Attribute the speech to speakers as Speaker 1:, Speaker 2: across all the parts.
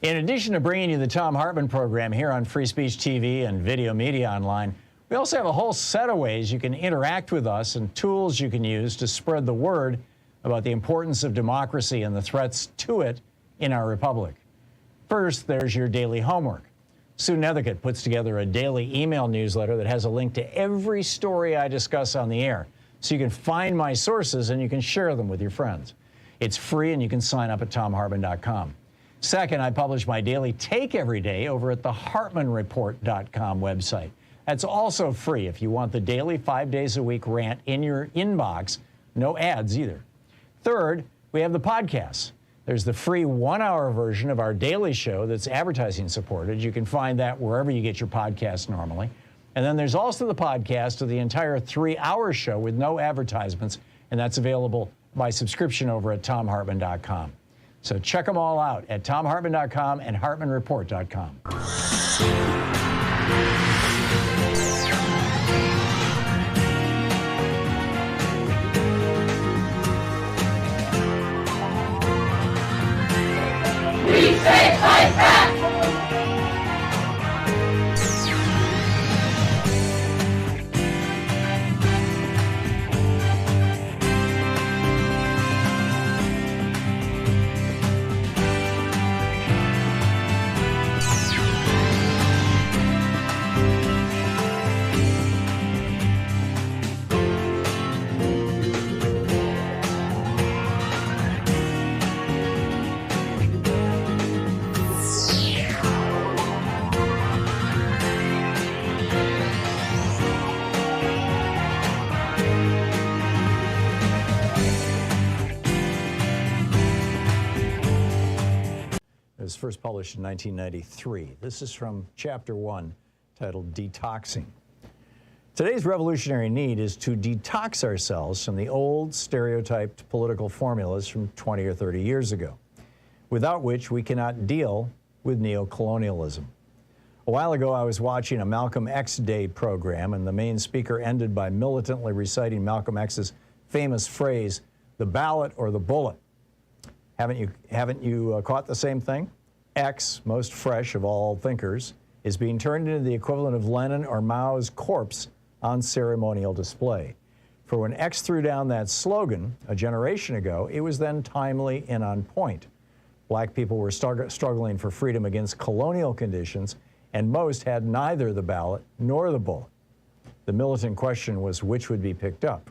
Speaker 1: In addition to bringing you the Thom Hartmann Program here on Free Speech TV and Video Media Online, we also have a whole set of ways you can interact with us and tools you can use to spread the word about the importance of democracy and the threats to it in our republic. First, there's your daily homework. Sue Nethercutt puts together a daily email newsletter that has a link to every story I discuss on the air, so you can find my sources and you can share them with your friends. It's free and you can sign up at thomhartmann.com. Second, I publish my daily take every day over at the hartmannreport.com website. That's also free if you want the daily 5 days a week rant in your inbox. No ads either. Third, we have the podcasts. There's the free 1-hour version of our daily show that's advertising supported. You can find that wherever you get your podcasts normally. And then there's also the podcast of the entire 3-hour show with no advertisements, and that's available by subscription over at thomhartmann.com. So check them all out at thomhartmann.com and hartmannreport.com.
Speaker 2: We say fight back!
Speaker 1: It was first published in 1993. This is from Chapter 1, titled Detoxing. Today's revolutionary need is to detox ourselves from the old, stereotyped political formulas from 20 or 30 years ago, without which we cannot deal with neocolonialism. A while ago, I was watching a Malcolm X Day program, and the main speaker ended by militantly reciting Malcolm X's famous phrase, "the ballot or the bullet." Haven't you caught the same thing? X, most fresh of all thinkers, is being turned into the equivalent of Lenin or Mao's corpse on ceremonial display. For when X threw down that slogan a generation ago, it was then timely and on point. Black people were struggling for freedom against colonial conditions, and most had neither the ballot nor the bullet. The militant question was which would be picked up.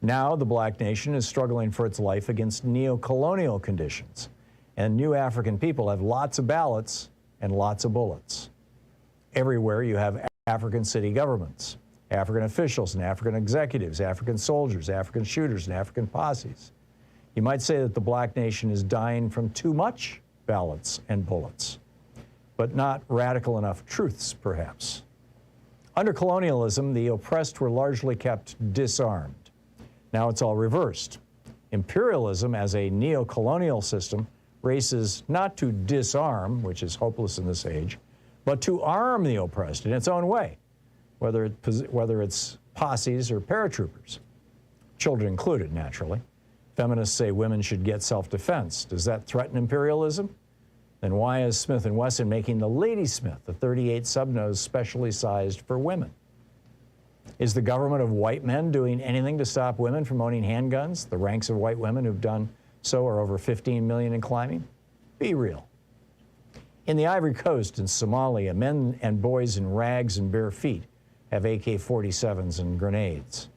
Speaker 1: Now the black nation is struggling for its life against neo-colonial conditions, and new African people have lots of ballots and lots of bullets. Everywhere you have African city governments, African officials and African executives, African soldiers, African shooters, and African posses. You might say that the black nation is dying from too much ballots and bullets, but not radical enough truths, perhaps. Under colonialism, the oppressed were largely kept disarmed. Now it's all reversed. Imperialism as a neo-colonial system races not to disarm, which is hopeless in this age, but to arm the oppressed in its own way, whether it's posses or paratroopers, children included, naturally. Feminists say women should get self-defense. Does that threaten imperialism? Then why is Smith & Wesson making the Ladysmith, a .38 subnose specially sized for women? Is the government of white men doing anything to stop women from owning handguns? The ranks of white women who've done so are over 15 million and climbing. Be real. In the Ivory Coast and Somalia, men and boys in rags and bare feet have AK-47s and grenades.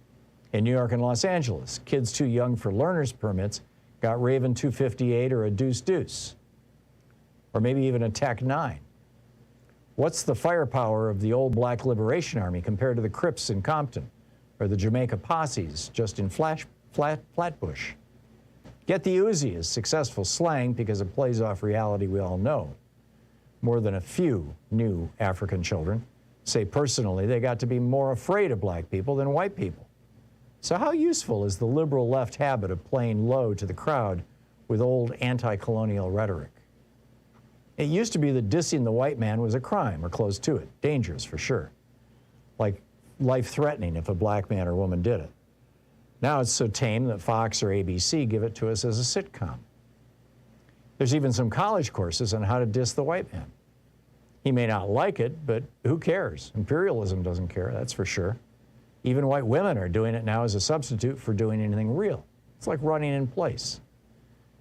Speaker 1: In New York and Los Angeles, kids too young for learner's permits got Raven 258 or a Deuce, or maybe even a Tech-9. What's the firepower of the old Black Liberation Army compared to the Crips in Compton or the Jamaica posses just in Flatbush? Get the Uzi is successful slang because it plays off reality we all know. More than a few new African children say personally they got to be more afraid of black people than white people. So how useful is the liberal left habit of playing low to the crowd with old anti-colonial rhetoric? It used to be that dissing the white man was a crime or close to it, dangerous for sure, like life-threatening if a black man or woman did it. Now it's so tame that Fox or ABC give it to us as a sitcom. There's even some college courses on how to diss the white man. He may not like it, but who cares? Imperialism doesn't care, that's for sure. Even white women are doing it now as a substitute for doing anything real. It's like running in place.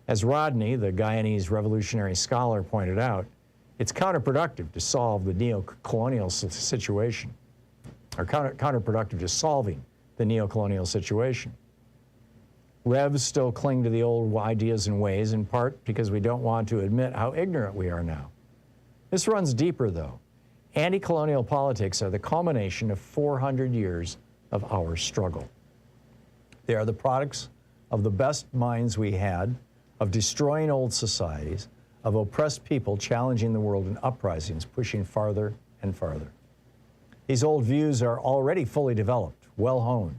Speaker 1: As Rodney, the Guyanese revolutionary scholar, pointed out, it's counterproductive to solve the neo-colonial situation, or counterproductive to solving the neo-colonial situation. Revs still cling to the old ideas and ways, in part because we don't want to admit how ignorant we are now. This runs deeper, though. Anti-colonial politics are the culmination of 400 years of our struggle. They are the products of the best minds we had, of destroying old societies, of oppressed people challenging the world in uprisings, pushing farther and farther. These old views are already fully developed, well-honed.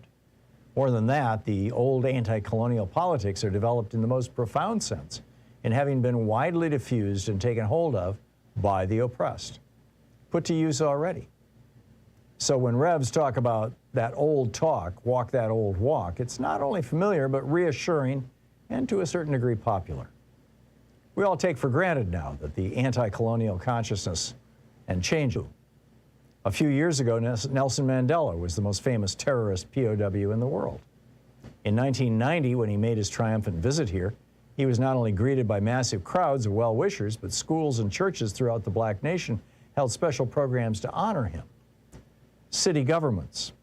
Speaker 1: More than that, the old anti-colonial politics are developed in the most profound sense, in having been widely diffused and taken hold of by the oppressed, put to use already. So when Revs talk about that old talk, walk that old walk, it's not only familiar, but reassuring and to a certain degree popular. We all take for granted now that the anti-colonial consciousness and change. A few years ago, Nelson Mandela was the most famous terrorist POW in the world. In 1990, when he made his triumphant visit here, he was not only greeted by massive crowds of well-wishers, but schools and churches throughout the black nation held special programs to honor him. City governments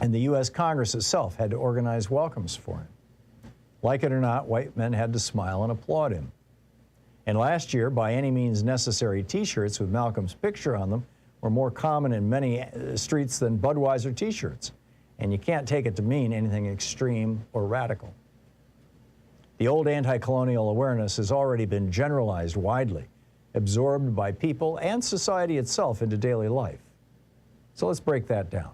Speaker 1: and the U.S. Congress itself had to organize welcomes for him. Like it or not, white men had to smile and applaud him. And last year, by any means necessary T-shirts with Malcolm's picture on them were more common in many streets than Budweiser T-shirts. And you can't take it to mean anything extreme or radical. The old anti-colonial awareness has already been generalized widely, absorbed by people and society itself into daily life. So let's break that down.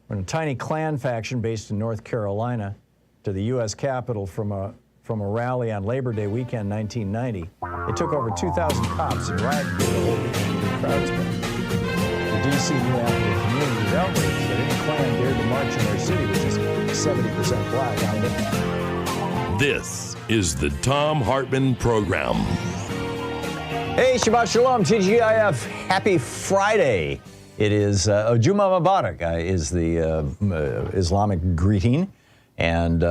Speaker 1: When a tiny Klan faction based in North Carolina to the U.S. Capitol from a rally on Labor Day weekend 1990, it took over 2,000 cops and riot gear to hold the crowds back. The D.C. knew after the community was outraged that any Klan dared to march in their city, which is 70% black, on it.
Speaker 3: This is the Thom Hartmann Program.
Speaker 1: Hey, Shabbat Shalom, TGIF. Happy Friday. It is Juma Mubarak is the Islamic greeting. And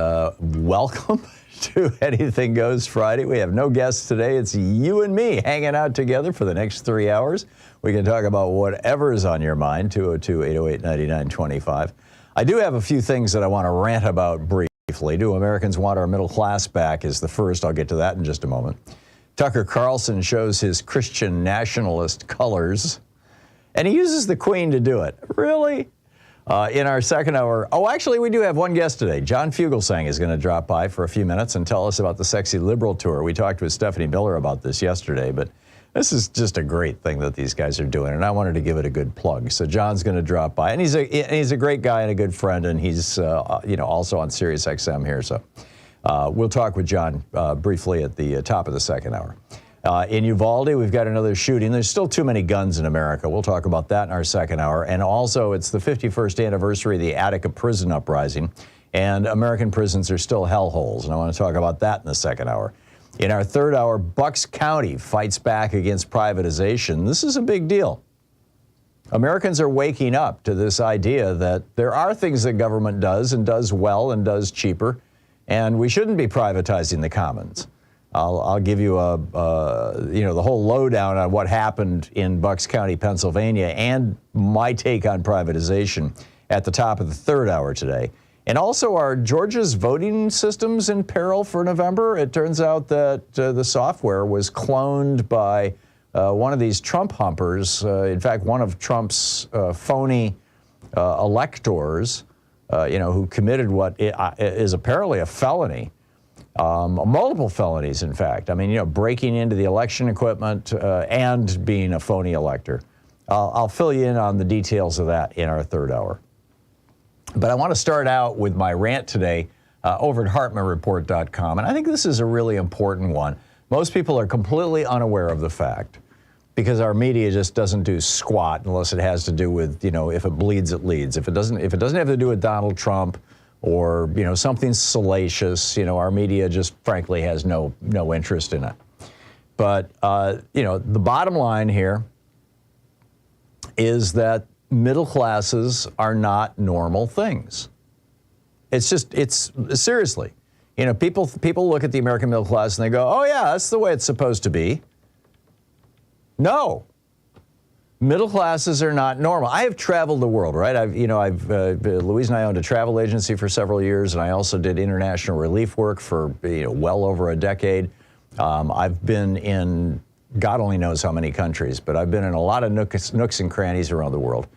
Speaker 1: welcome to Anything Goes Friday. We have no guests today. It's you and me hanging out together for the next 3 hours. We can talk about whatever is on your mind, 202-808-9925. I do have a few things that I want to rant about briefly. Do Americans want our middle class back is the first. I'll get to that in just a moment. Tucker Carlson shows his Christian nationalist colors, and he uses the Queen to do it. Really? In our second hour, actually, we do have one guest today. John Fugelsang is going to drop by for a few minutes and tell us about the Sexy Liberal Tour. We talked with Stephanie Miller about this yesterday, but this is just a great thing that these guys are doing, and I wanted to give it a good plug. So John's going to drop by, and he's a great guy and a good friend, and he's also on Sirius XM here. So we'll talk with John briefly at the top of the second hour. In Uvalde, we've got another shooting. There's still too many guns in America. We'll talk about that in our second hour. And also, it's the 51st anniversary of the Attica prison uprising, and American prisons are still hellholes. And I want to talk about that in the second hour. In our third hour, Bucks County fights back against privatization. This is a big deal. Americans are waking up to this idea that there are things that government does and does well and does cheaper, and we shouldn't be privatizing the commons. I'll give you the whole lowdown on what happened in Bucks County, Pennsylvania, and my take on privatization at the top of the third hour today. And also, are Georgia's voting systems in peril for November? It turns out that the software was cloned by one of these Trump humpers. In fact, one of Trump's phony electors, who committed what is apparently a felony. Multiple felonies, in fact. I mean, breaking into the election equipment and being a phony elector. I'll fill you in on the details of that in our third hour. But I want to start out with my rant today over at HartmannReport.com. And I think this is a really important one. Most people are completely unaware of the fact, because our media just doesn't do squat unless it has to do with, if it bleeds, it leads. If it doesn't have to do with Donald Trump or, something salacious. Our media just frankly has no interest in it. But, the bottom line here is that middle classes are not normal things. It's seriously, people look at the American middle class and they go, oh yeah, that's the way it's supposed to be. No. Middle classes are not normal. I have traveled the world, right? Louise and I owned a travel agency for several years, and I also did international relief work for, well over a decade. I've been in, God only knows how many countries, but I've been in a lot of nooks and crannies around the world.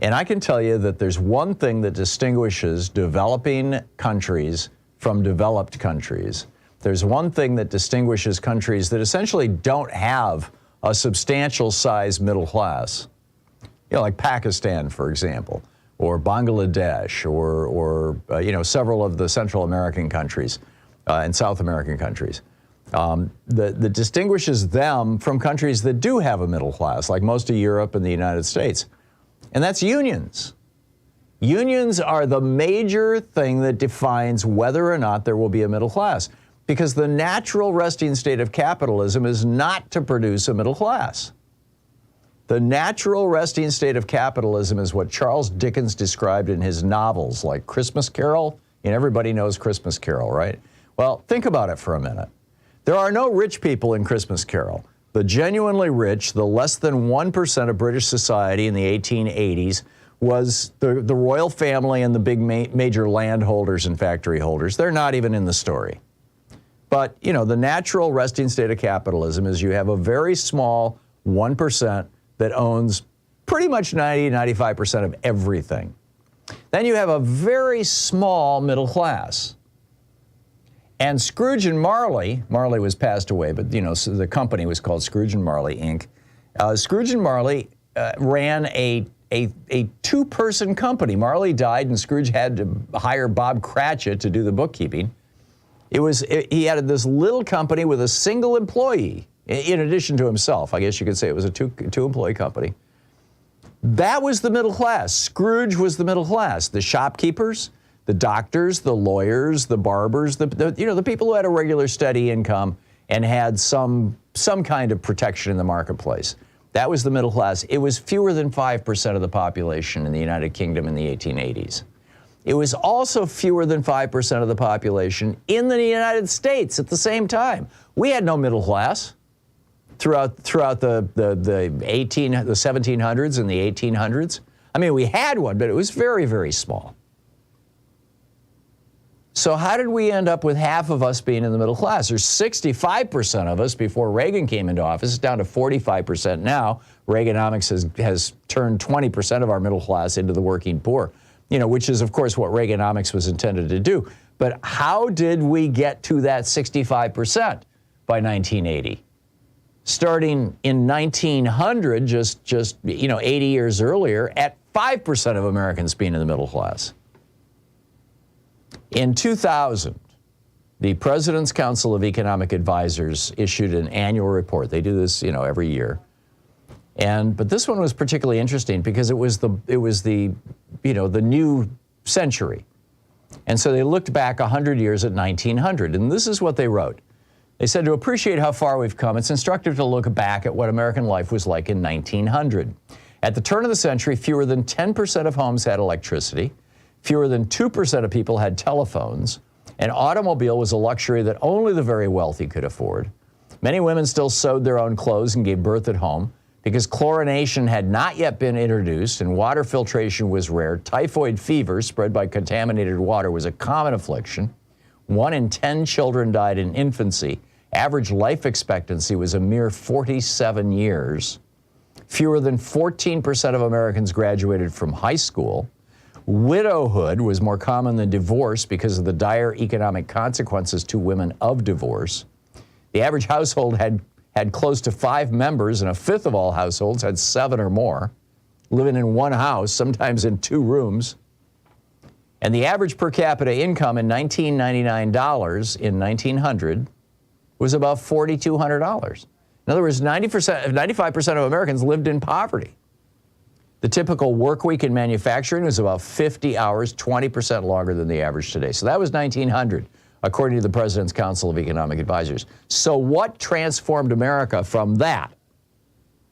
Speaker 1: And I can tell you that there's one thing that distinguishes developing countries from developed countries. There's one thing that distinguishes countries that essentially don't have a substantial size middle class, like Pakistan, for example, or Bangladesh, or several of the Central American countries and South American countries. That distinguishes them from countries that do have a middle class, like most of Europe and the United States. And that's unions. Unions are the major thing that defines whether or not there will be a middle class, because the natural resting state of capitalism is not to produce a middle class. The natural resting state of capitalism is what Charles Dickens described in his novels like Christmas Carol, and everybody knows Christmas Carol, right? Well, think about it for a minute. There are no rich people in Christmas Carol. The genuinely rich, the less than 1% of British society in the 1880s, was the royal family and the big major landholders and factory holders. They're not even in the story. But, the natural resting state of capitalism is you have a very small 1% that owns pretty much 95% of everything. Then you have a very small middle class. And Scrooge and Marley was passed away, but, so the company was called Scrooge and Marley, Inc. Scrooge and Marley ran a two-person company. Marley died, and Scrooge had to hire Bob Cratchit to do the bookkeeping. He had this little company with a single employee, in addition to himself. I guess you could say it was a two-employee company. That was the middle class. Scrooge was the middle class. The shopkeepers, the doctors, the lawyers, the barbers, the people who had a regular steady income and had some kind of protection in the marketplace. That was the middle class. It was fewer than 5% of the population in the United Kingdom in the 1880s. It was also fewer than 5% of the population in the United States at the same time. We had no middle class throughout the 1700s and the 1800s. I mean, we had one, but it was very, very small. So how did we end up with half of us being in the middle class? There's 65% of us before Reagan came into office. It's down to 45% now. Reaganomics has turned 20% of our middle class into the working poor, which is, of course, what Reaganomics was intended to do. But how did we get to that 65% by 1980? Starting in 1900, just 80 years earlier, at 5% of Americans being in the middle class. In 2000, the President's Council of Economic Advisors issued an annual report. They do this, every year. But this one was particularly interesting because it was the new century. And so they looked back 100 years at 1900, and this is what they wrote. They said, to appreciate how far we've come, it's instructive to look back at what American life was like in 1900. At the turn of the century, fewer than 10% of homes had electricity. Fewer than 2% of people had telephones. An automobile was a luxury that only the very wealthy could afford. Many women still sewed their own clothes and gave birth at home. Because chlorination had not yet been introduced and water filtration was rare, typhoid fever spread by contaminated water was a common affliction. 1 in 10 children died in infancy. Average life expectancy was a mere 47 years. Fewer than 14% of Americans graduated from high school. Widowhood was more common than divorce because of the dire economic consequences to women of divorce. The average household had close to 5 members, and a fifth of all households had 7 or more, living in one house, sometimes in 2 rooms. And the average per capita income in $1999 in 1900 was about $4,200. In other words, 95% of Americans lived in poverty. The typical work week in manufacturing was about 50 hours, 20% longer than the average today. So that was 1900, according to the President's Council of Economic Advisors. So what transformed America from that?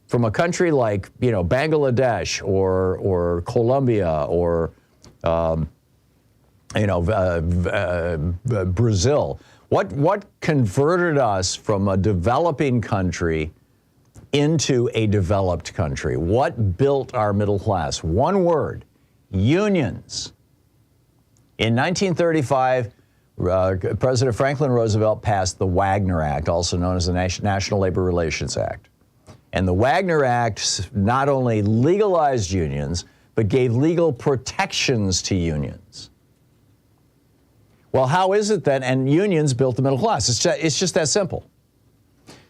Speaker 1: From a country like, Bangladesh or Colombia or, Brazil. What converted us from a developing country into a developed country? What built our middle class? One word: unions. In 1935, President Franklin Roosevelt passed the Wagner Act, also known as the National Labor Relations Act. And the Wagner Act not only legalized unions, but gave legal protections to unions. Well, how is it then? And unions built the middle class. It's just that simple.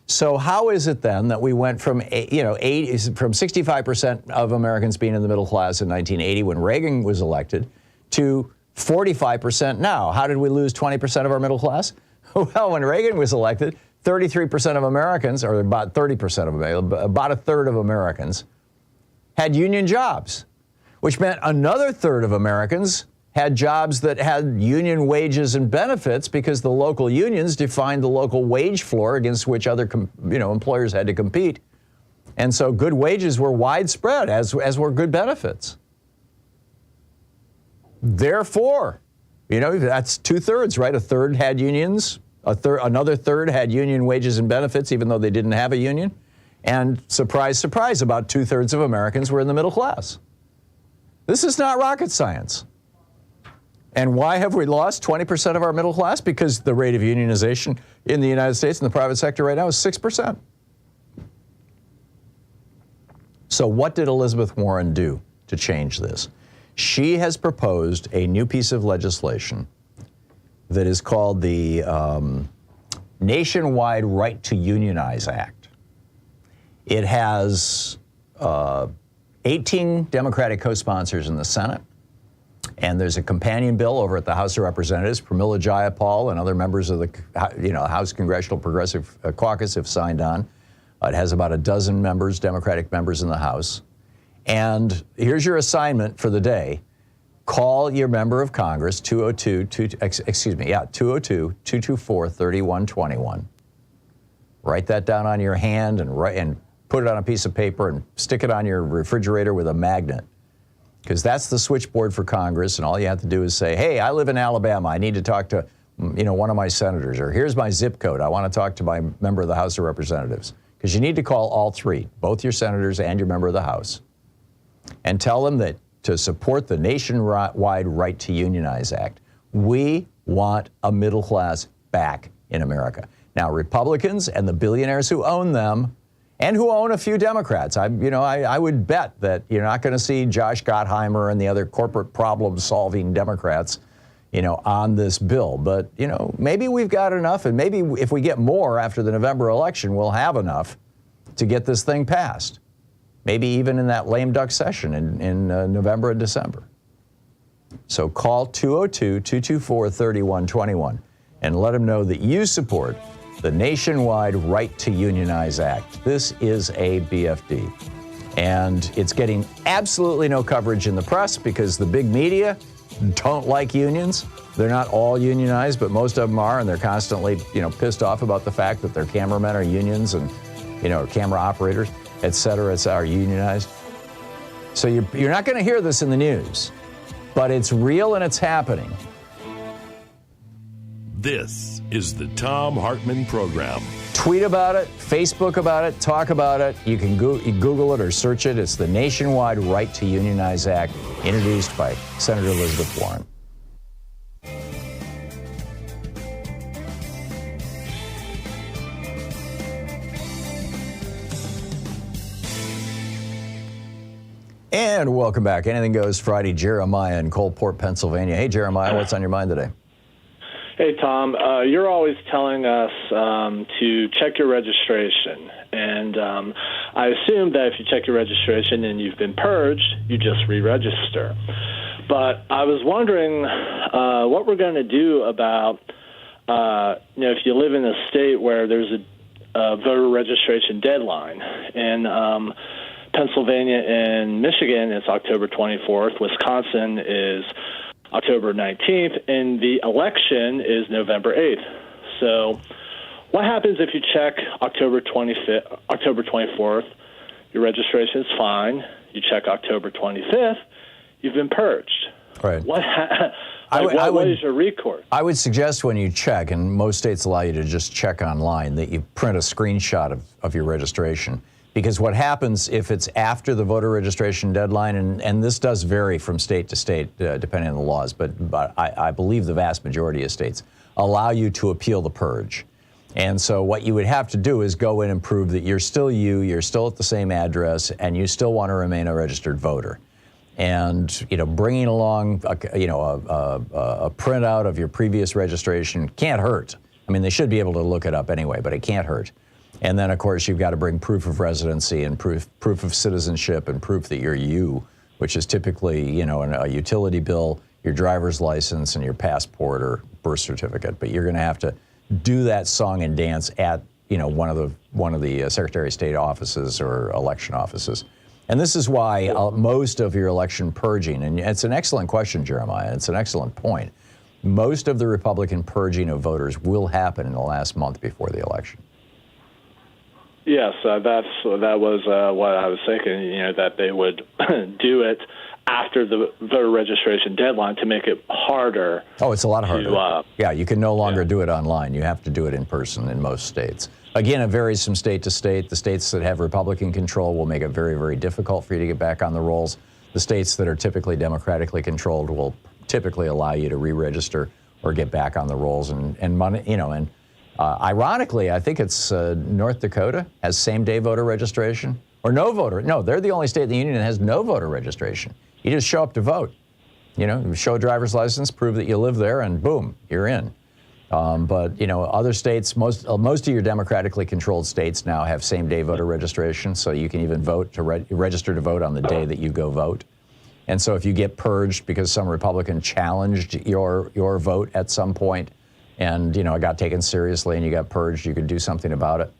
Speaker 1: So how is it then that we went from 65% of Americans being in the middle class in 1980 when Reagan was elected to 45% now? How did we lose 20% of our middle class? Well, when Reagan was elected, 33% of Americans, or about 30% of about a third of Americans, had union jobs, which meant another third of Americans had jobs that had union wages and benefits because the local unions defined the local wage floor against which other employers had to compete. And so good wages were widespread, as were good benefits. Therefore, that's two-thirds, right? A third had unions. Another third had union wages and benefits, even though they didn't have a union. And surprise, surprise, about two-thirds of Americans were in the middle class. This is not rocket science. And why have we lost 20% of our middle class? Because the rate of unionization in the United States in the private sector right now is 6%. So what did Elizabeth Warren do to change this? She has proposed a new piece of legislation that is called the Nationwide Right to Unionize Act. It has 18 Democratic co-sponsors in the Senate, and there's a companion bill over at the House of Representatives. Pramila Jayapal and other members of the House Congressional Progressive Caucus have signed on. It has about a dozen members, Democratic members in the House. And here's your assignment for the day. Call your member of Congress, 202-224-3121. Write that down on your hand and put it on a piece of paper and stick it on your refrigerator with a magnet. Because that's the switchboard for Congress, and all you have to do is say, hey, I live in Alabama. I need to talk to one of my senators, or here's my zip code. I want to talk to my member of the House of Representatives. Because you need to call all three, both your senators and your member of the House, and tell them that to support the Nationwide Right to Unionize Act, we want a middle class back in America. Now, Republicans and the billionaires who own them, and who own a few Democrats, I would bet that you're not going to see Josh Gottheimer and the other corporate problem-solving Democrats, on this bill. But, maybe we've got enough, and maybe if we get more after the November election, we'll have enough to get this thing passed. Maybe even in that lame duck session in November and December. So call 202-224-3121 and let them know that you support the Nationwide Right to Unionize Act. This is a BFD. And it's getting absolutely no coverage in the press because the big media don't like unions. They're not all unionized, but most of them are, and they're constantly, pissed off about the fact that their cameramen are unions and, camera operators, et cetera, are unionized. So you're not going to hear this in the news, but it's real and it's happening.
Speaker 3: This is the Thom Hartmann Program.
Speaker 1: Tweet about it, Facebook about it, talk about it. You can Google it or search it. It's the Nationwide Right to Unionize Act, introduced by Senator Elizabeth Warren. And welcome back. Anything Goes Friday. Jeremiah in Coalport, Pennsylvania. Hey, Jeremiah, what's on your mind today?
Speaker 4: Hey, Tom. You're always telling us to check your registration. And I assume that if you check your registration and you've been purged, you just re-register. But I was wondering what we're going to do about, if you live in a state where there's a voter registration deadline. And Pennsylvania and Michigan, it's October 24th. Wisconsin is October 19th, and the election is November 8th. So what happens if you check October 24th, your registration is fine. You check October 25th, you've been purged.
Speaker 1: Right.
Speaker 4: What is your recourse?
Speaker 1: I would suggest when you check, and most states allow you to just check online, that you print a screenshot of your registration. Because what happens if it's after the voter registration deadline, and this does vary from state to state depending on the laws, but I believe the vast majority of states allow you to appeal the purge. And so what you would have to do is go in and prove that you're still you're still at the same address, and you still want to remain a registered voter. And bringing along a printout of your previous registration can't hurt. I mean, they should be able to look it up anyway, but it can't hurt. And then, of course, you've got to bring proof of residency and proof of citizenship and proof that you're you, which is typically, a utility bill, your driver's license, and your passport or birth certificate. But you're going to have to do that song and dance at, one of the Secretary of State offices or election offices. And this is why most of your election purging, and it's an excellent question, Jeremiah, it's an excellent point. Most of the Republican purging of voters will happen in the last month before the election.
Speaker 4: Yes, that was what I was thinking, that they would do it after the voter registration deadline to make it harder.
Speaker 1: Oh, it's a lot harder. Yeah, you can no longer do it online. You have to do it in person in most states. Again, it varies from state to state. The states that have Republican control will make it very, very difficult for you to get back on the rolls. The states that are typically democratically controlled will typically allow you to re-register or get back on the rolls. Ironically, I think it's North Dakota has same-day voter registration or no voter. No, they're the only state in the union that has no voter registration. You just show up to vote. You show a driver's license, prove that you live there, and boom, you're in. But other states, most of your democratically controlled states now have same-day voter registration, so you can even vote to register to vote on the day that you go vote. And so if you get purged because some Republican challenged your vote at some point, and it got taken seriously and you got purged, you could do something about it.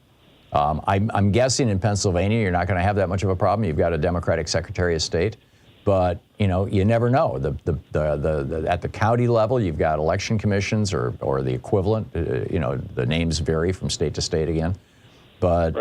Speaker 1: I'm guessing in Pennsylvania you're not going to have that much of a problem. You've got a Democratic Secretary of State, but you never know. At the county level, you've got election commissions or the equivalent. The names vary from state to state again. But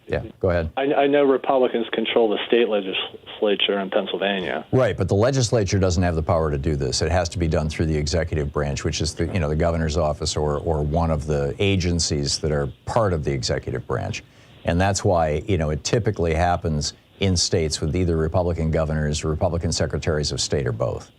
Speaker 1: yeah, go ahead.
Speaker 4: I know Republicans control the state legislature in Pennsylvania.
Speaker 1: Right, but the legislature doesn't have the power to do this. It has to be done through the executive branch, which is the governor's office or one of the agencies that are part of the executive branch. And that's why, it typically happens in states with either Republican governors or Republican secretaries of state or both.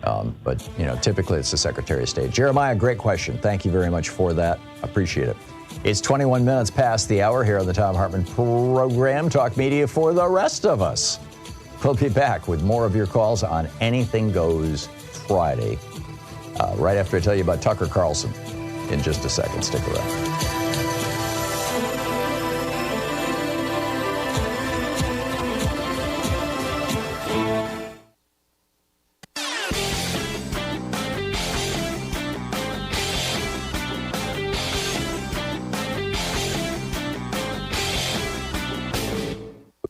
Speaker 1: But typically it's the Secretary of State. Jeremiah, great question. Thank you very much for that. Appreciate it. It's 21 minutes past the hour here on the Thom Hartmann Program, Talk Media for the rest of us. We'll be back with more of your calls on Anything Goes Friday, right after I tell you about Tucker Carlson in just a second. Stick around.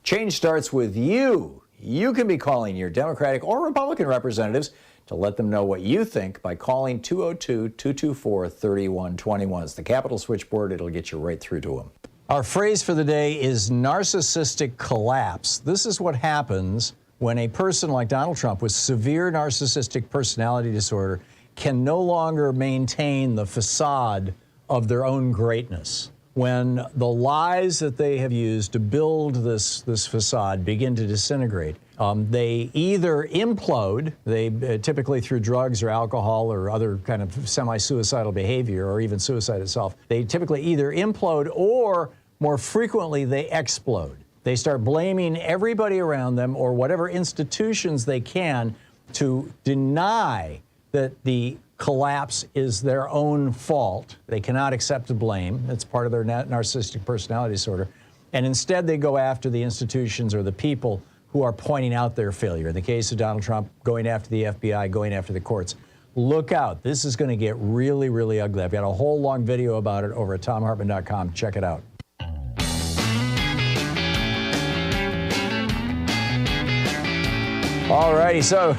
Speaker 1: Change starts with you. You can be calling your Democratic or Republican representatives to let them know what you think by calling 202-224-3121. It's the Capitol switchboard. It'll get you right through to them. Our phrase for the day is narcissistic collapse. This is what happens when a person like Donald Trump with severe narcissistic personality disorder can no longer maintain the facade of their own greatness. When the lies that they have used to build this facade begin to disintegrate, they either implode, typically through drugs or alcohol or other kind of semi-suicidal behavior or even suicide itself. They typically either implode or, more frequently, they explode. They start blaming everybody around them or whatever institutions they can to deny that the collapse is their own fault. They cannot accept the blame. It's part of their narcissistic personality disorder. And instead, they go after the institutions or the people who are pointing out their failure. In the case of Donald Trump, going after the FBI, going after the courts. Look out. This is going to get really, really ugly. I've got a whole long video about it over at thomhartmann.com. Check it out. All righty, so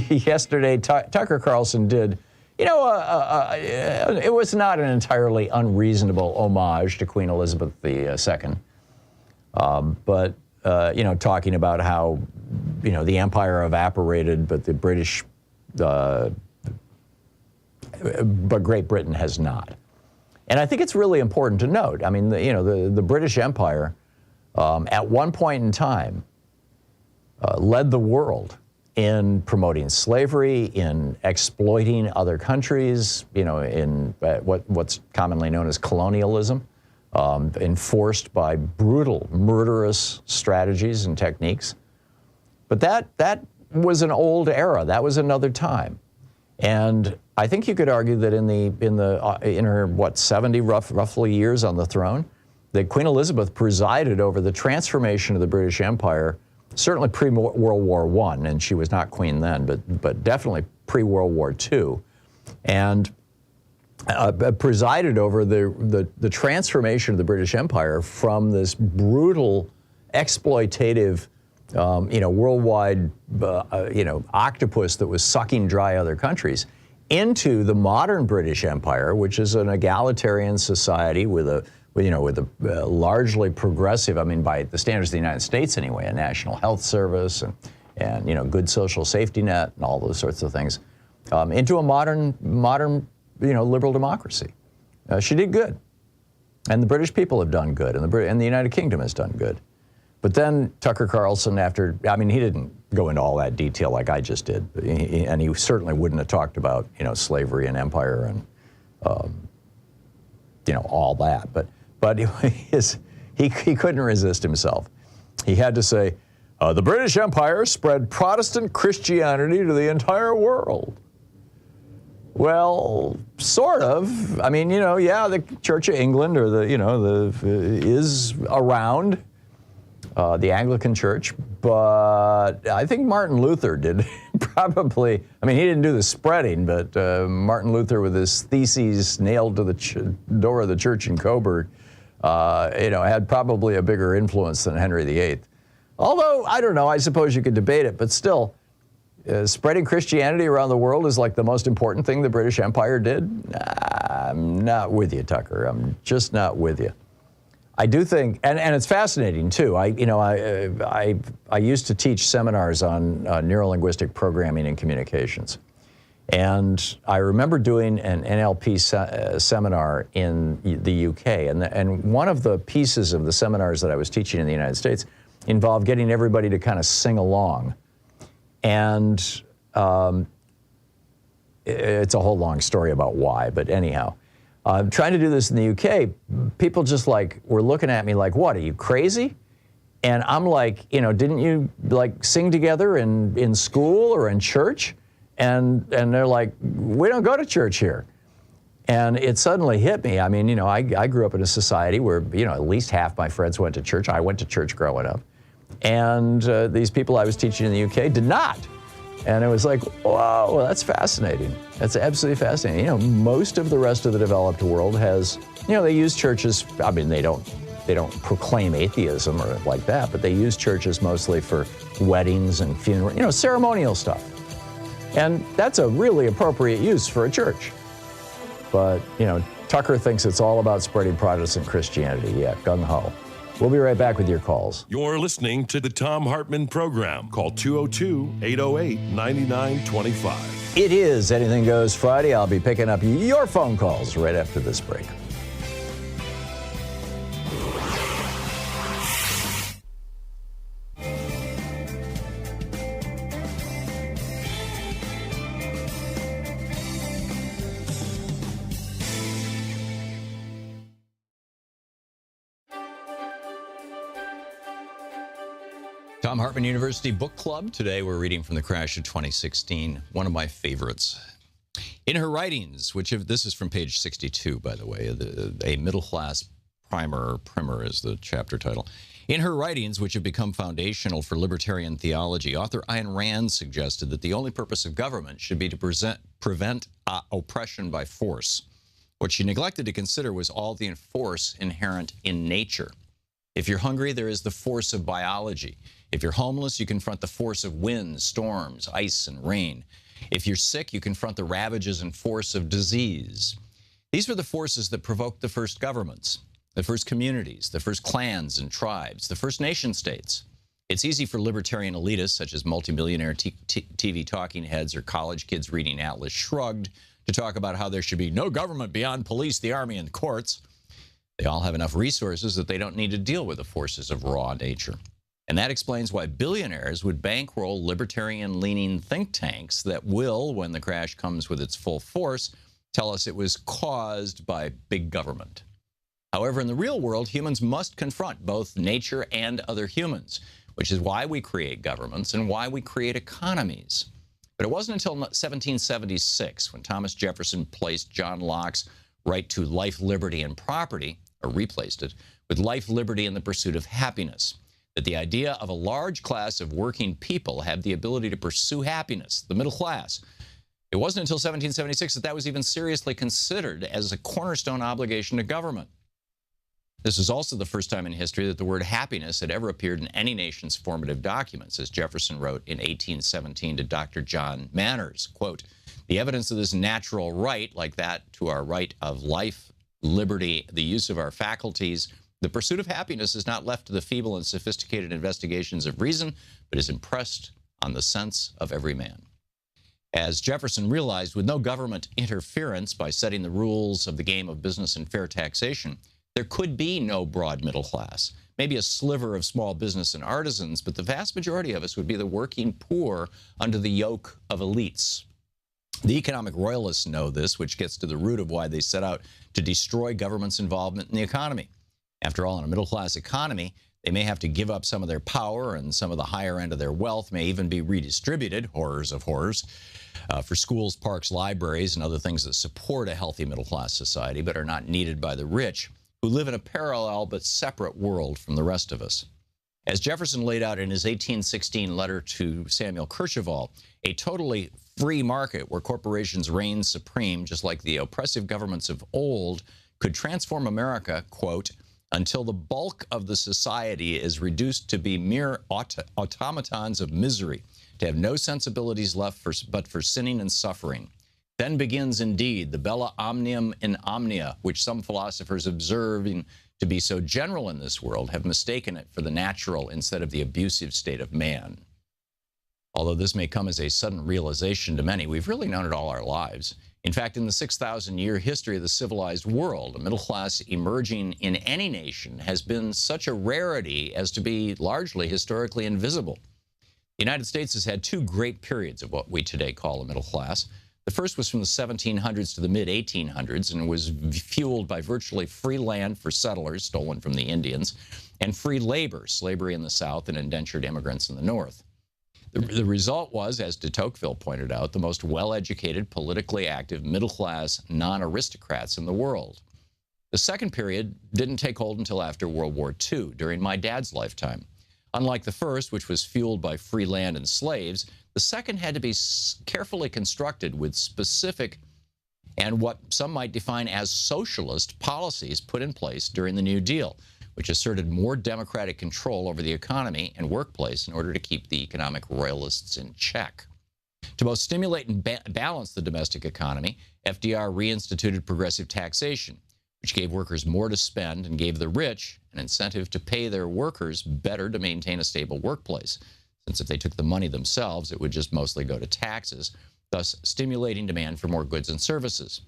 Speaker 1: yesterday Tucker Carlson did, it was not an entirely unreasonable homage to Queen Elizabeth II, but, talking about how, the empire evaporated, but the British, but Great Britain has not. And I think it's really important to note, I mean, the British Empire, at one point in time, led the world in promoting slavery, in exploiting other countries, in what's commonly known as colonialism, enforced by brutal, murderous strategies and techniques. But that was an old era. That was another time. And I think you could argue that in her 70 roughly years on the throne, that Queen Elizabeth presided over the transformation of the British Empire, certainly pre-World War I, and she was not queen then, but definitely pre-World War II, and presided over the transformation of the British Empire from this brutal, exploitative, worldwide, octopus that was sucking dry other countries, into the modern British Empire, which is an egalitarian society with a largely progressive, I mean, by the standards of the United States anyway, a national health service and good social safety net and all those sorts of things, into a modern, liberal democracy. She did good, and the British people have done good, and the United Kingdom has done good. But then Tucker Carlson, he didn't go into all that detail like I just did, and he certainly wouldn't have talked about slavery and empire and all that, but he couldn't resist himself. He had to say, the British Empire spread Protestant Christianity to the entire world. Well, sort of. I mean, the Church of England is around, the Anglican Church, but I think Martin Luther did probably, he didn't do the spreading, but Martin Luther with his theses nailed to the door of the church in Coburg, had probably a bigger influence than Henry VIII. Although, I don't know, I suppose you could debate it, but still, spreading Christianity around the world is like the most important thing the British Empire did? I'm not with you, Tucker. I'm just not with you. I do think, and it's fascinating too. I used to teach seminars on neurolinguistic programming and communications. And I remember doing an NLP seminar in the UK, and one of the pieces of the seminars that I was teaching in the United States involved getting everybody to kind of sing along. And it's a whole long story about why, but anyhow. Trying to do this in the UK, people just were looking at me like, what, are you crazy? And I'm like, didn't you sing together in school or in church? And they're like, we don't go to church here. And it suddenly hit me. I grew up in a society where, at least half my friends went to church. I went to church growing up. And these people I was teaching in the UK did not. And it was like, whoa, well, that's fascinating. That's absolutely fascinating. Most of the rest of the developed world has, they use churches. They don't proclaim atheism or like that, but they use churches mostly for weddings and funerals, ceremonial stuff. And that's a really appropriate use for a church. But, Tucker thinks it's all about spreading Protestant Christianity. Yeah, gung-ho. We'll be right back with your calls.
Speaker 3: You're listening to the Thom Hartmann Program. Call 202-808-9925.
Speaker 1: It is Anything Goes Friday. I'll be picking up your phone calls right after this break. Thom Hartmann University Book Club. Today we're reading from The Crash of 2016, one of my favorites. In her writings, this is from page 62, by the way, a middle-class primer is the chapter title. In her writings, which have become foundational for libertarian theology, author Ayn Rand suggested that the only purpose of government should be to prevent oppression by force. What she neglected to consider was all the force inherent in nature. If you're hungry, there is the force of biology.
Speaker 5: If you're homeless, you confront the force of winds, storms, ice, and rain. If you're sick, you confront the ravages and force of disease. These were the forces that provoked the first governments, the first communities, the first clans and tribes, the first nation states. It's easy for libertarian elitists, such as multimillionaire TV talking heads or college kids reading Atlas Shrugged, to talk about how there should be no government beyond police, the army, and the courts. They all have enough resources that they don't need to deal with the forces of raw nature. And that explains why billionaires would bankroll libertarian-leaning think tanks that will, when the crash comes with its full force, tell us it was caused by big government. However, in the real world, humans must confront both nature and other humans, which is why we create governments and why we create economies. But it wasn't until 1776 when Thomas Jefferson placed John Locke's right to life, liberty, and property, or replaced it, with life, liberty, and the pursuit of happiness, that the idea of a large class of working people had the ability to pursue happiness, the middle class. It wasn't until 1776 that that was even seriously considered as a cornerstone obligation to government. This is also the first time in history that the word happiness had ever appeared in any nation's formative documents, as Jefferson wrote in 1817 to Dr. John Manners, quote, "The evidence of this natural right, like that to our right of life, liberty, the use of our faculties, the pursuit of happiness is not left to the feeble and sophisticated investigations of reason, but is impressed on the sense of every man." As Jefferson realized, with no government interference by setting the rules of the game of business and fair taxation, there could be no broad middle class, maybe a sliver of small business and artisans, but the vast majority of us would be the working poor under the yoke of elites. The economic royalists know this, which gets to the root of why they set out to destroy government's involvement in the economy. After all, in a middle-class economy, they may have to give up some of their power, and some of the higher end of their wealth may even be redistributed, horrors of horrors, for schools, parks, libraries, and other things that support a healthy middle-class society but are not needed by the rich, who live in a parallel but separate world from the rest of us. As Jefferson laid out in his 1816 letter to Samuel Kercheval, a totally free market where corporations reign supreme, just like the oppressive governments of old, could transform America, quote, until the bulk of the society is reduced to be mere automatons of misery, to have no sensibilities left but for sinning and suffering. Then begins indeed the bella omnium in omnia, which some philosophers observing to be so general in this world have mistaken it for the natural instead of the abusive state of man. Although this may come as a sudden realization to many, we've really known it all our lives. In fact, in the 6,000-year history of the civilized world, a middle class emerging in any nation has been such a rarity as to be largely historically invisible. The United States has had two great periods of what we today call a middle class. The first was from the 1700s to the mid-1800s and was fueled by virtually free land for settlers, stolen from the Indians, and free labor, slavery in the South and indentured immigrants in the North. The result was, as de Tocqueville pointed out, the most well-educated, politically active, middle-class, non-aristocrats in the world. The second period didn't take hold until after World War II, during my dad's lifetime. Unlike the first, which was fueled by free land and slaves, the second had to be carefully constructed with specific and what some might define as socialist policies put in place during the New Deal, which asserted more democratic control over the economy and workplace in order to keep the economic royalists in check. To both stimulate and balance the domestic economy, FDR reinstituted progressive taxation, which gave workers more to spend and gave the rich an incentive to pay their workers better to maintain a stable workplace, since if they took the money themselves, it would just mostly go to taxes, thus stimulating demand for more goods and services.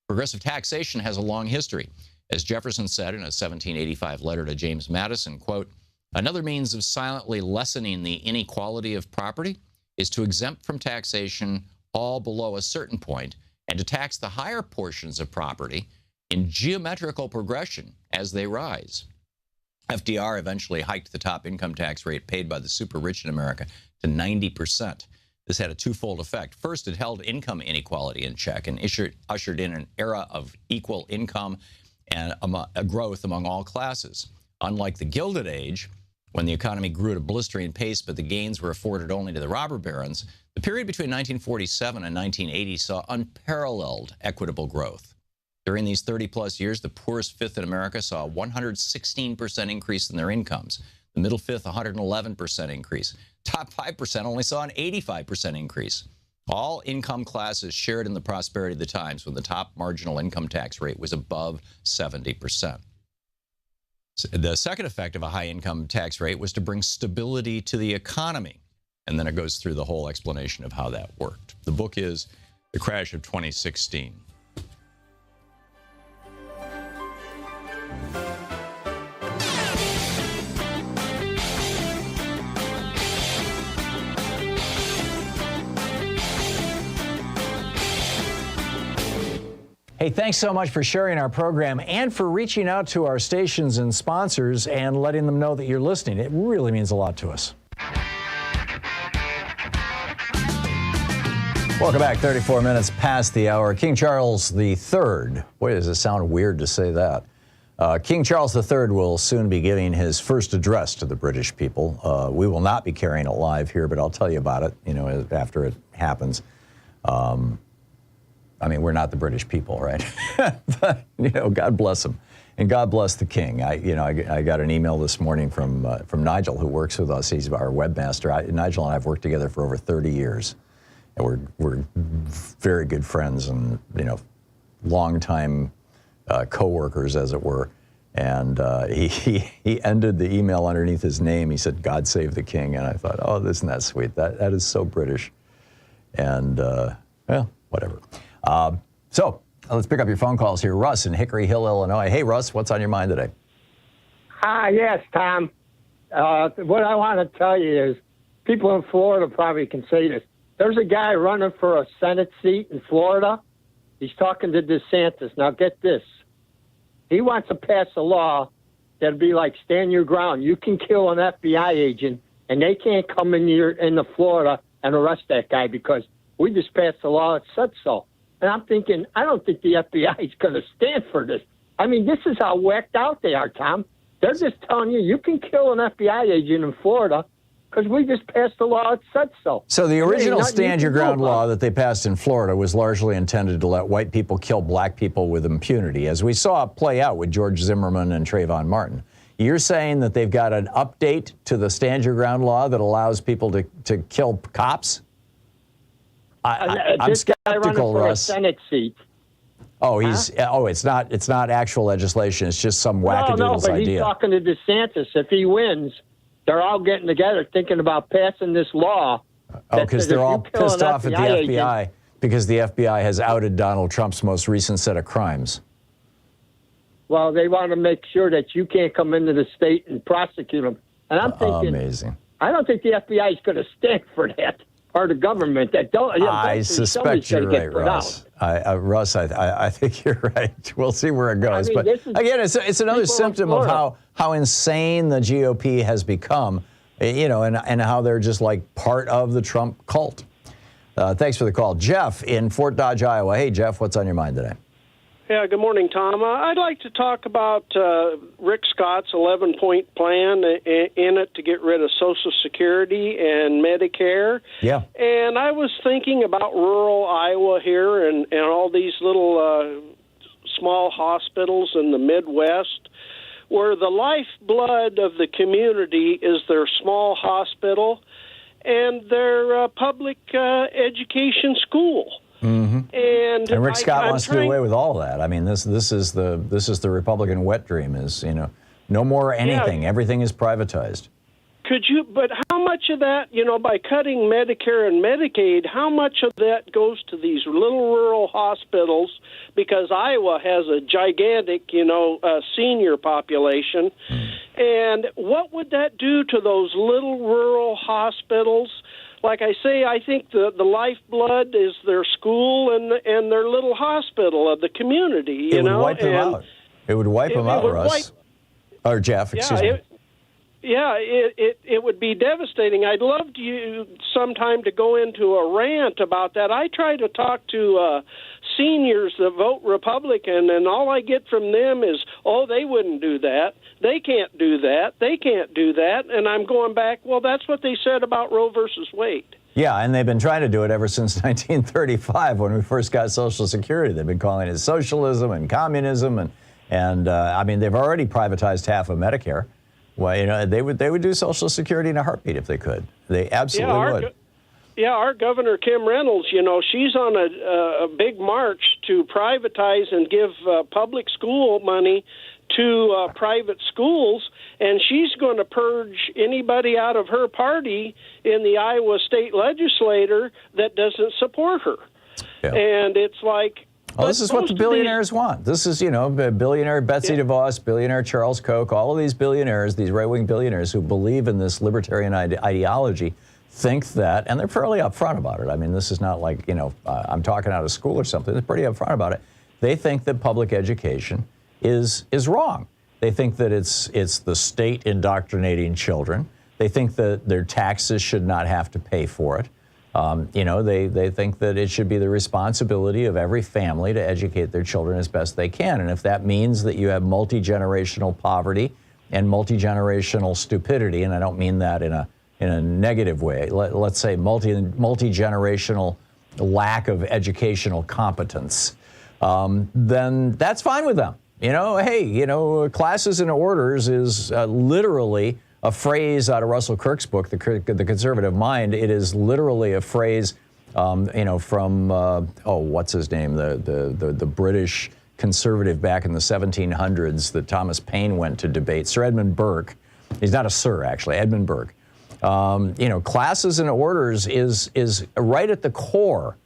Speaker 5: Progressive taxation has a long history. As Jefferson said in a 1785 letter to James Madison, quote, "Another means of silently lessening the inequality of property is to exempt from taxation all below a certain point and to tax the higher portions of property in geometrical progression as they rise." FDR eventually hiked the top income tax rate paid by the super rich in America to 90%. This had a twofold effect. First, it held income inequality in check and ushered in an era of equal income and a growth among all classes. Unlike the Gilded Age, when the economy grew at a blistering pace but the gains were afforded only to the robber barons, the period between 1947 and 1980 saw unparalleled equitable growth. During these 30-plus years, the poorest fifth in America saw a 116% increase in their incomes. The middle fifth, 111% increase. Top 5% only saw an 85% increase. All income classes shared in the prosperity of the times when the top marginal income tax rate was above 70%. The second effect of a high income tax rate was to bring stability to the economy. And then it goes through the whole explanation of how that worked. The book is The Crash of 2016.
Speaker 1: Hey, thanks so much for sharing our program and for reaching out to our stations and sponsors and letting them know that you're listening. It really means a lot to us. Welcome back. 34 minutes past the hour. King Charles III. Boy, does it sound weird to say that. King Charles III will soon be giving his first address to the British people. We will not be carrying it live here, but I'll tell you about it, after it happens. I mean, we're not the British people, right? But, God bless them. And God bless the king. I got an email this morning from Nigel, who works with us. He's our webmaster. Nigel and I have worked together for over 30 years. And we're very good friends and, longtime co-workers, as it were. And he ended the email underneath his name. He said, "God save the king." And I thought, oh, isn't that sweet? That is so British. And, well, whatever. So let's pick up your phone calls here. Russ in Hickory Hill, Illinois. Hey, Russ, what's on your mind today?
Speaker 6: Yes, Tom. What I want to tell you is people in Florida probably can say this. There's a guy running for a Senate seat in Florida. He's talking to DeSantis. Now, get this. He wants to pass a law that'll be like stand your ground. You can kill an FBI agent, and they can't come into Florida and arrest that guy because we just passed a law that said so. And I'm thinking, I don't think the FBI is going to stand for this. I mean, this is how whacked out they are, Tom. They're just telling you can kill an FBI agent in Florida because we just passed a law that said so.
Speaker 1: So the original stand your ground law that they passed in Florida was largely intended to let white people kill black people with impunity, as we saw it play out with George Zimmerman and Trayvon Martin. You're saying that they've got an update to the stand your ground law that allows people to kill cops? I'm skeptical,
Speaker 6: for
Speaker 1: Russ.
Speaker 6: A Senate seat.
Speaker 1: Oh, it's not actual legislation. It's just some wackadoodles
Speaker 6: No, but
Speaker 1: idea.
Speaker 6: He's talking to DeSantis. If he wins, they're all getting together thinking about passing this law.
Speaker 1: Oh, because they're all pissed off at the FBI because the FBI has outed Donald Trump's most recent set of crimes.
Speaker 6: Well, they want to make sure that you can't come into the state and prosecute them. And I'm thinking,
Speaker 1: amazing.
Speaker 6: I don't think the FBI is going to stand for that. Or the government that don't.
Speaker 1: I suspect you're right, Russ. Russ, I think you're right. We'll see where it goes. But again, it's another symptom of how insane the GOP has become, and how they're just like part of the Trump cult. Thanks for the call. Jeff in Fort Dodge, Iowa. Hey, Jeff, what's on your mind today?
Speaker 7: Yeah, good morning, Tom. I'd like to talk about Rick Scott's 11-point plan in it to get rid of Social Security and Medicare.
Speaker 1: Yeah.
Speaker 7: And I was thinking about rural Iowa here and all these little small hospitals in the Midwest where the lifeblood of the community is their small hospital and their public education school.
Speaker 1: Mm-hmm.
Speaker 7: And
Speaker 1: Rick Scott wants to do away with all of that. I mean, this is the Republican wet dream is, no more anything. Yeah. Everything is privatized.
Speaker 7: But how much of that, by cutting Medicare and Medicaid, how much of that goes to these little rural hospitals? Because Iowa has a gigantic, senior population. And what would that do to those little rural hospitals? Like I say, I think the lifeblood is their school and their little hospital of the community.
Speaker 1: It would wipe them out. It would wipe them out, Russ. Or Jeff, excuse me.
Speaker 7: It would be devastating. I'd love you sometime to go into a rant about that. I try to talk to seniors that vote Republican, and all I get from them is, oh, they wouldn't do that. They can't do that. They can't do that. And I'm going back, well, that's what they said about Roe versus Wade.
Speaker 1: Yeah, and they've been trying to do it ever since 1935 when we first got Social Security. They've been calling it socialism and communism. And I mean, they've already privatized half of Medicare Well, you know, they would do Social Security in a heartbeat if they could. They absolutely would.
Speaker 7: Our Governor Kim Reynolds, you know, she's on a big march to privatize and give public school money to private schools, and she's going to purge anybody out of her party in the Iowa state legislature that doesn't support her.
Speaker 1: Yeah.
Speaker 7: And it's like...
Speaker 1: Well, this is what the billionaires want. This is, you know, billionaire Betsy DeVos, billionaire Charles Koch, all of these billionaires, these right-wing billionaires who believe in this libertarian ideology, think that, and they're fairly upfront about it. I mean, this is not like, you know, I'm talking out of school or something. They're pretty upfront about it. They think that public education is wrong. They think that it's the state indoctrinating children. They think that their taxes should not have to pay for it. You know, they think that it should be the responsibility of every family to educate their children as best they can. And if that means that you have multi-generational poverty and multi-generational stupidity, and I don't mean that in a negative way, let's say multi-generational lack of educational competence, then that's fine with them. You know, hey, you know, classes and orders is literally a phrase out of Russell Kirk's book, The Conservative Mind. It is literally a phrase, you know, from, what's his name? The British conservative back in the 1700s that Thomas Paine went to debate, Sir Edmund Burke. He's not a sir, actually, Edmund Burke. You know, classes and orders is right at the core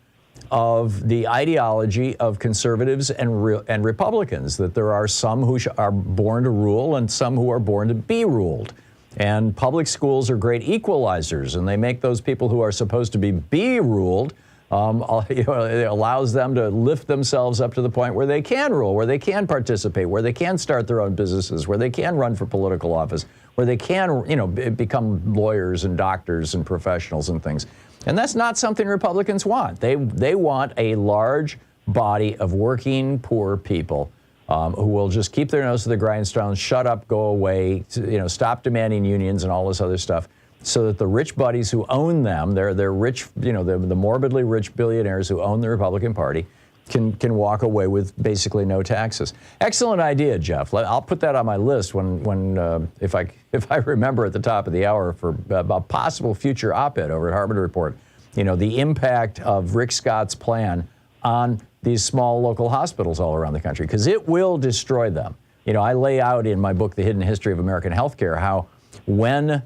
Speaker 1: of the ideology of conservatives and Republicans, that there are some who are born to rule and some who are born to be ruled. And public schools are great equalizers, and they make those people who are supposed to be ruled, you know, it allows them to lift themselves up to the point where they can rule, where they can participate, where they can start their own businesses, where they can run for political office, where they can, you know, become lawyers and doctors and professionals and things. And that's not something Republicans want. They want a large body of working poor people who will just keep their nose to the grindstone, shut up, go away, you know, stop demanding unions and all this other stuff, so that the rich buddies who own them, they're rich, you know, the morbidly rich billionaires who own the Republican Party, can walk away with basically no taxes. Excellent idea, Jeff. I'll put that on my list when if I remember at the top of the hour for a possible future op-ed over at Hartmann Report. You know, the impact of Rick Scott's plan on these small local hospitals all around the country, because it will destroy them. You know, I lay out in my book, The Hidden History of American Healthcare, how when in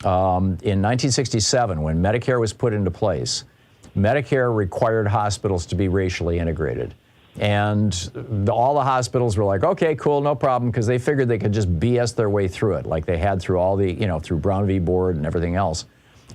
Speaker 1: 1967, when Medicare was put into place, Medicare required hospitals to be racially integrated. And all the hospitals were like, okay, cool, no problem, because they figured they could just BS their way through it, like they had through all the, you know, through Brown v. Board and everything else.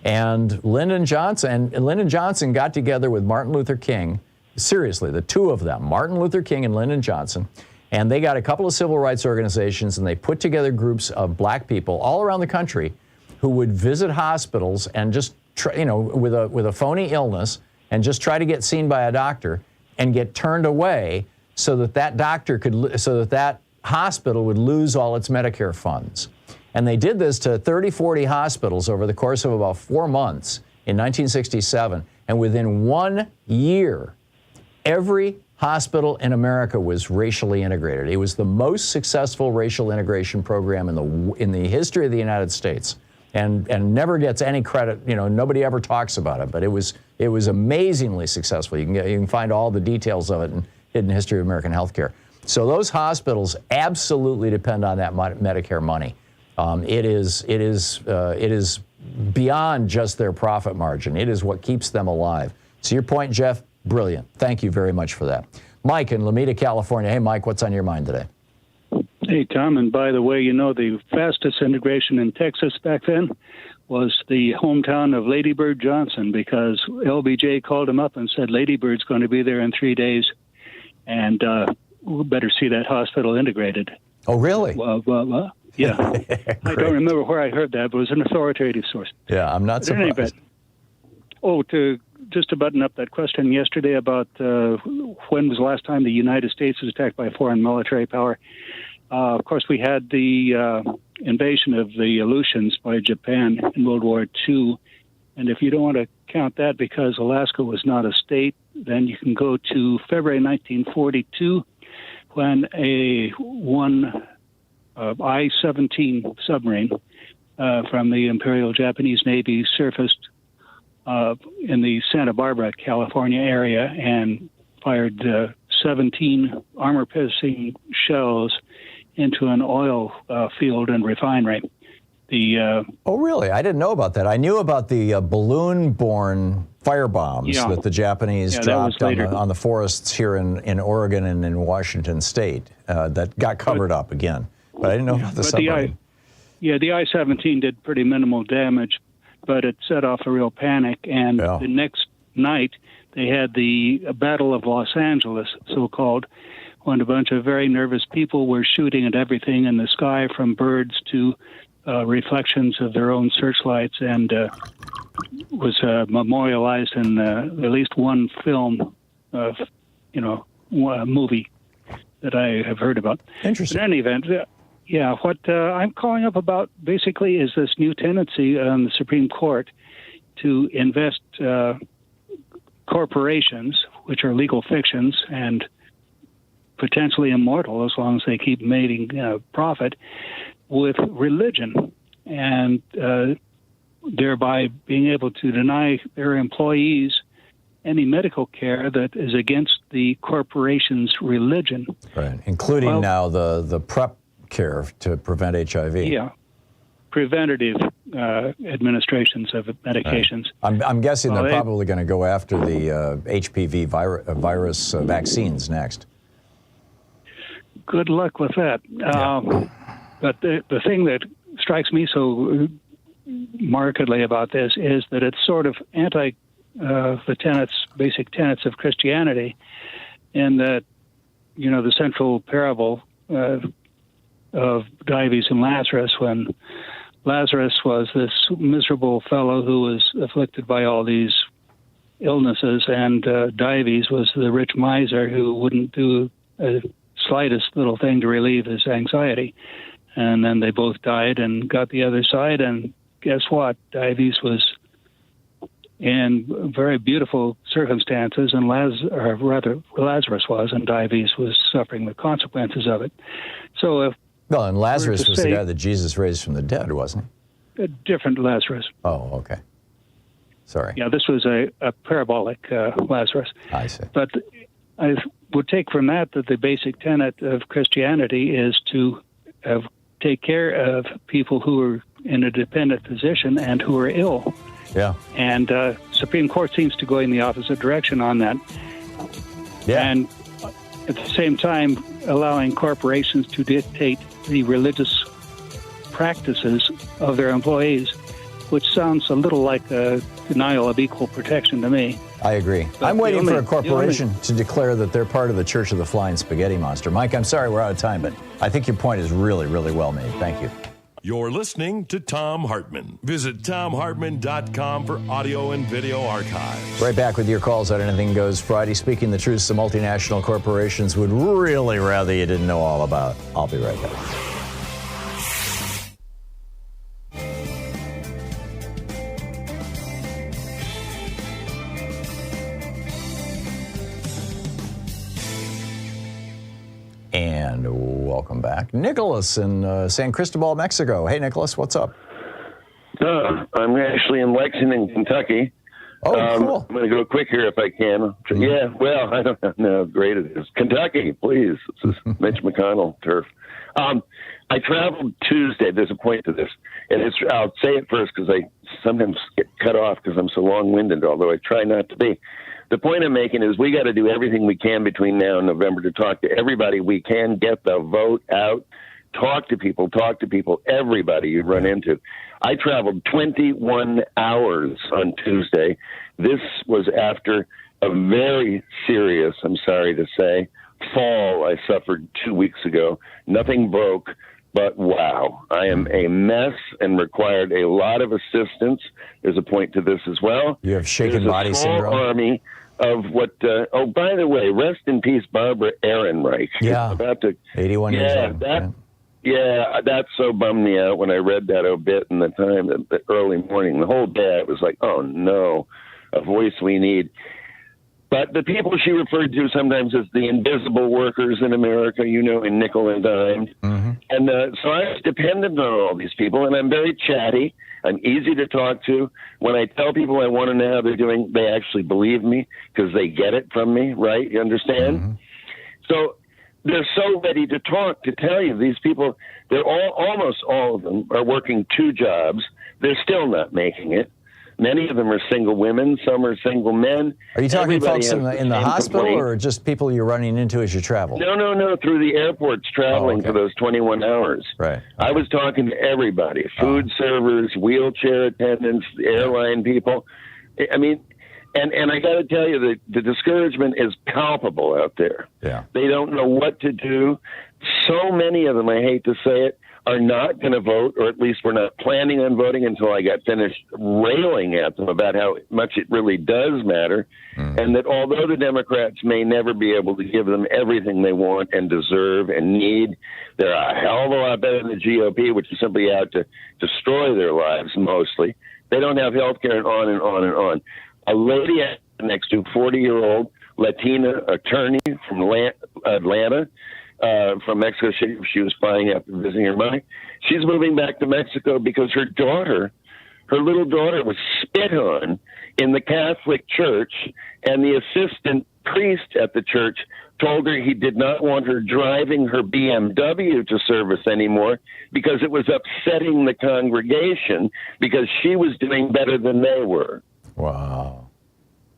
Speaker 1: And Lyndon Johnson got together with Martin Luther King, seriously, the two of them, Martin Luther King and Lyndon Johnson, and they got a couple of civil rights organizations, and they put together groups of black people all around the country who would visit hospitals and just try, you know, with a phony illness, and just try to get seen by a doctor and get turned away so that that hospital would lose all its Medicare funds. And they did this to 30, 40 hospitals over the course of about 4 months in 1967. And within 1 year, every hospital in America was racially integrated. It was the most successful racial integration program in the history of the United States. And never gets any credit. You know, nobody ever talks about it, but it was amazingly successful. You can find all the details of it in Hidden History of American Healthcare. So those hospitals absolutely depend on that Medicare money. It is beyond just their profit margin. It is what keeps them alive. So your point, Jeff, brilliant. Thank you very much for that. Mike in Lomita, California. Hey, Mike, what's on your mind today?
Speaker 8: Hey, Tom, and by the way, you know, the fastest integration in Texas back then was the hometown of Lady Bird Johnson, because LBJ called him up and said, Lady Bird's going to be there in 3 days, and we better see that hospital integrated.
Speaker 1: Oh, really?
Speaker 8: Yeah. I don't remember where I heard that, but it was an authoritative source.
Speaker 1: Yeah, I'm not surprised.
Speaker 8: Just to button up that question yesterday about when was the last time the United States was attacked by a foreign military power. Of course, we had the invasion of the Aleutians by Japan in World War II. And if you don't want to count that because Alaska was not a state, then you can go to February 1942 when one I-17 submarine from the Imperial Japanese Navy surfaced in the Santa Barbara, California area and fired 17 armor-piercing shells into an oil field and refinery.
Speaker 1: Oh, really? I didn't know about that. I knew about the balloon-borne firebombs that the Japanese dropped on the forests here in Oregon and in Washington State that got covered up again. But I didn't know about the submarine.
Speaker 8: The I-17 did pretty minimal damage, but it set off a real panic. And the next night, they had the Battle of Los Angeles, so-called, when a bunch of very nervous people were shooting at everything in the sky, from birds to reflections of their own searchlights, and was memorialized in at least one film, movie that I have heard about.
Speaker 1: Interesting.
Speaker 8: In any event, what I'm calling up about basically is this new tendency on the Supreme Court to invest corporations, which are legal fictions and potentially immortal as long as they keep making profit, with religion, and thereby being able to deny their employees any medical care that is against the corporation's religion.
Speaker 1: Right, including now the PrEP care to prevent HIV.
Speaker 8: Yeah, preventative administrations of medications.
Speaker 1: Right. I'm guessing they're probably going to go after the HPV virus vaccines next.
Speaker 8: Good luck with that. But the thing that strikes me so markedly about this is that it's sort of anti the basic tenets of Christianity, in that, the central parable of Dives and Lazarus, when Lazarus was this miserable fellow who was afflicted by all these illnesses, and Dives was the rich miser who wouldn't do a slightest little thing to relieve his anxiety. And then they both died and got the other side, and guess what? Dives was in very beautiful circumstances, and Lazarus was, and Dives was suffering the consequences of it. So
Speaker 1: and Lazarus was the guy that Jesus raised from the dead, wasn't he?
Speaker 8: A different Lazarus.
Speaker 1: Oh, okay. Sorry.
Speaker 8: Yeah, this was a parabolic Lazarus.
Speaker 1: I see.
Speaker 8: But I would take from that the basic tenet of Christianity is to take care of people who are in a dependent position and who are ill.
Speaker 1: Yeah.
Speaker 8: And Supreme Court seems to go in the opposite direction on that.
Speaker 1: Yeah.
Speaker 8: And at the same time, allowing corporations to dictate the religious practices of their employees, which sounds a little like a denial of equal protection to me.
Speaker 1: I agree. But I'm waiting for a corporation to declare that they're part of the Church of the Flying Spaghetti Monster. Mike, I'm sorry we're out of time, but I think your point is really, really well made. Thank you.
Speaker 3: You're listening to Thom Hartmann. Visit thomhartmann.com for audio and video archives.
Speaker 1: Right back with your calls on Anything Goes Friday. Speaking the truth, some multinational corporations would really rather you didn't know all about. I'll be right back. And welcome back. Nicholas in San Cristobal, Mexico. Hey, Nicholas, what's up?
Speaker 9: I'm actually in Lexington, Kentucky.
Speaker 1: Oh, cool.
Speaker 9: I'm going to go quick here if I can. Yeah, well, I don't know how great it is. Kentucky, please. This is Mitch McConnell turf. I traveled Tuesday. There's a point to this. And I'll say it first because I sometimes get cut off because I'm so long-winded, although I try not to be. The point I'm making is we got to do everything we can between now and November to talk to everybody we can, get the vote out, talk to people, everybody you run into. I traveled 21 hours on Tuesday. This was after a very serious, I'm sorry to say, fall I suffered 2 weeks ago. Nothing broke, but wow, I am a mess and required a lot of assistance. There's a point to this as well.
Speaker 1: You have shaken body syndrome.
Speaker 9: Army of what, by the way, rest in peace, Barbara Ehrenreich.
Speaker 1: Yeah,
Speaker 9: about to,
Speaker 1: 81 years old.
Speaker 9: That so bummed me out when I read that obit in the early morning. The whole day I was like, oh no, a voice we need. But the people she referred to sometimes as the invisible workers in America, in nickel and dime, And so I was dependent on all these people, and I'm very chatty. I'm easy to talk to. When I tell people I want to know how they're doing, they actually believe me because they get it from me, right? You understand?
Speaker 1: Mm-hmm.
Speaker 9: So they're so ready to talk, to tell you. These people, almost all of them are working 2 jobs. They're still not making it. Many of them are single women. Some are single men.
Speaker 1: Are you talking
Speaker 9: Everybody
Speaker 1: folks in the hospital
Speaker 9: complaint.
Speaker 1: or just people you're running into as you travel?
Speaker 9: No, through the airports traveling for those 21 hours.
Speaker 1: Right.
Speaker 9: I was talking to everybody, food servers, wheelchair attendants, airline people. I mean, and I got to tell you, the discouragement is palpable out there.
Speaker 1: Yeah.
Speaker 9: They don't know what to do. So many of them, I hate to say it, are not going to vote, or at least we're not planning on voting until I got finished railing at them about how much it really does matter, and that although the Democrats may never be able to give them everything they want and deserve and need, they're a hell of a lot better than the GOP, which is simply out to destroy their lives mostly. They don't have health care, and on and on and on. A lady next to 40-year-old Latina attorney from Atlanta, from Mexico City. She was flying after visiting her mother. She's moving back to Mexico because her little daughter was spit on in the Catholic Church, and the assistant priest at the church told her he did not want her driving her BMW to service anymore because it was upsetting the congregation because she was doing better than they were.
Speaker 1: Wow.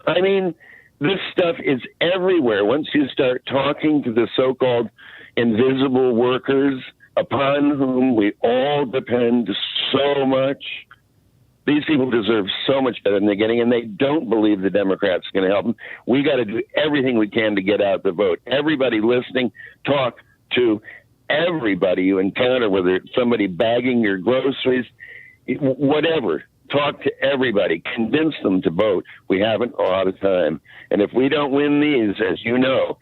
Speaker 9: I mean, this stuff is everywhere. Once you start talking to the so-called invisible workers upon whom we all depend so much, these people deserve so much better than they're getting, and they don't believe the Democrats are going to help them. We got to do everything we can to get out the vote. Everybody listening, talk to everybody you encounter, whether it's somebody bagging your groceries, whatever. Talk to everybody. Convince them to vote. We haven't a lot of time. And if we don't win these, as you know,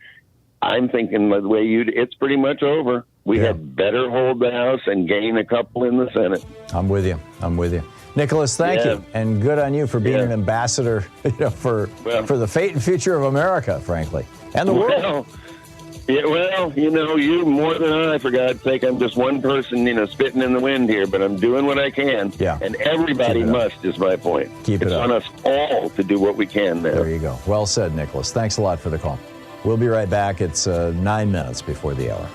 Speaker 9: I'm thinking the way it's pretty much over. We had better hold the House and gain a couple in the Senate.
Speaker 1: I'm with you. Nicholas, thank you. And good on you for being an ambassador, for the fate and future of America, frankly, and the world.
Speaker 9: You more than I, for God's sake. I'm just one person, spitting in the wind here, but I'm doing what I can.
Speaker 1: Yeah.
Speaker 9: And everybody must, is my point.
Speaker 1: Keep it up.
Speaker 9: It's on us all to do what we can now.
Speaker 1: There you go. Well said, Nicholas. Thanks a lot for the call. We'll be right back. It's 9 minutes before the hour.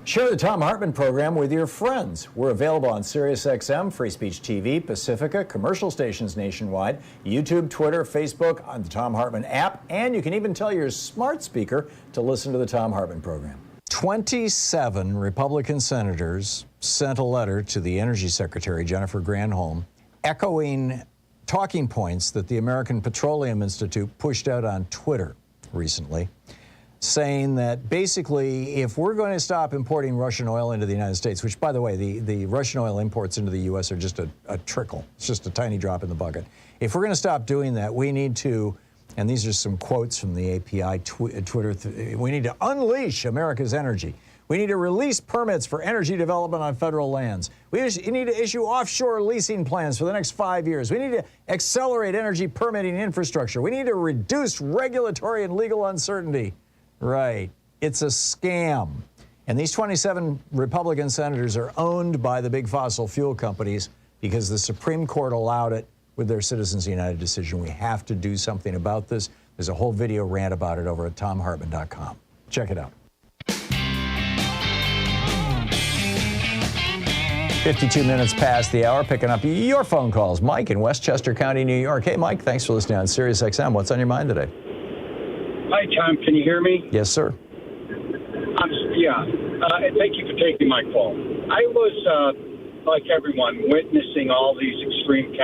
Speaker 1: Share the Thom Hartmann Program with your friends. We're available on SiriusXM, Free Speech TV, Pacifica, commercial stations nationwide, YouTube, Twitter, Facebook, on the Thom Hartmann app, and you can even tell your smart speaker to listen to the Thom Hartmann Program. 27 Republican senators sent a letter to the Energy Secretary, Jennifer Granholm, echoing talking points that the American Petroleum Institute pushed out on Twitter recently, saying that basically if we're going to stop importing Russian oil into the United States, which, by the way, the Russian oil imports into the U.S. are just a trickle. It's just a tiny drop in the bucket. If we're going to stop doing that, we need to, and these are some quotes from the API Twitter, we need to unleash America's energy. We need to release permits for energy development on federal lands. We need to issue offshore leasing plans for the next 5 years. We need to accelerate energy permitting infrastructure. We need to reduce regulatory and legal uncertainty. Right. It's a scam. And these 27 Republican senators are owned by the big fossil fuel companies because the Supreme Court allowed it with their Citizens United decision. We have to do something about this. There's a whole video rant about it over at thomhartmann.com. Check it out. 52 minutes past the hour, picking up your phone calls. Mike in Westchester County, New York. Hey, Mike, thanks for listening on SiriusXM. What's on your mind today?
Speaker 10: Hi, Tom. Can you hear me?
Speaker 1: Yes, sir.
Speaker 10: Thank you for taking my call. I was, like everyone, witnessing all these extreme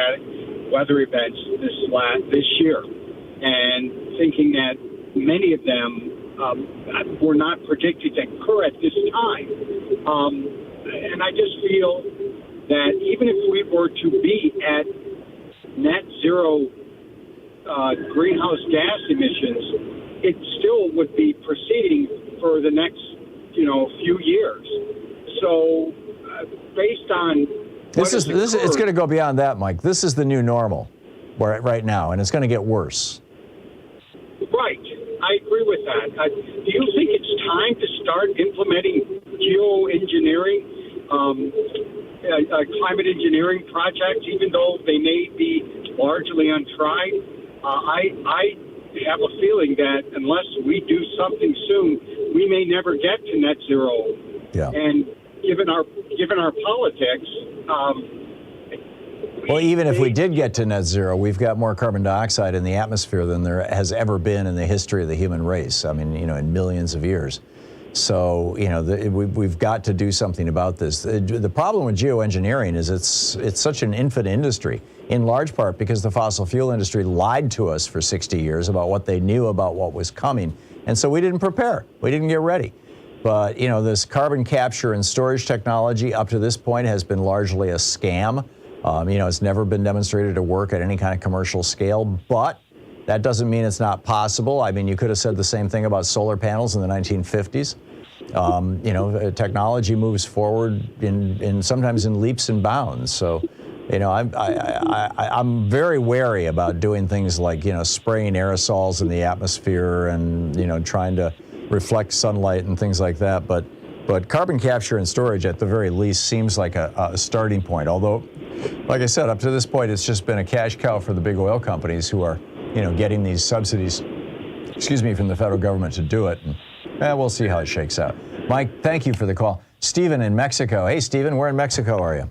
Speaker 10: weather events this year, and thinking that many of them were not predicted to occur at this time. And I just feel that even if we were to be at net zero greenhouse gas emissions, it still would be proceeding for the next, few years. So based on
Speaker 1: It's going to go beyond that, Mike. This is the new normal right now, and it's going to get worse.
Speaker 10: Right. I agree with that. Do you think it's time to start implementing geoengineering, climate engineering projects, even though they may be largely untried? I have a feeling that unless we do something soon, we may never get to net zero.
Speaker 1: Yeah.
Speaker 10: And given our politics,
Speaker 1: well, even if we did get to net zero, we've got more carbon dioxide in the atmosphere than there has ever been in the history of the human race. I mean, in millions of years. So, we've got to do something about this. The problem with geoengineering is it's such an infant industry, in large part because the fossil fuel industry lied to us for 60 years about what they knew about what was coming. And so we didn't prepare. We didn't get ready. But, this carbon capture and storage technology up to this point has been largely a scam. It's never been demonstrated to work at any kind of commercial scale, but that doesn't mean it's not possible. I mean, you could have said the same thing about solar panels in the 1950s. Technology moves forward in sometimes in leaps and bounds. So, I'm very wary about doing things like, spraying aerosols in the atmosphere and, trying to reflect sunlight and things like that. But carbon capture and storage, at the very least, seems like a starting point. Although, like I said, up to this point, it's just been a cash cow for the big oil companies who are, getting these subsidies, from the federal government to do it. And we'll see how it shakes out. Mike, thank you for the call. Stephen in Mexico. Hey, Stephen, where in Mexico are you?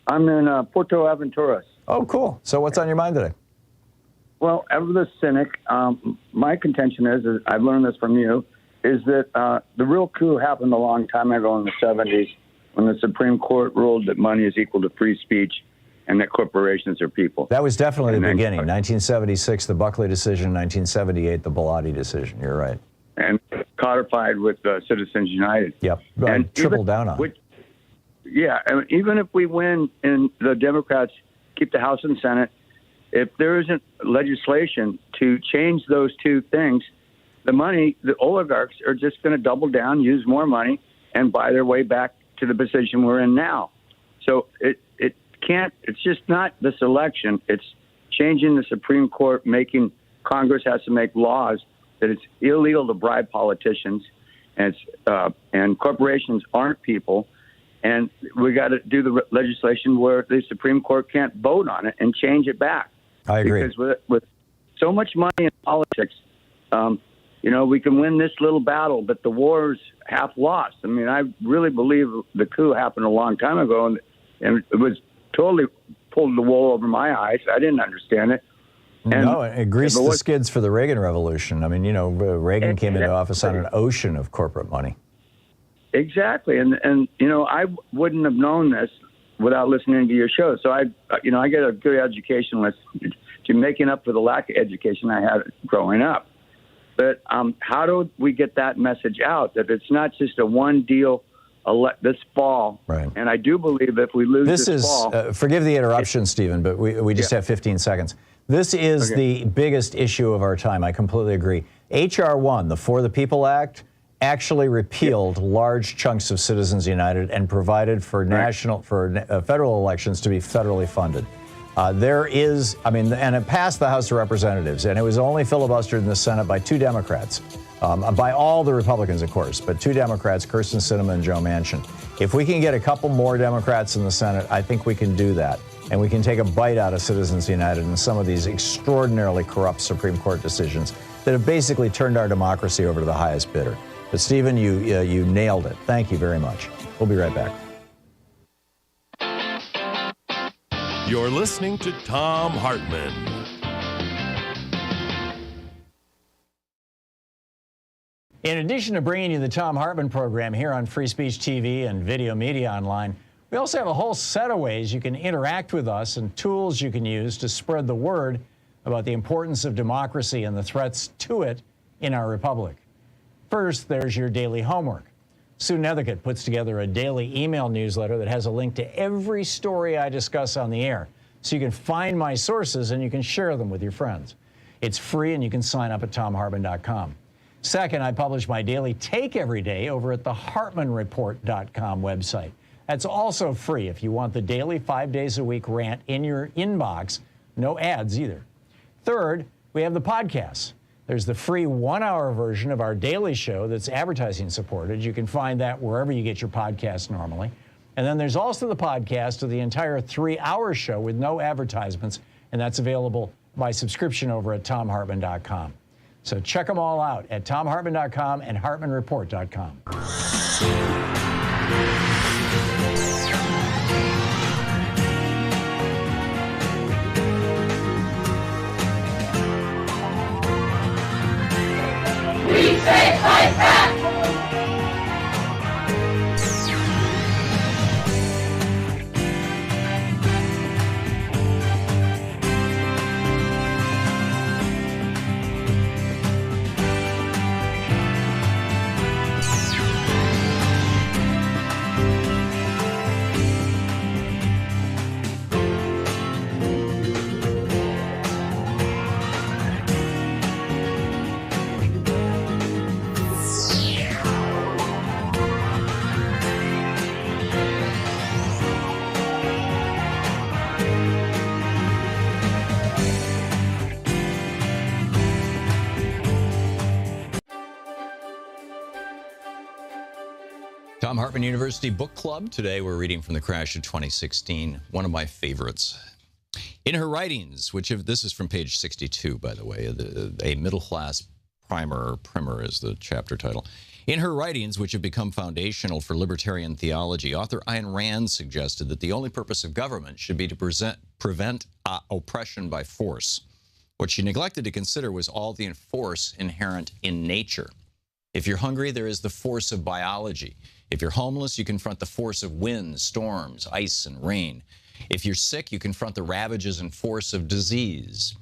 Speaker 11: I'm in Puerto Aventuras.
Speaker 1: Oh, cool. So what's on your mind today?
Speaker 11: Well, ever the cynic, my contention is I've learned this from you, is that the real coup happened a long time ago in the 70s when the Supreme Court ruled that money is equal to free speech and that corporations are people.
Speaker 1: That was definitely the beginning. 1976, the Buckley decision. 1978, the Bellotti decision. You're right.
Speaker 11: And codified with Citizens United.
Speaker 1: Yep. And tripled down on it.
Speaker 11: Yeah. And even if we win and the Democrats keep the House and Senate, if there isn't legislation to change those two things, the oligarchs are just going to double down, use more money, and buy their way back to the position we're in now. So it's just not this election. It's changing the Supreme Court, making Congress has to make laws that it's illegal to bribe politicians, and corporations aren't people. And we got to do the legislation where the Supreme Court can't vote on it and change it back.
Speaker 1: I agree.
Speaker 11: Because with so much money in politics, we can win this little battle, but the war's half lost. I mean, I really believe the coup happened a long time ago, and it was totally pulled the wool over my eyes. I didn't understand it. And
Speaker 1: no, it greased the skids for the Reagan Revolution. I mean, Reagan came into office on an ocean of corporate money.
Speaker 11: Exactly, and I wouldn't have known this without listening to your show. So I get a good education to making up for the lack of education I had growing up. But how do we get that message out that it's not just a one deal this fall?
Speaker 1: Right.
Speaker 11: And I do believe if we lose this fall,
Speaker 1: forgive the interruption, Stephen, but we just have 15 seconds. This is the biggest issue of our time. I completely agree. H.R. 1, the For the People Act, actually repealed large chunks of Citizens United and provided for federal elections to be federally funded. And it passed the House of Representatives, and it was only filibustered in the Senate by 2 Democrats, by all the Republicans, of course, but 2 Democrats, Kyrsten Sinema and Joe Manchin. If we can get a couple more Democrats in the Senate, I think we can do that. And we can take a bite out of Citizens United and some of these extraordinarily corrupt Supreme Court decisions that have basically turned our democracy over to the highest bidder. But Stephen, you nailed it. Thank you very much. We'll be right back.
Speaker 3: You're listening to Thom Hartmann.
Speaker 1: In addition to bringing you the Thom Hartmann Program here on Free Speech TV and Video Media Online, we also have a whole set of ways you can interact with us and tools you can use to spread the word about the importance of democracy and the threats to it in our republic. First, there's your daily homework. Sue Nethercutt puts together a daily email newsletter that has a link to every story I discuss on the air, so you can find my sources and you can share them with your friends. It's free and you can sign up at thomhartmann.com. Second, I publish my daily take every day over at the HartmannReport.com website. That's also free if you want the daily 5 days a week rant in your inbox. No ads either. Third, we have the podcasts. There's the free 1-hour version of our daily show that's advertising supported. You can find that wherever you get your podcasts normally. And then there's also the podcast of the entire 3-hour show with no advertisements, and that's available by subscription over at thomhartmann.com. So check them all out at thomhartmann.com and hartmannreport.com.
Speaker 2: We say fight back!
Speaker 5: Thom Hartmann University Book Club. Today we're reading from The Crash of 2016, one of my favorites. In her writings, this is from page 62, by the way, a middle-class primer is the chapter title. In her writings, which have become foundational for libertarian theology, author Ayn Rand suggested that the only purpose of government should be to prevent oppression by force. What she neglected to consider was all the force inherent in nature. If you're hungry, there is the force of biology. If you're homeless, you confront the force of winds, storms, ice, and rain. If you're sick, you confront the ravages and force of disease.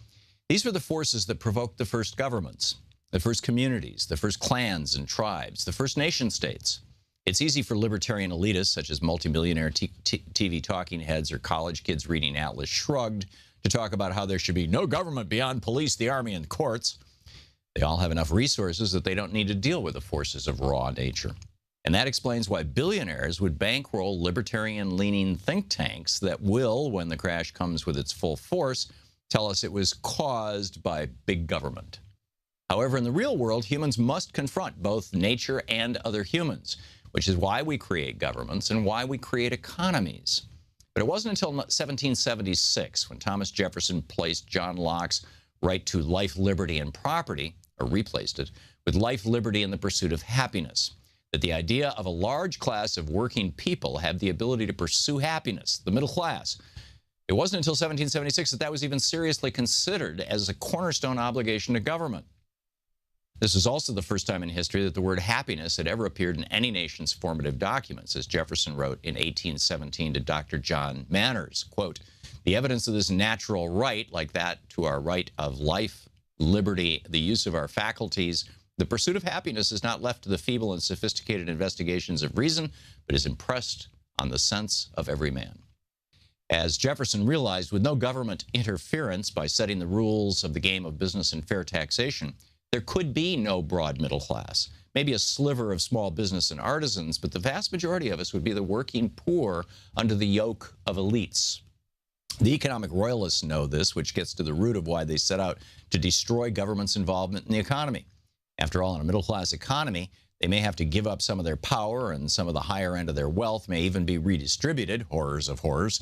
Speaker 5: These were the forces that provoked the first governments, the first communities, the first clans and tribes, the first nation states. It's easy for libertarian elitists, such as multimillionaire TV talking heads or college kids reading Atlas Shrugged, to talk about how there should be no government beyond police, the army, and courts. They all have enough resources that they don't need to deal with the forces of raw nature. And that explains why billionaires would bankroll libertarian-leaning think tanks that will, when the crash comes with its full force, tell us it was caused by big government. However, in the real world, humans must confront both nature and other humans, which is why we create governments and why we create economies. But it wasn't until 1776 when Thomas Jefferson placed John Locke's right to life, liberty, and property, or replaced it, with life, liberty, and the pursuit of happiness, that the idea of a large class of working people have the ability to pursue happiness, the middle class. It wasn't until 1776 that was even seriously considered as a cornerstone obligation to government. This is also the first time in history that the word happiness had ever appeared in any nation's formative documents, as Jefferson wrote in 1817 to Dr. John Manners, quote, "The evidence of this natural right, like that to our right of life, liberty, the use of our faculties, the pursuit of happiness is not left to the feeble and sophisticated investigations of reason, but is impressed on the sense of every man." As Jefferson realized, with no government interference by setting the rules of the game of business and fair taxation, there could be no broad middle class, maybe a sliver of small business and artisans, but the vast majority of us would be the working poor under the yoke of elites. The economic royalists know this, which gets to the root of why they set out to destroy government's involvement in the economy. After all, in a middle-class economy, they may have to give up some of their power, and some of the higher end of their wealth may even be redistributed, horrors of horrors,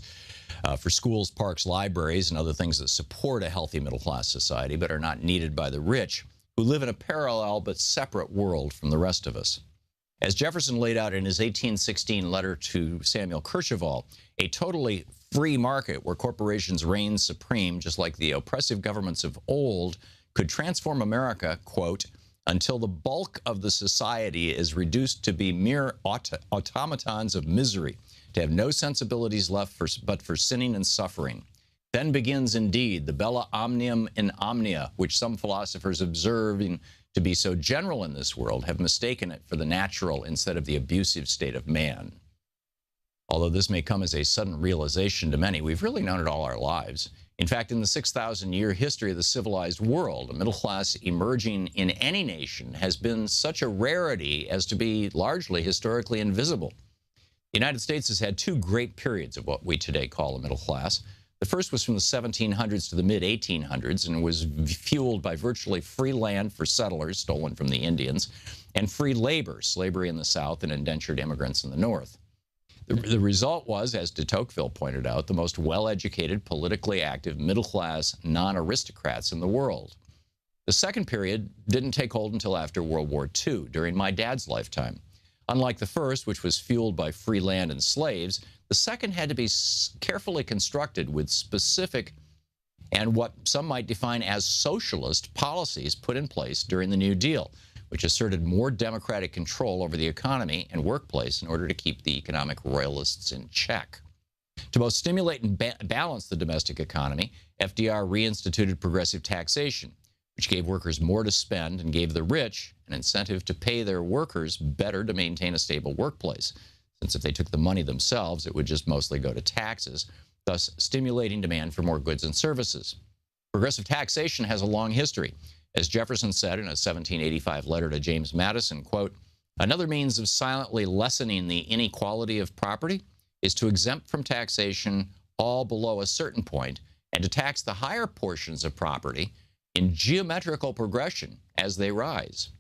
Speaker 5: for schools, parks, libraries, and other things that support a healthy middle-class society but are not needed by the rich, who live in a parallel but separate world from the rest of us. As Jefferson laid out in his 1816 letter to Samuel Kercheval, a totally free market where corporations reign supreme, just like the oppressive governments of old, could transform America, quote, until the bulk of the society is reduced to be mere automatons of misery, to have no sensibilities left but for sinning and suffering. Then begins indeed the bella omnium in omnia, which some philosophers observing to be so general in this world have mistaken it for the natural instead of the abusive state of man. Although this may come as a sudden realization to many, we've really known it all our lives. In fact, in the 6,000-year history of the civilized world, a middle class emerging in any nation has been such a rarity as to be largely historically invisible. The United States has had two great periods of what we today call a middle class. The first was from the 1700s to the mid-1800s and was fueled by virtually free land for settlers stolen from the Indians and free labor, slavery in the South and indentured immigrants in the North. The result was, as de Tocqueville pointed out, the most well-educated, politically active, middle-class non-aristocrats in the world. The second period didn't take hold until after World War II, during my dad's lifetime. Unlike the first, which was fueled by free land and slaves, the second had to be carefully constructed with specific and what some might define as socialist policies put in place during the New Deal, which asserted more democratic control over the economy and workplace in order to keep the economic royalists in check. To both stimulate and balance the domestic economy, FDR reinstituted progressive taxation, which gave workers more to spend and gave the rich an incentive to pay their workers better to maintain a stable workplace, since if they took the money themselves, it would just mostly go to taxes, thus stimulating demand for more goods and services. Progressive taxation has a long history. As Jefferson said in a 1785 letter to James Madison, quote, "Another means of silently lessening the inequality of property is to exempt from taxation all below a certain point and to tax the higher portions of property in geometrical progression as they rise."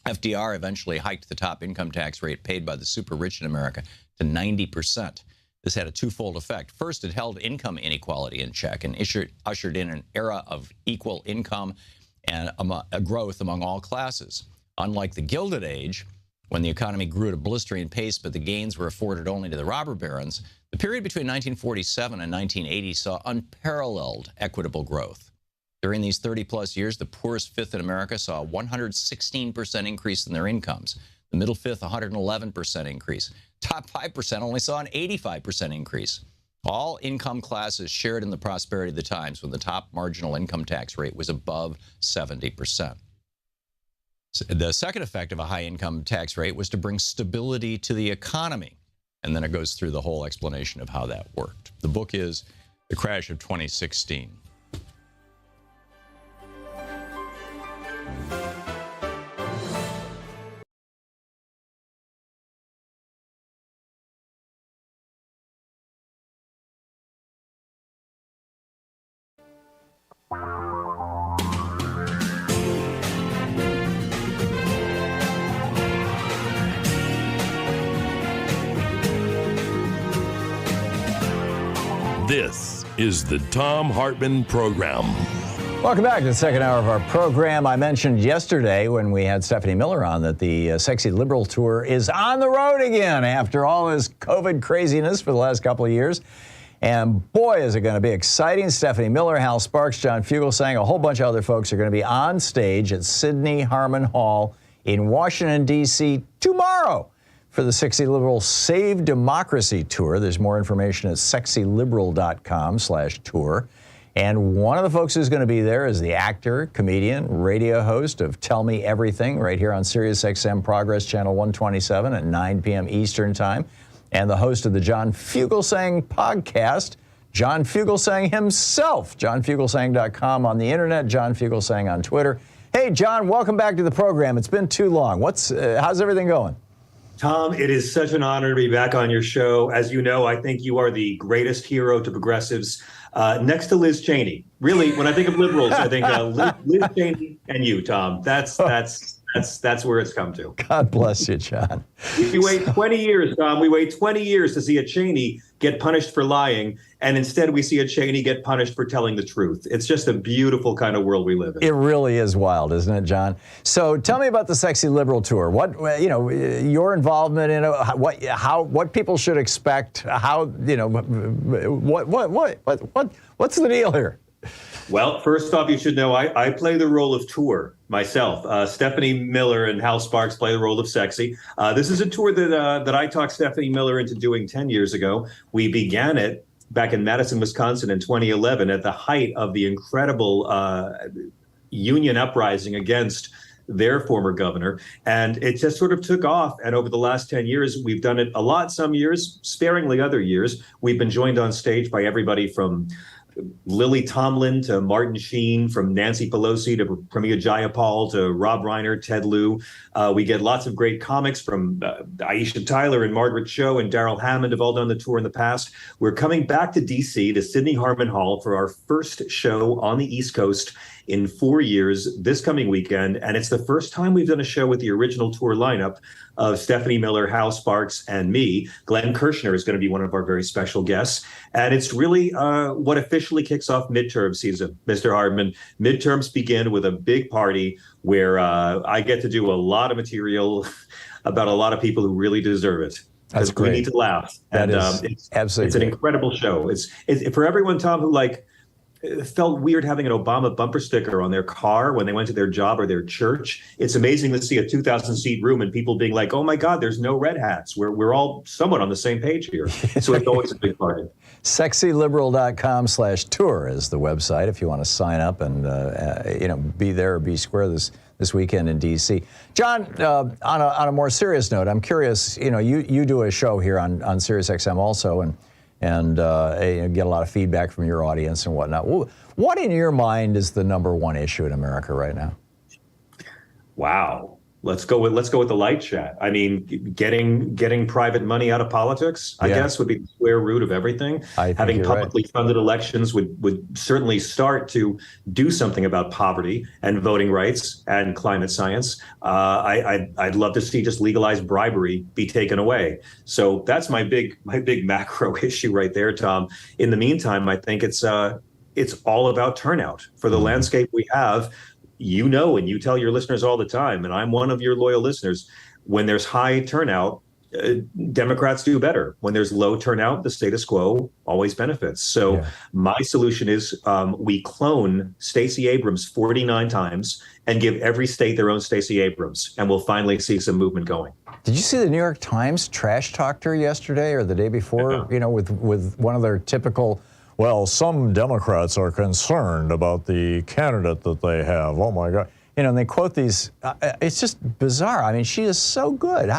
Speaker 5: FDR eventually hiked the top income tax rate paid by the super rich in America to 90%. This had a twofold effect. First, it held income inequality in check and ushered in an era of equal income and a growth among all classes. Unlike the Gilded Age, when the economy grew at a blistering pace but the gains were afforded only to the robber barons, the period between 1947 and 1980 saw unparalleled equitable growth. During these 30-plus years, the poorest fifth in America saw a 116% increase in their incomes. The middle fifth, 111% increase. Top 5% only saw an 85% increase. All income classes shared in the prosperity of the times when the top marginal income tax rate was above 70%. The second effect of a high income tax rate was to bring stability to the economy. And then it goes through the whole explanation of how that worked. The book is The Crash of 2016.
Speaker 3: This is the Thom Hartmann Program.
Speaker 1: Welcome back to the second hour of our program. I mentioned yesterday when we had Stephanie Miller on that the Sexy Liberal Tour is on the road again after all this COVID craziness for the last couple of years. And boy, is it going to be exciting. Stephanie Miller, Hal Sparks, John Fugelsang, a whole bunch of other folks are going to be on stage at Sidney Harmon Hall in Washington, D.C. tomorrow for the Sexy Liberal Save Democracy Tour. There's more information at sexyliberal.com/tour. And one of the folks who's going to be there is the actor, comedian, radio host of Tell Me Everything right here on SiriusXM Progress Channel 127 at 9 p.m. Eastern Time, and the host of the John Fugelsang podcast, John Fugelsang himself, johnfugelsang.com on the internet, John Fugelsang on Twitter. Hey, John, welcome back to the program. It's been too long. How's everything going?
Speaker 12: Tom, it is such an honor to be back on your show. As you know, I think you are the greatest hero to progressives, next to Liz Cheney. Really, when I think of liberals, I think Liz Cheney and you, Tom. That's where it's come to.
Speaker 1: God bless you, John.
Speaker 12: We wait 20 years, Tom. We wait 20 years to see a Cheney get punished for lying, and instead we see a Cheney get punished for telling the truth. It's just a beautiful kind of world we live in.
Speaker 1: It really is wild, isn't it, John? So tell me about the Sexy Liberal Tour. What, your involvement in it, what people should expect, what's the deal here?
Speaker 12: Well, first off, you should know I play the role of tour myself. Stephanie Miller and Hal Sparks play the role of Sexy. This is a tour that I talked Stephanie Miller into doing 10 years ago. We began it back in Madison, Wisconsin in 2011 at the height of the incredible union uprising against their former governor. And it just sort of took off. And over the last 10 years, we've done it a lot some years, sparingly other years. We've been joined on stage by everybody from Lily Tomlin to Martin Sheen, from Nancy Pelosi to Pramila Jayapal to Rob Reiner, Ted Lieu. We get lots of great comics from Aisha Tyler and Margaret Cho and Daryl Hammond have all done the tour in the past. We're coming back to D.C. to Sidney Harmon Hall for our first show on the East Coast in 4 years this coming weekend. And it's the first time we've done a show with the original tour lineup of Stephanie Miller, Hal Sparks, and me. Glenn Kirshner is going to be one of our very special guests. And it's really what officially kicks off midterm season, Mr. Hartmann. Midterms begin with a big party where I get to do a lot of material about a lot of people who really deserve it.
Speaker 1: That's great.
Speaker 12: We need to laugh.
Speaker 1: That
Speaker 12: and
Speaker 1: is absolutely
Speaker 12: it's an incredible show. It's for everyone, Tom, who felt weird having an Obama bumper sticker on their car when they went to their job or their church. It's amazing to see a 2,000-seat room and people being like, oh my God, there's no red hats. We're all somewhat on the same page here. So it's always a big party.
Speaker 1: Sexyliberal.com/tour is the website if you want to sign up and be there or be square this weekend in D.C. John, on a more serious note, I'm curious, you do a show here on SiriusXM also, and get a lot of feedback from your audience and whatnot. What in your mind is the number one issue in America right now?
Speaker 12: Wow. Let's go with the light chat. I mean, getting private money out of politics, I guess, would be the square root of everything. Having publicly funded elections would certainly start to do something about poverty and voting rights and climate science. I'd love to see just legalized bribery be taken away. So that's my big macro issue right there, Tom. In the meantime, I think it's all about turnout for the landscape we have. And you tell your listeners all the time, and I'm one of your loyal listeners, when there's high turnout, Democrats do better. When there's low turnout, the status quo always benefits. So my solution is we clone Stacey Abrams 49 times and give every state their own Stacey Abrams, and we'll finally see some movement going.
Speaker 1: Did you see the New York Times trash talked her yesterday or the day before, with one of their typical, well, some Democrats are concerned about the candidate that they have. Oh, my God. And they quote these. It's just bizarre. I mean, she is so good.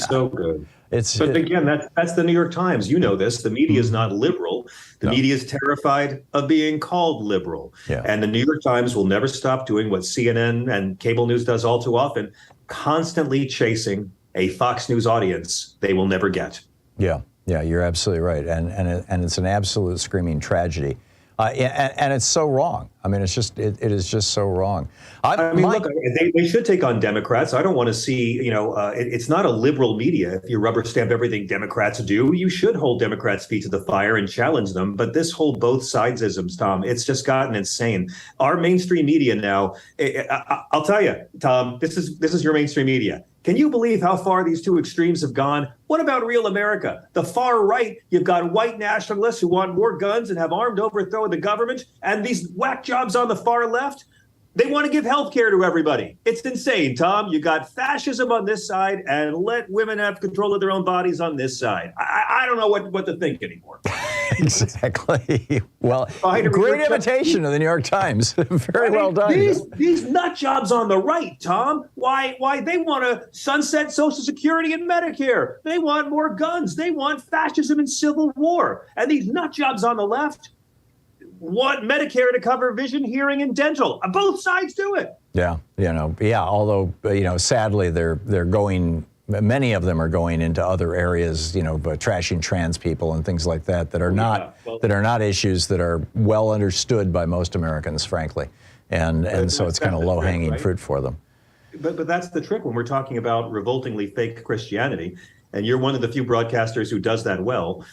Speaker 12: So good. But again, that's the New York Times. You know this. The media is not liberal. The media is terrified of being called liberal. Yeah. And the New York Times will never stop doing what CNN and cable news does all too often, constantly chasing a Fox News audience they will never get. Yeah. Yeah, you're absolutely right, and it's an absolute screaming tragedy, and it's so wrong. I mean, it is just so wrong. Look, they should take on Democrats. I don't want to see, it's not a liberal media. If you rubber stamp everything Democrats do, you should hold Democrats' feet to the fire and challenge them. But this whole both sidesisms, Tom, it's just gotten insane. Our mainstream media now, I'll tell you, Tom, this is your mainstream media. Can you believe how far these two extremes have gone? What about real America? The far right, you've got white nationalists who want more guns and have armed overthrow of the government, and these whack jobs on the far left, they want to give health care to everybody. It's insane, Tom. You got fascism on this side and let women have control of their own bodies on this side. I don't know what to think anymore.
Speaker 1: Exactly. Well, great imitation of the New York Times. Very well done.
Speaker 12: These nut jobs on the right, Tom, why they want to sunset Social Security and Medicare. They want more guns. They want fascism and civil war. And these nut jobs on the left want Medicare to cover vision, hearing, and dental. Both sides do it.
Speaker 1: Yeah, although, sadly, they're going, many of them are going into other areas, but trashing trans people and things like that are not issues that are well understood by most Americans, frankly. And so it's kind of low-hanging fruit for them.
Speaker 12: But that's the trick when we're talking about revoltingly fake Christianity, and you're one of the few broadcasters who does that well.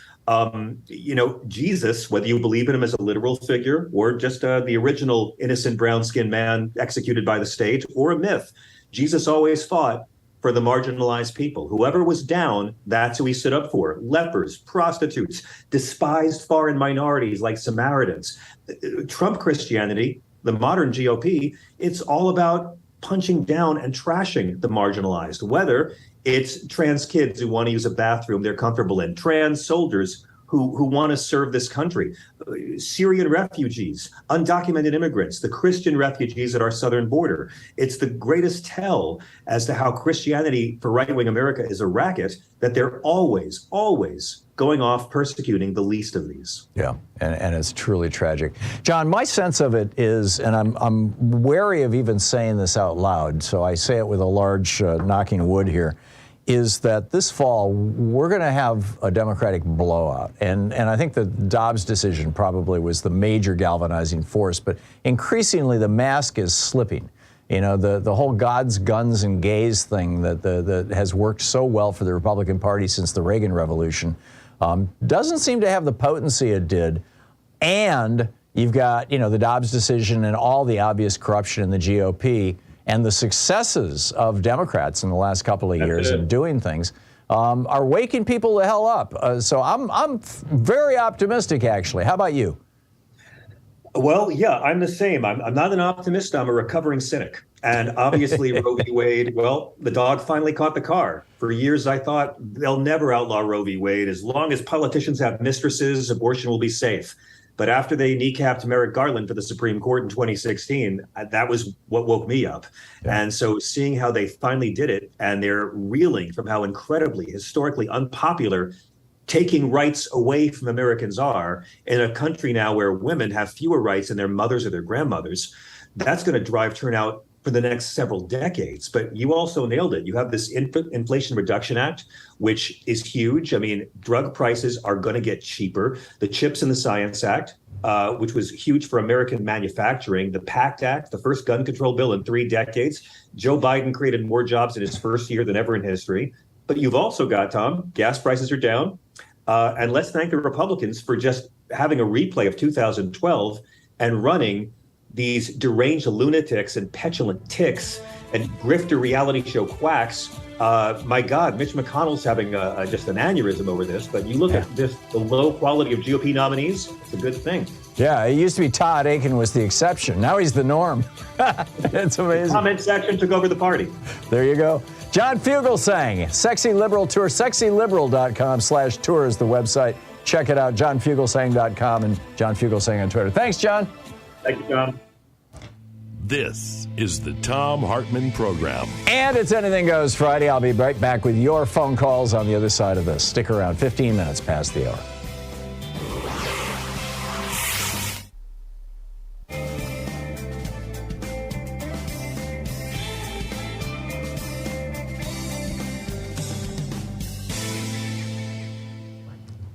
Speaker 12: Jesus, whether you believe in him as a literal figure or just the original innocent brown-skinned man executed by the state or a myth, Jesus always fought for the marginalized people. Whoever was down, that's who he stood up for. Lepers, prostitutes, despised foreign minorities like Samaritans. Trump Christianity, the modern GOP, it's all about punching down and trashing the marginalized, whether it's trans kids who want to use a bathroom they're comfortable in, trans soldiers who want to serve this country. Syrian refugees, undocumented immigrants, the Christian refugees at our southern border. It's the greatest tell as to how Christianity for right-wing America is a racket, that they're always going off persecuting the least of these.
Speaker 1: Yeah, and it's truly tragic. John, my sense of it is, and I'm wary of even saying this out loud, so I say it with a large knocking wood here, is that this fall we're going to have a Democratic blowout. And I think the Dobbs decision probably was the major galvanizing force, but increasingly the mask is slipping. You know, the whole gods, guns, and gays thing that has worked so well for the Republican Party since the Reagan Revolution doesn't seem to have the potency it did. And you've got, you know, the Dobbs decision and all the obvious corruption in the GOP and the successes of Democrats in the last couple of years in doing things are waking people the hell up. So I'm very optimistic, actually. How about you?
Speaker 12: Well, yeah, I'm the same. I'm not an optimist. I'm a recovering cynic. And obviously, Roe v. Wade, well, the dog finally caught the car. For years, I thought they'll never outlaw Roe v. Wade. As long as politicians have mistresses, abortion will be safe. But after they kneecapped Merrick Garland for the Supreme Court in 2016, that was what woke me up. Yeah. And so seeing how they finally did it, and they're reeling from how incredibly, historically unpopular taking rights away from Americans are in a country now where women have fewer rights than their mothers or their grandmothers, that's going to drive turnout for the next several decades. But you also nailed it. You have this Inflation Reduction Act, which is huge. I mean, drug prices are going to get cheaper. The CHIPS and the Science Act, which was huge for American manufacturing. The PACT Act, the first gun control bill in 3 decades. Joe Biden created more jobs in his first year than ever in history. But you've also got, Tom, gas prices are down. And let's thank the Republicans for just having a replay of 2012 and running these deranged lunatics and petulant ticks and grifter reality show quacks. My God, Mitch McConnell's having just an aneurysm over this. But you look at this, the low quality of GOP nominees, it's a good thing.
Speaker 1: Yeah, it used to be Todd Aiken was the exception. Now he's the norm. It's amazing.
Speaker 12: The comment section took over the party.
Speaker 1: There you go. John Fugelsang, Sexy Liberal Tour, sexyliberal.com/tour is the website. Check it out, johnfugelsang.com and John Fugelsang on Twitter. Thanks, John.
Speaker 12: Thank you, John.
Speaker 3: This is the Thom Hartmann Program.
Speaker 1: And it's Anything Goes Friday. I'll be right back with your phone calls on the other side of this. Stick around, 15 minutes past the hour.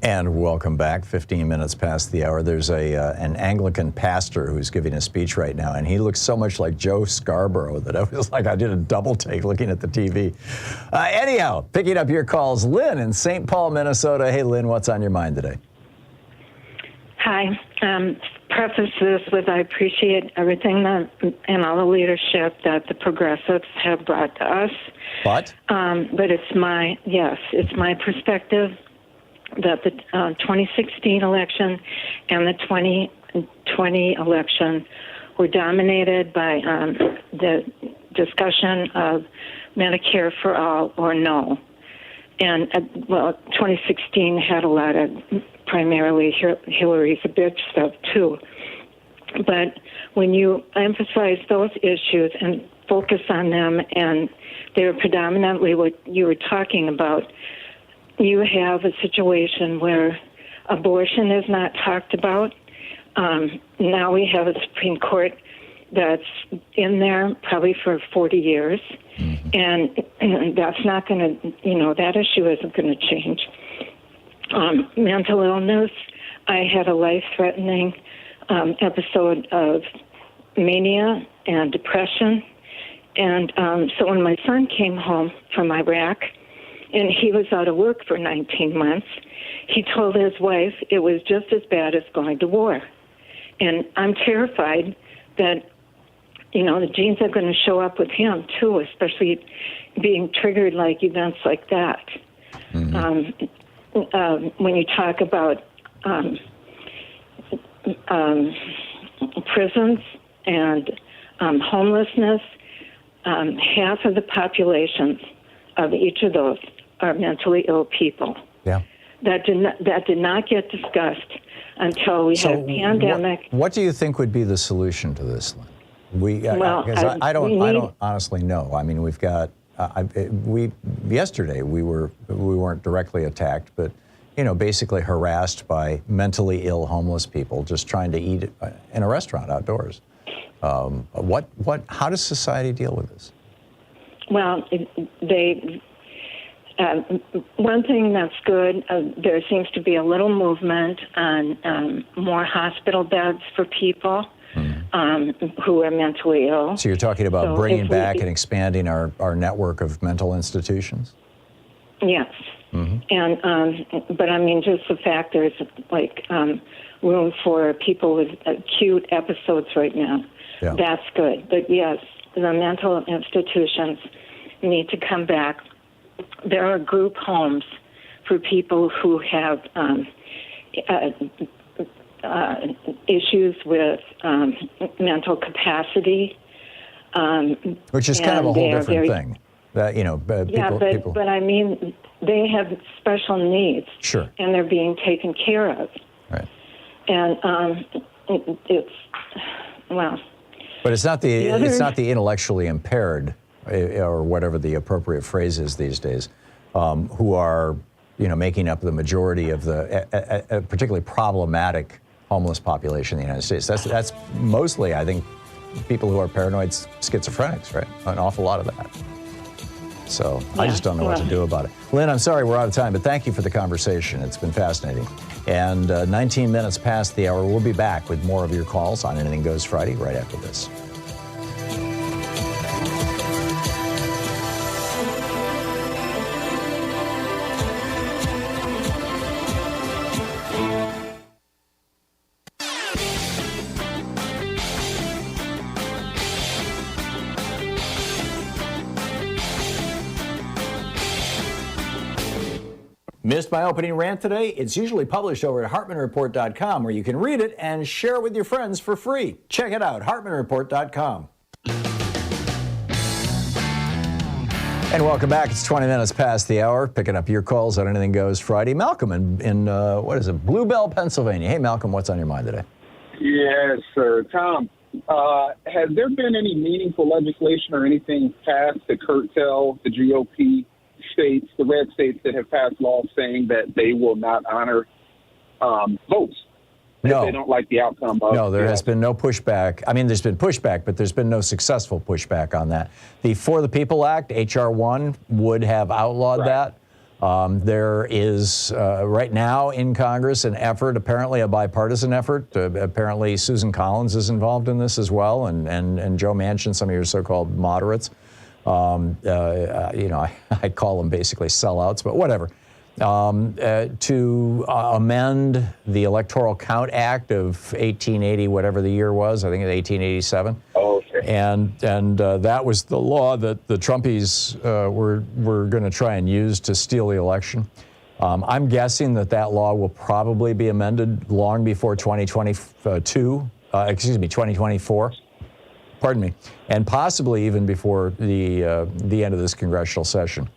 Speaker 1: And welcome back. 15 minutes past the hour. There's an Anglican pastor who's giving a speech right now, and he looks so much like Joe Scarborough that I was like, I did a double take looking at the TV. Anyhow, picking up your calls, Lynn in St. Paul, Minnesota. Hey, Lynn, what's on your mind today?
Speaker 13: Hi. Preface this with I appreciate everything that and all the leadership that the progressives have brought to us.
Speaker 1: But
Speaker 13: it's my perspective that the 2016 election and the 2020 election were dominated by the discussion of Medicare for all or no. And, 2016 had a lot of primarily Hillary's a bitch stuff, too. But when you emphasize those issues and focus on them, and they're predominantly what you were talking about, you have a situation where abortion is not talked about. Now we have a Supreme Court that's in there probably for 40 years, and that's not going to, that issue isn't going to change. Mental illness, I had a life-threatening episode of mania and depression, and so when my son came home from Iraq, and he was out of work for 19 months, he told his wife it was just as bad as going to war. And I'm terrified that, the genes are going to show up with him, too, especially being triggered like events like that. When you talk about prisons and homelessness, half of the populations of each of those are mentally ill people.
Speaker 1: Yeah.
Speaker 13: That did not get discussed until we had a pandemic.
Speaker 1: What do you think would be the solution to this, Lynn? I don't honestly know. I mean, we've got yesterday we weren't directly attacked, but basically harassed by mentally ill homeless people just trying to eat in a restaurant outdoors. How does society deal with this?
Speaker 13: Well, one thing that's good, there seems to be a little movement on more hospital beds for people who are mentally ill.
Speaker 1: So you're talking about bringing back and expanding our network of mental institutions?
Speaker 13: Yes. Mm-hmm. And but I mean, just the fact there's room for people with acute episodes right now. Yeah. That's good. But yes, the mental institutions need to come back. There are group homes for people who have issues with mental capacity.
Speaker 1: Which is kind of a whole different thing. That, people.
Speaker 13: But I mean, they have special needs.
Speaker 1: Sure.
Speaker 13: And they're being taken care of.
Speaker 1: Right.
Speaker 13: And
Speaker 1: But it's not the intellectually impaired, or whatever the appropriate phrase is these days, who are, making up the majority of the particularly problematic homeless population in the United States. That's mostly, I think, people who are paranoid schizophrenics, right? An awful lot of that. So I just don't know what to do about it. Lynn, I'm sorry we're out of time, but thank you for the conversation. It's been fascinating. And 19 minutes past the hour, we'll be back with more of your calls on Anything Goes Friday right after this. Missed my opening rant today? It's usually published over at HartmannReport.com, where you can read it and share it with your friends for free. Check it out, HartmannReport.com. And welcome back. It's 20 minutes past the hour, picking up your calls on Anything Goes Friday. Malcolm in Blue Bell, Pennsylvania. Hey, Malcolm, what's on your mind today?
Speaker 14: Yes, sir. Tom, has there been any meaningful legislation or anything passed to curtail the GOP states, the red states that have passed laws saying that they will not honor votes if they don't like the outcome of?
Speaker 1: No, there has been no pushback. I mean, there's been pushback, but there's been no successful pushback on that. The For the People Act, H.R. 1, would have outlawed that. There is right now in Congress an effort, apparently a bipartisan effort. Apparently Susan Collins is involved in this as well, and Joe Manchin, some of your so-called moderates. I call them basically sellouts, but whatever. To amend the Electoral Count Act of 1880, whatever the year was, I think it's 1887.
Speaker 14: Oh, okay.
Speaker 1: And that was the law that the Trumpies were going to try and use to steal the election. I'm guessing that law will probably be amended long before 2024. Pardon me, and possibly even before the end of this congressional session,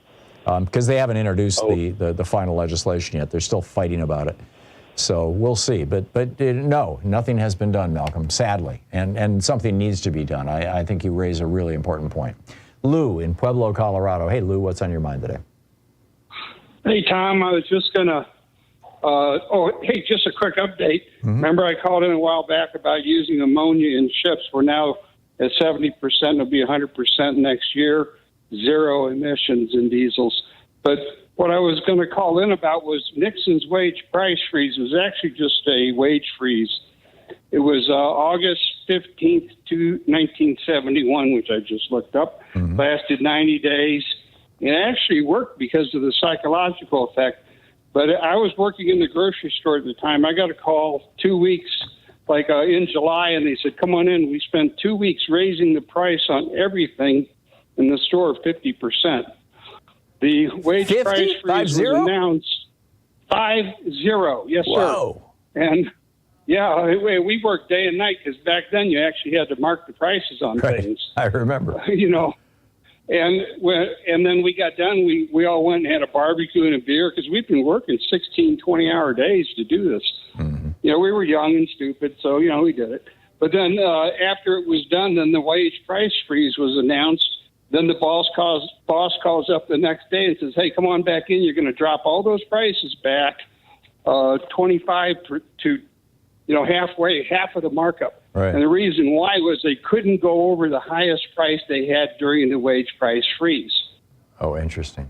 Speaker 1: because they haven't introduced the final legislation yet. They're still fighting about it, so we'll see. But no, nothing has been done, Malcolm, sadly, and something needs to be done. I think you raise a really important point. Lou in Pueblo, Colorado. Hey, Lou, what's on your mind today?
Speaker 15: Hey, Tom, I was just gonna. Just a quick update. Mm-hmm. Remember, I called in a while back about using ammonia in ships. We're now at 70%, it'll be 100% next year, zero emissions in diesels. But what I was going to call in about was Nixon's wage price freeze. It was actually just a wage freeze. It was August 15th to 1971, which I just looked up, lasted 90 days. It actually worked because of the psychological effect. But I was working in the grocery store at the time. I got a call 2 weeks in July, and they said, come on in. We spent 2 weeks raising the price on everything in the store 50%. The wage
Speaker 1: 50?
Speaker 15: price freeze was announced 50. Yes,
Speaker 1: Whoa.
Speaker 15: Sir. And, we worked day and night because back then you actually had to mark the prices on things.
Speaker 1: I remember.
Speaker 15: And then we got done. We all went and had a barbecue and a beer because we've been working 16, 20-hour days to do this.
Speaker 1: Mm-hmm.
Speaker 15: You know, we were young and stupid, so, you know, we did it. But then after it was done, then the wage price freeze was announced. Then the boss calls up the next day and says, hey, come on back in. You're going to drop all those prices back 25 to, you know, half of the markup.
Speaker 1: Right.
Speaker 15: And the reason why was they couldn't go over the highest price they had during the wage price freeze.
Speaker 1: Oh, interesting.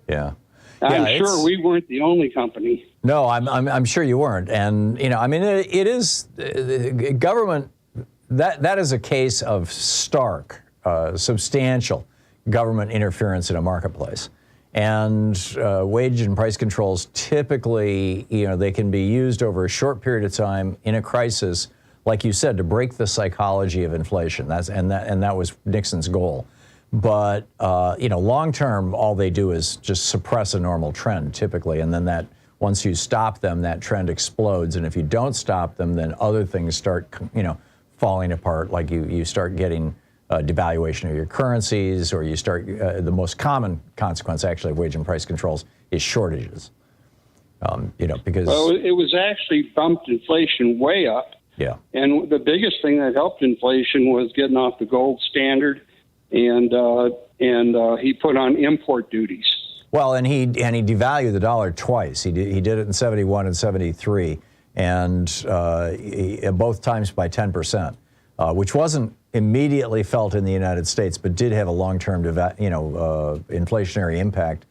Speaker 1: Yeah.
Speaker 15: I'm sure we weren't the only company.
Speaker 1: No, I'm sure you weren't. And, you know, I mean, it is government, that is a case of stark, substantial government interference in a marketplace. And wage and price controls typically, you know, they can be used over a short period of time in a crisis, like you said, to break the psychology of inflation. That was Nixon's goal. But, you know, long term, all they do is just suppress a normal trend typically. And then that once you stop them, that trend explodes. And if you don't stop them, then other things start, you know, falling apart. Like you start getting devaluation of your currencies, or you start, the most common consequence actually of wage and price controls is shortages. You know, because.
Speaker 15: Well, it was actually bumped inflation way up.
Speaker 1: Yeah.
Speaker 15: And the biggest thing that helped inflation was getting off the gold standard. And he put on import duties.
Speaker 1: Well, and he devalued the dollar twice. He did it in 71 and 73, and both times by 10%, which wasn't immediately felt in the United States, but did have a long-term, inflationary impact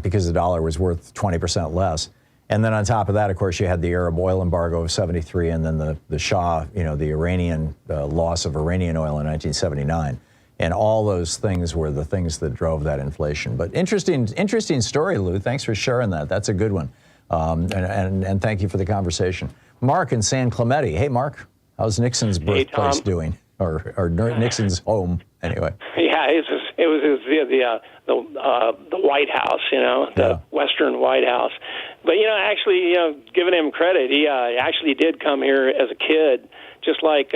Speaker 1: because the dollar was worth 20% less. And then on top of that, of course, you had the Arab oil embargo of 73, and then the Shah, you know, the Iranian loss of Iranian oil in 1979. And all those things were the things that drove that inflation. But interesting story, Lou. Thanks for sharing that. That's a good one. And thank you for the conversation. Mark in San Clemente. Hey, Mark, how's Nixon's birthplace doing? Or Nixon's home, anyway.
Speaker 16: Yeah, it was the White House, you know, the Western White House. But, you know, actually, you know, giving him credit, he actually did come here as a kid, just like,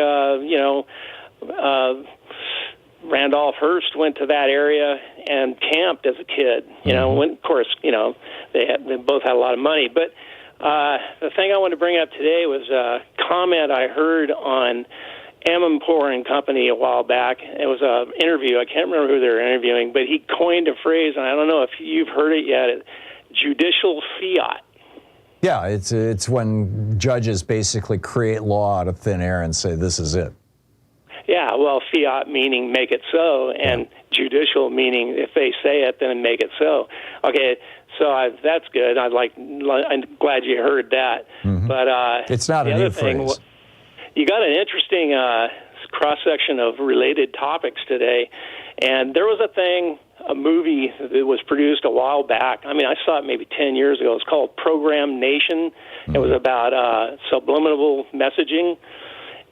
Speaker 16: Randolph Hearst went to that area and camped as a kid. You know, when, of course, you know, they both had a lot of money. But the thing I want to bring up today was a comment I heard on Amanpour and Company a while back. It was an interview. I can't remember who they were interviewing, but he coined a phrase, and I don't know if you've heard it yet, judicial fiat.
Speaker 1: Yeah, it's when judges basically create law out of thin air and say, this is it.
Speaker 16: Yeah, well, fiat meaning make it so, and judicial meaning if they say it, then make it so. Okay, so that's good. I'm glad you heard that. Mm-hmm. But
Speaker 1: it's not a new phrase.
Speaker 16: You got an interesting cross-section of related topics today, and there was a movie that was produced a while back. I mean, I saw it maybe 10 years ago. It's called Program Nation. Mm-hmm. It was about subliminal messaging,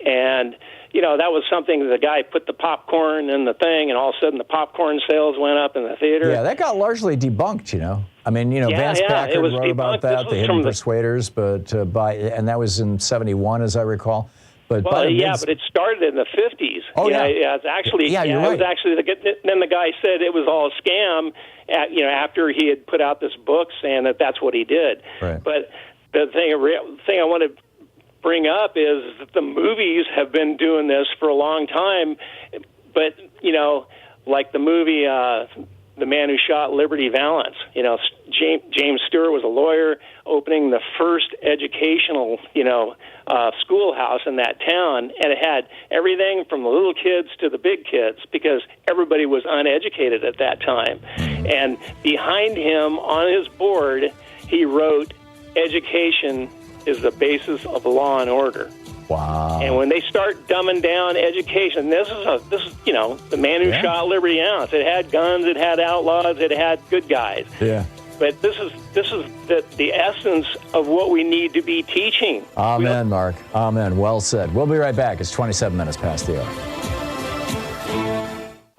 Speaker 16: and you know, that was something the guy put the popcorn in the thing, and all of a sudden the popcorn sales went up in the theater.
Speaker 1: Yeah, that got largely debunked, you know. I mean, you know, Vance Packard wrote about that, the Hidden Persuaders, but and that was in 71, as I recall. But
Speaker 16: but it started in the 50s.
Speaker 1: Oh, yeah.
Speaker 16: It's actually,
Speaker 1: you're right.
Speaker 16: It was actually, then the guy said it was all a scam, after he had put out this book saying that's what he did.
Speaker 1: Right.
Speaker 16: But the thing I want to bring up is that the movies have been doing this for a long time, but, you know, like the movie The Man Who Shot Liberty Valance, you know, James Stewart was a lawyer opening the first educational, schoolhouse in that town, and it had everything from the little kids to the big kids because everybody was uneducated at that time. And behind him on his board, he wrote, "Education is the basis of law and order."
Speaker 1: Wow.
Speaker 16: And when they start dumbing down education, this is the Man Who Shot Liberty Valance. It had guns, it had outlaws, it had good guys.
Speaker 1: Yeah.
Speaker 16: But this is the essence of what we need to be teaching.
Speaker 1: Amen, Mark. Amen. Well said. We'll be right back. It's 27 minutes past the hour.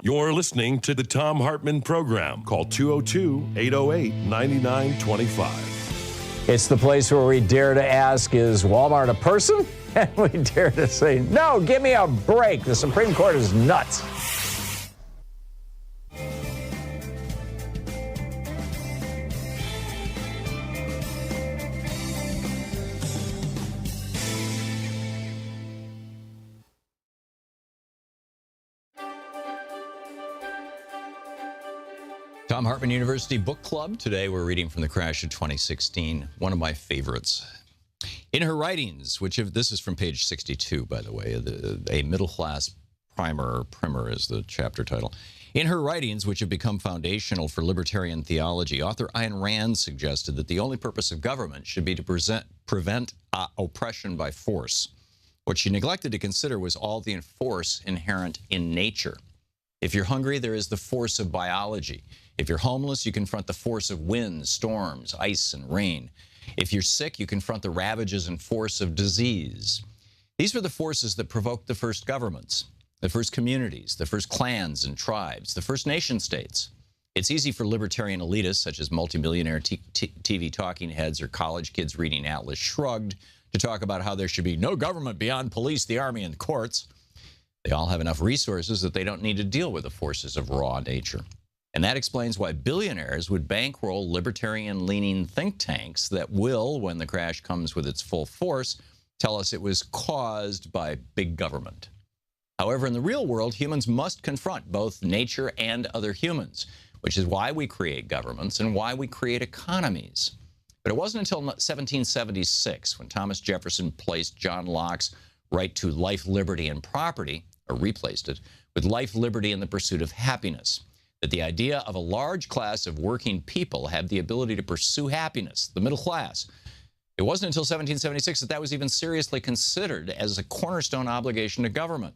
Speaker 3: You're listening to the Thom Hartmann Program. Call 202-808-9925.
Speaker 1: It's the place where we dare to ask, is Walmart a person? And we dare to say, no, give me a break. The Supreme Court is nuts.
Speaker 5: Thom Hartmann University Book Club. Today we're reading from The Crash of 2016, one of my favorites. In her writings, this is from page 62, by the way, a middle-class primer is the chapter title. In her writings, which have become foundational for libertarian theology, author Ayn Rand suggested that the only purpose of government should be to prevent oppression by force. What she neglected to consider was all the force inherent in nature. If you're hungry, there is the force of biology. If you're homeless, you confront the force of winds, storms, ice, and rain. If you're sick, you confront the ravages and force of disease. These were the forces that provoked the first governments, the first communities, the first clans and tribes, the first nation states. It's easy for libertarian elitists, such as multimillionaire TV talking heads or college kids reading Atlas Shrugged, to talk about how there should be no government beyond police, the army, and the courts. They all have enough resources that they don't need to deal with the forces of raw nature. And that explains why billionaires would bankroll libertarian-leaning think tanks that will, when the crash comes with its full force, tell us it was caused by big government. However, in the real world, humans must confront both nature and other humans, which is why we create governments and why we create economies. But it wasn't until 1776 when Thomas Jefferson placed John Locke's right to life, liberty, and property, or replaced it, with life, liberty, and the pursuit of happiness, that the idea of a large class of working people have the ability to pursue happiness, the middle class. It wasn't until 1776 that was even seriously considered as a cornerstone obligation to government.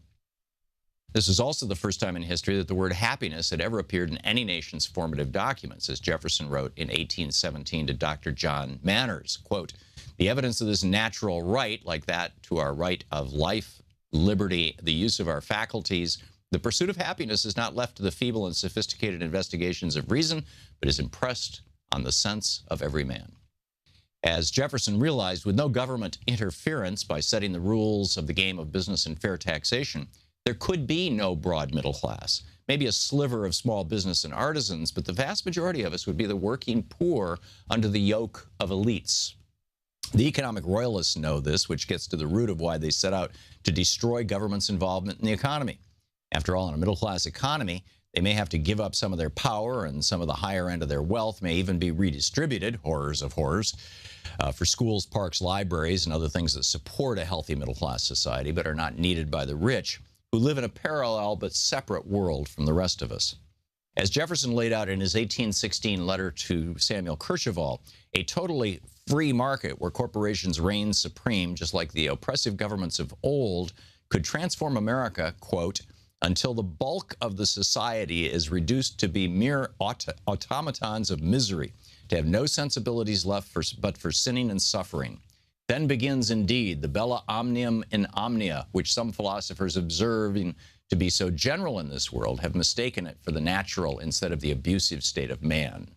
Speaker 5: This is also the first time in history that the word happiness had ever appeared in any nation's formative documents, as Jefferson wrote in 1817 to Dr. John Manners, quote, "The evidence of this natural right, like that to our right of life, liberty, the use of our faculties, the pursuit of happiness is not left to the feeble and sophisticated investigations of reason, but is impressed on the sense of every man." As Jefferson realized, with no government interference by setting the rules of the game of business and fair taxation, there could be no broad middle class, maybe a sliver of small business and artisans, but the vast majority of us would be the working poor under the yoke of elites. The economic royalists know this, which gets to the root of why they set out to destroy government's involvement in the economy. After all, in a middle-class economy, they may have to give up some of their power, and some of the higher end of their wealth may even be redistributed, horrors of horrors, for schools, parks, libraries, and other things that support a healthy middle-class society but are not needed by the rich, who live in a parallel but separate world from the rest of us. As Jefferson laid out in his 1816 letter to Samuel Kercheval, a totally free market where corporations reign supreme, just like the oppressive governments of old, could transform America, quote, until the bulk of the society is reduced to be mere automatons of misery, to have no sensibilities left but for sinning and suffering. Then begins indeed the bella omnium in omnia, which some philosophers observing to be so general in this world have mistaken it for the natural instead of the abusive state of man.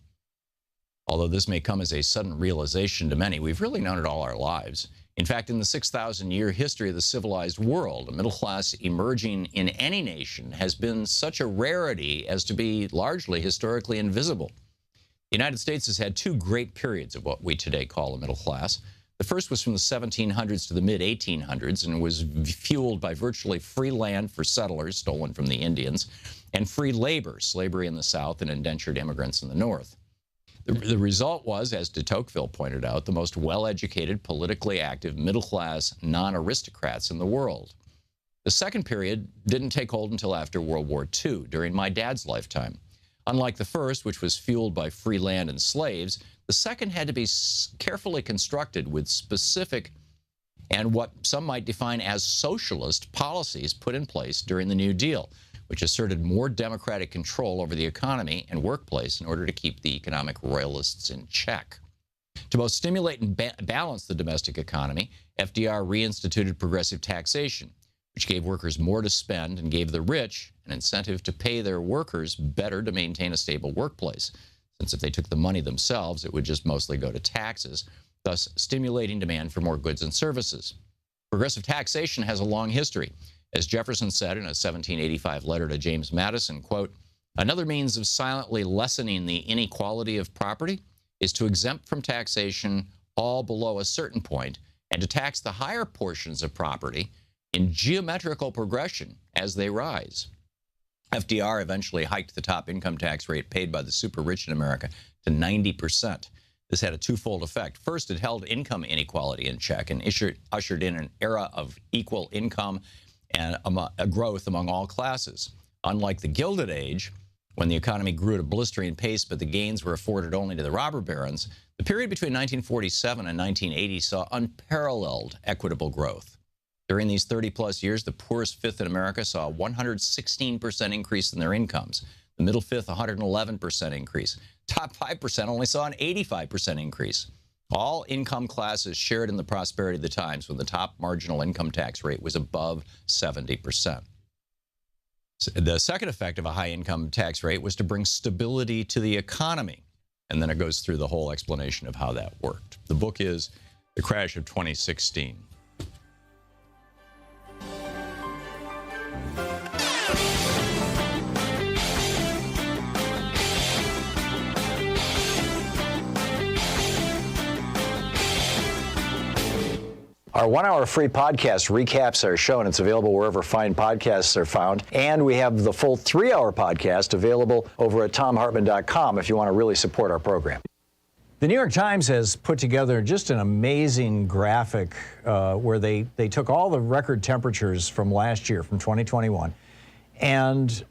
Speaker 5: Although this may come as a sudden realization to many, we've really known it all our lives. In fact, in the 6,000-year history of the civilized world, a middle class emerging in any nation has been such a rarity as to be largely historically invisible. The United States has had two great periods of what we today call a middle class. The first was from the 1700s to the mid-1800s and was fueled by virtually free land for settlers, stolen from the Indians, and free labor, slavery in the South and indentured immigrants in the North. The result was, as de Tocqueville pointed out, the most well-educated, politically active, middle-class, non-aristocrats in the world. The second period didn't take hold until after World War II, during my dad's lifetime. Unlike the first, which was fueled by free land and slaves, the second had to be carefully constructed with specific and what some might define as socialist policies put in place during the New Deal, which asserted more democratic control over the economy and workplace in order to keep the economic royalists in check. To both stimulate and balance the domestic economy, FDR reinstituted progressive taxation, which gave workers more to spend and gave the rich an incentive to pay their workers better to maintain a stable workplace, since if they took the money themselves, it would just mostly go to taxes, thus stimulating demand for more goods and services. Progressive taxation has a long history. As Jefferson said in a 1785 letter to James Madison, quote, "Another means of silently lessening the inequality of property is to exempt from taxation all below a certain point and to tax the higher portions of property in geometrical progression as they rise." FDR eventually hiked the top income tax rate paid by the super rich in America to 90%. This had a twofold effect. First, it held income inequality in check and ushered in an era of equal income and a growth among all classes. Unlike the Gilded Age, when the economy grew at a blistering pace but the gains were afforded only to the robber barons, the period between 1947 and 1980 saw unparalleled equitable growth. During these 30-plus years, the poorest fifth in America saw a 116% increase in their incomes. The middle fifth, 111% increase. Top 5% only saw an 85% increase. All income classes shared in the prosperity of the times when the top marginal income tax rate was above 70%. The second effect of a high income tax rate was to bring stability to the economy. And then it goes through the whole explanation of how that worked. The book is The Crash of 2016.
Speaker 1: Our 1 hour free podcast recaps our show, and it's available wherever fine podcasts are found. And we have the full 3 hour podcast available over at thomhartmann.com if you want to really support our program. The New York Times has put together just an amazing graphic where they took all the record temperatures from last year, from 2021, and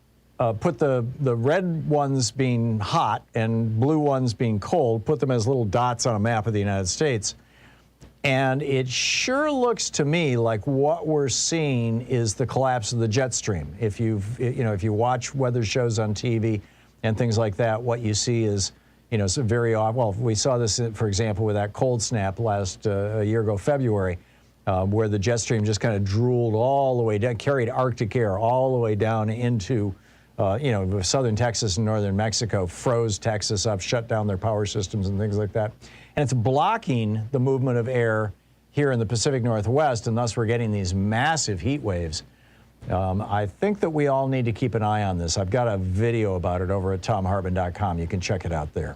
Speaker 1: put the red ones being hot and blue ones being cold, put them as little dots on a map of the United States. And it sure looks to me like what we're seeing is the collapse of the jet stream. If you watch weather shows on TV and things like that, what you see is, some very odd. Well, we saw this, for example, with that cold snap last a year ago, February, where the jet stream just kind of drooled all the way down, carried Arctic air all the way down into, southern Texas and northern Mexico, froze Texas up, shut down their power systems and things like that. And it's blocking the movement of air here in the Pacific Northwest, and thus we're getting these massive heat waves. I think that we all need to keep an eye on this. I've got a video about it over at thomhartmann.com. You can check it out there.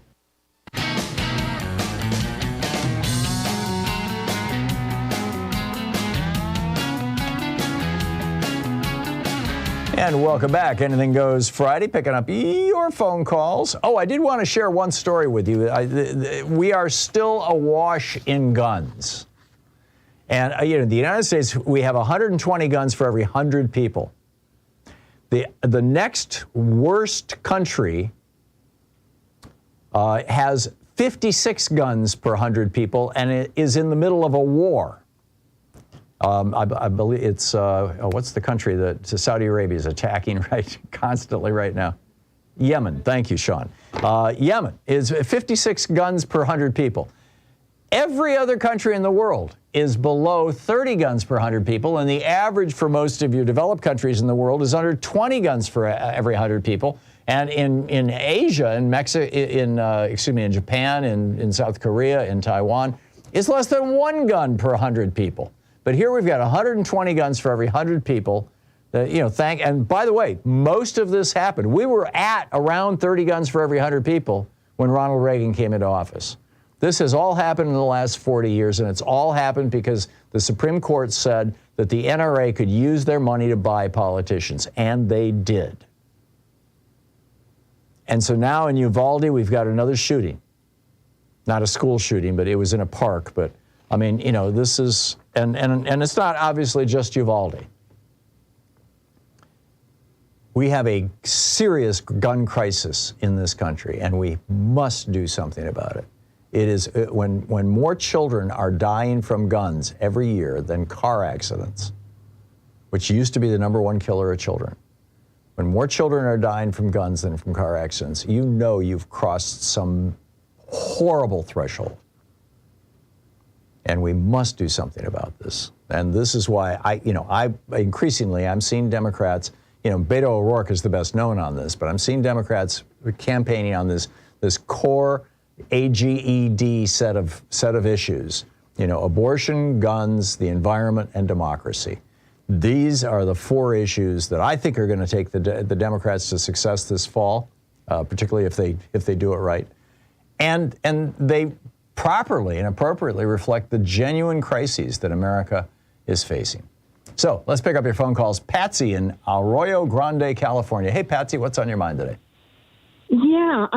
Speaker 1: And welcome back. Anything Goes Friday, picking up your phone calls. Oh, I did want to share one story with you. We are still awash in guns. And, in the United States, we have 120 guns for every 100 people. The next worst country has 56 guns per 100 people, and it is in the middle of a war. I believe it's, what's the country that Saudi Arabia is attacking constantly right now? Yemen. Thank you, Sean. Yemen is 56 guns per 100 people. Every other country in the world is below 30 guns per 100 people, and the average for most of your developed countries in the world is under 20 guns for every 100 people. And in Asia, in in Japan, in South Korea, in Taiwan, it's less than 1 gun per 100 people. But here we've got 120 guns for every 100 people. And by the way, most of this happened. We were at around 30 guns for every 100 people when Ronald Reagan came into office. This has all happened in the last 40 years, and it's all happened because the Supreme Court said that the NRA could use their money to buy politicians, and they did. And so now in Uvalde, we've got another shooting. Not a school shooting, but it was in a park. But I mean, this is, and it's not obviously just Uvalde. We have a serious gun crisis in this country, and we must do something about it. It is when more children are dying from guns every year than car accidents, which used to be the #1 killer of children. When more children are dying from guns than from car accidents, you've crossed some horrible threshold. And we must do something about this. And this is why I'm seeing Democrats, Beto O'Rourke is the best known on this, but I'm seeing Democrats campaigning on this core AGED set of issues. Abortion, guns, the environment, and democracy. These are the 4 issues that I think are going to take the Democrats to success this fall, particularly if they do it right. And they properly and appropriately reflect the genuine crises that America is facing. So let's pick up your phone calls. Patsy in Arroyo Grande, California. Hey, Patsy, what's on your mind today?
Speaker 17: Yeah,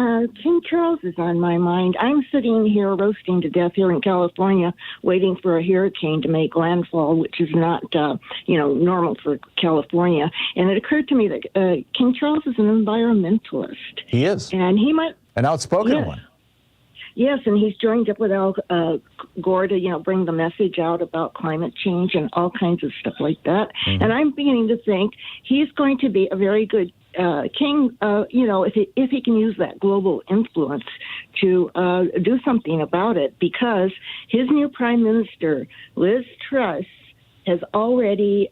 Speaker 17: King Charles is on my mind. I'm sitting here roasting to death here in California, waiting for a hurricane to make landfall, which is not, normal for California. And it occurred to me that King Charles is an environmentalist.
Speaker 1: He is.
Speaker 17: And he might...
Speaker 1: An outspoken one.
Speaker 17: Yes, and he's joined up with Al Gore to, bring the message out about climate change and all kinds of stuff like that. Mm-hmm. And I'm beginning to think he's going to be a very good king, if he can use that global influence to do something about it, because his new prime minister, Liz Truss, has already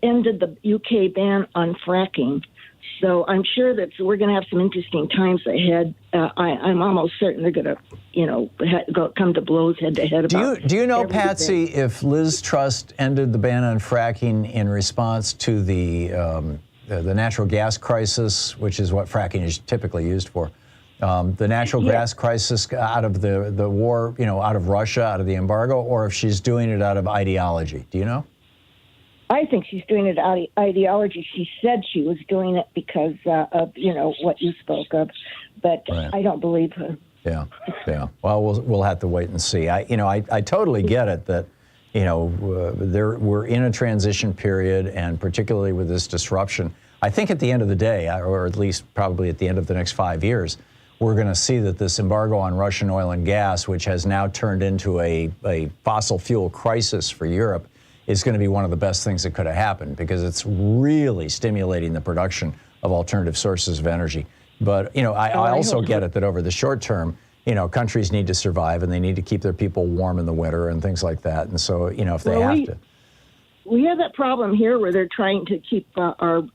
Speaker 17: ended the UK ban on fracking. So I'm sure that we're going to have some interesting times ahead. I'm almost certain they're going to, come to blows head to head about.
Speaker 1: Do you know, Patsy, if Liz Truss ended the ban on fracking in response to the natural gas crisis, which is what fracking is typically used for, the natural gas crisis out of the war, out of Russia, out of the embargo, or if she's doing it out of ideology? Do you know?
Speaker 17: I think she's doing it out of ideology. She said she was doing it because of, what you spoke of, but right. I don't believe her.
Speaker 1: Yeah. Well, we'll have to wait and see. I totally get it that, we're in a transition period, and particularly with this disruption, I think at the end of the day, or at least probably at the end of the next 5 years, we're going to see that this embargo on Russian oil and gas, which has now turned into a fossil fuel crisis for Europe, is going to be one of the best things that could have happened, because it's really stimulating the production of alternative sources of energy. But, I also get it that over the short term, countries need to survive, and they need to keep their people warm in the winter and things like that. And so, if they have to.
Speaker 17: We have that problem here where they're trying to keep our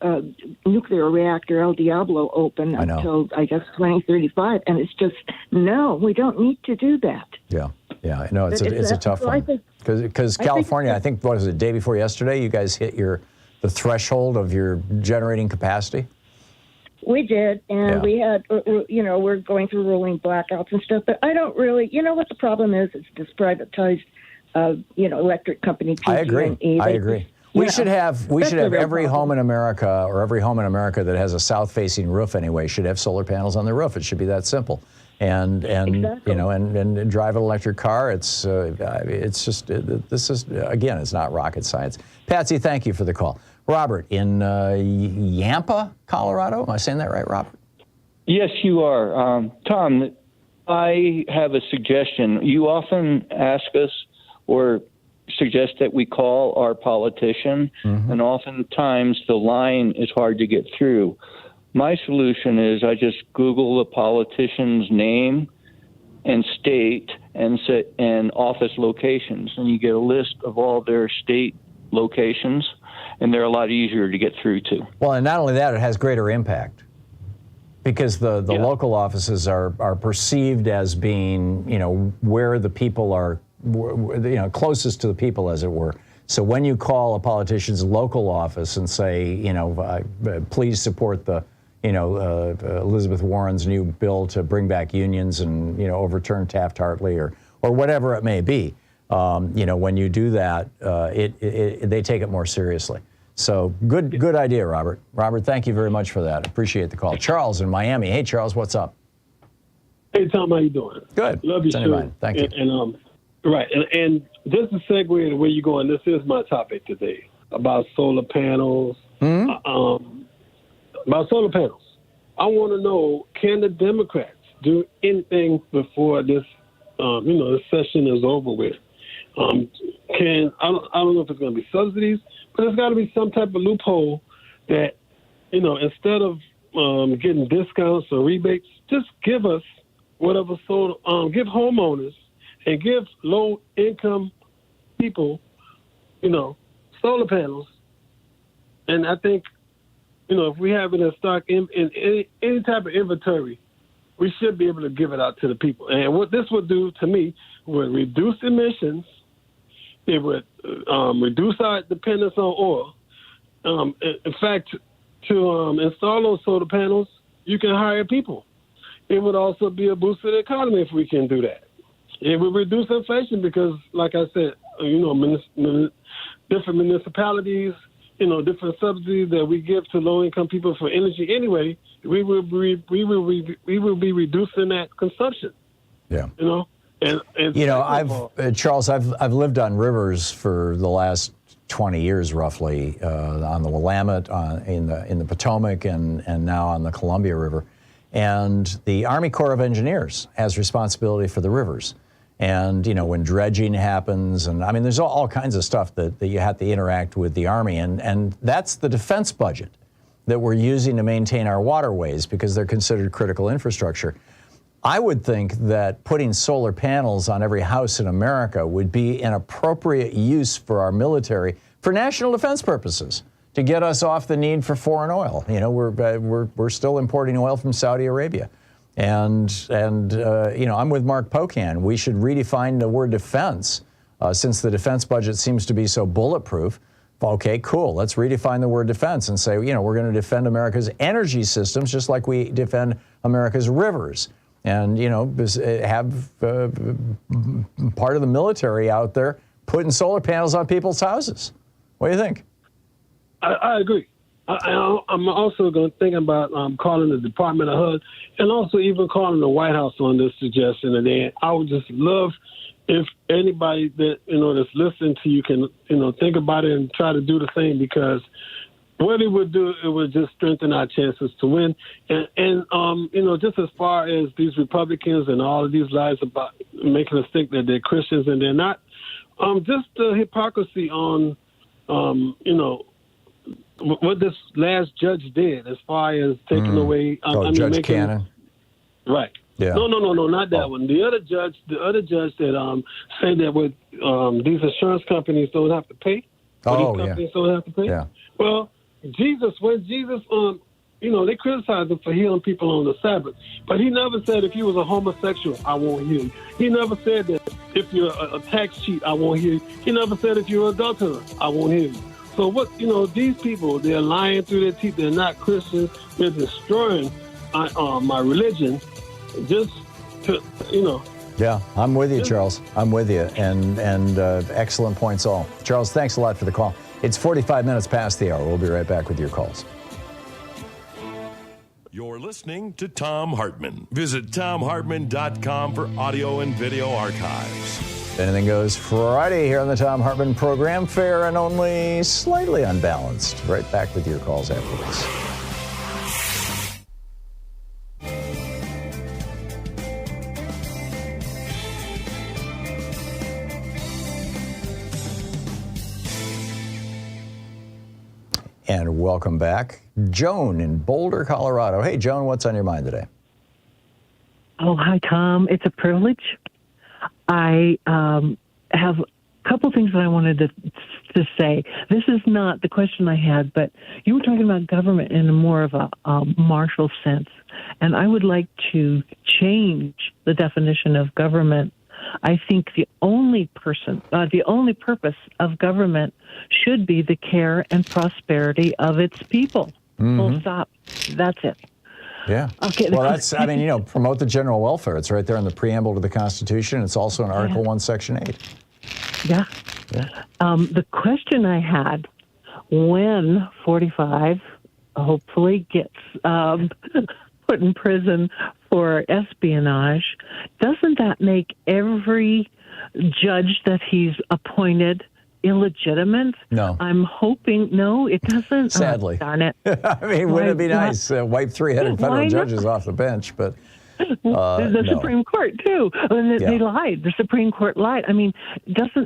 Speaker 17: nuclear reactor El Diablo open until, I guess, 2035. And it's just, no, we don't need to do that.
Speaker 1: Yeah. No, it's a tough one. Because California, I think, what was it, the day before yesterday, you guys hit the threshold of your generating capacity?
Speaker 17: We did, and we had, we're going through rolling blackouts and stuff, but I don't really, what the problem is? It's this privatized, electric company.
Speaker 1: I agree. We should have every home in America, or every home in America that has a south-facing roof anyway, should have solar panels on their roof. It should be that simple. And exactly. and drive an electric car. It's just this is, again, it's not rocket science. Patsy, thank you for the call. Robert in Yampa, Colorado. Am I saying that right, Robert?
Speaker 18: Yes, you are. Tom, I have a suggestion. You often ask us or suggest that we call our politician, and oftentimes the line is hard to get through. My solution is I just Google the politician's name and state and office locations, and you get a list of all their state locations, and they're a lot easier to get through to.
Speaker 1: Well, and not only that, it has greater impact, because the local offices are perceived as being, where the people are, closest to the people, as it were. So when you call a politician's local office and say, please support the Elizabeth Warren's new bill to bring back unions and, overturn Taft-Hartley or whatever it may be. When you do that, they take it more seriously. So good idea, Robert. Robert, thank you very much for that. Appreciate the call. Charles in Miami. Hey, Charles, what's up?
Speaker 19: Hey, Tom, how you doing?
Speaker 1: Good.
Speaker 19: Love you, sir.
Speaker 1: Thank you.
Speaker 19: Right, and just to segue to where you're going, this is my topic today about solar panels. About solar panels, I want to know: can the Democrats do anything before this, this session is over with? I don't know if it's going to be subsidies, but there's got to be some type of loophole that, instead of getting discounts or rebates, just give us whatever solar, give homeowners and give low-income people, solar panels. And I think, if we have it in stock in any type of inventory, we should be able to give it out to the people. And what this would do to me would reduce emissions. It would reduce our dependence on oil. In fact, to install those solar panels, you can hire people. It would also be a boost to the economy if we can do that. It would reduce inflation because, like I said, different municipalities, different subsidies that we give to low-income people for energy anyway, we will be reducing that consumption.
Speaker 1: Yeah.
Speaker 19: And
Speaker 1: Charles, I've lived on rivers for the last 20 years roughly, on the Willamette, in the Potomac, and now on the Columbia River. And the Army Corps of Engineers has responsibility for the rivers. And, when dredging happens, and I mean, there's all kinds of stuff that you have to interact with the Army. And that's the defense budget that we're using to maintain our waterways because they're considered critical infrastructure. I would think that putting solar panels on every house in America would be an appropriate use for our military for national defense purposes to get us off the need for foreign oil. We're still importing oil from Saudi Arabia. And I'm with Mark Pocan. We should redefine the word defense since the defense budget seems to be so bulletproof. Okay, cool. Let's redefine the word defense and say, we're going to defend America's energy systems just like we defend America's rivers. And, have part of the military out there putting solar panels on people's houses. What do you think?
Speaker 19: I agree. I'm also going to think about calling the Department of HUD and also even calling the White House on this suggestion. And then I would just love if anybody that, that's listening to you can, think about it and try to do the same, because what it would do, it would just strengthen our chances to win. And just as far as these Republicans and all of these lies about making us think that they're Christians and they're not, just the hypocrisy on, what this last judge did as far as taking away.
Speaker 1: Judge Cannon.
Speaker 19: Right.
Speaker 1: Yeah.
Speaker 19: No, not that one. The other judge that said that with these insurance companies don't have to pay. These companies don't have to pay.
Speaker 1: Yeah.
Speaker 19: When Jesus, they criticized him for healing people on the Sabbath, but he never said if you was a homosexual, I won't heal you. He never said that if you're a tax cheat, I won't heal you. He never said if you're an adulterer, I won't heal you. So these people, they're lying through their teeth. They're not Christians. They're destroying my religion just to,
Speaker 1: Yeah, I'm with you, Charles. I'm with you. And excellent points all. Charles, thanks a lot for the call. It's 45 minutes past the hour. We'll be right back with your calls.
Speaker 3: You're listening to Thom Hartmann. Visit thomhartmann.com for audio and video archives.
Speaker 1: Anything Goes Friday here on the Thom Hartmann Program. Fair and only slightly unbalanced. Right back with your calls after this. And welcome back. Joan in Boulder, Colorado. Hey, Joan, what's on your mind today?
Speaker 20: Oh, hi, Tom. It's a privilege. I have a couple things that I wanted to say. This is not the question I had, but you were talking about government in a more of a martial sense. And I would like to change the definition of government. I think the only purpose of government should be the care and prosperity of its people. Mm-hmm. Full stop. That's it.
Speaker 1: Yeah.
Speaker 20: Okay.
Speaker 1: Well, promote the general welfare. It's right there in the preamble to the Constitution. It's also in Article 1, Section 8.
Speaker 20: Yeah. The question I had, when 45 hopefully gets put in prison for espionage, doesn't that make every judge that he's appointed illegitimate?
Speaker 1: No.
Speaker 20: I'm hoping, no, it doesn't.
Speaker 1: Sadly.
Speaker 20: Darn it.
Speaker 1: I mean, wouldn't it be nice? Wipe three-headed federal judges off the bench, but
Speaker 20: the
Speaker 1: no.
Speaker 20: Supreme Court, too. They lied. The Supreme Court lied. I mean,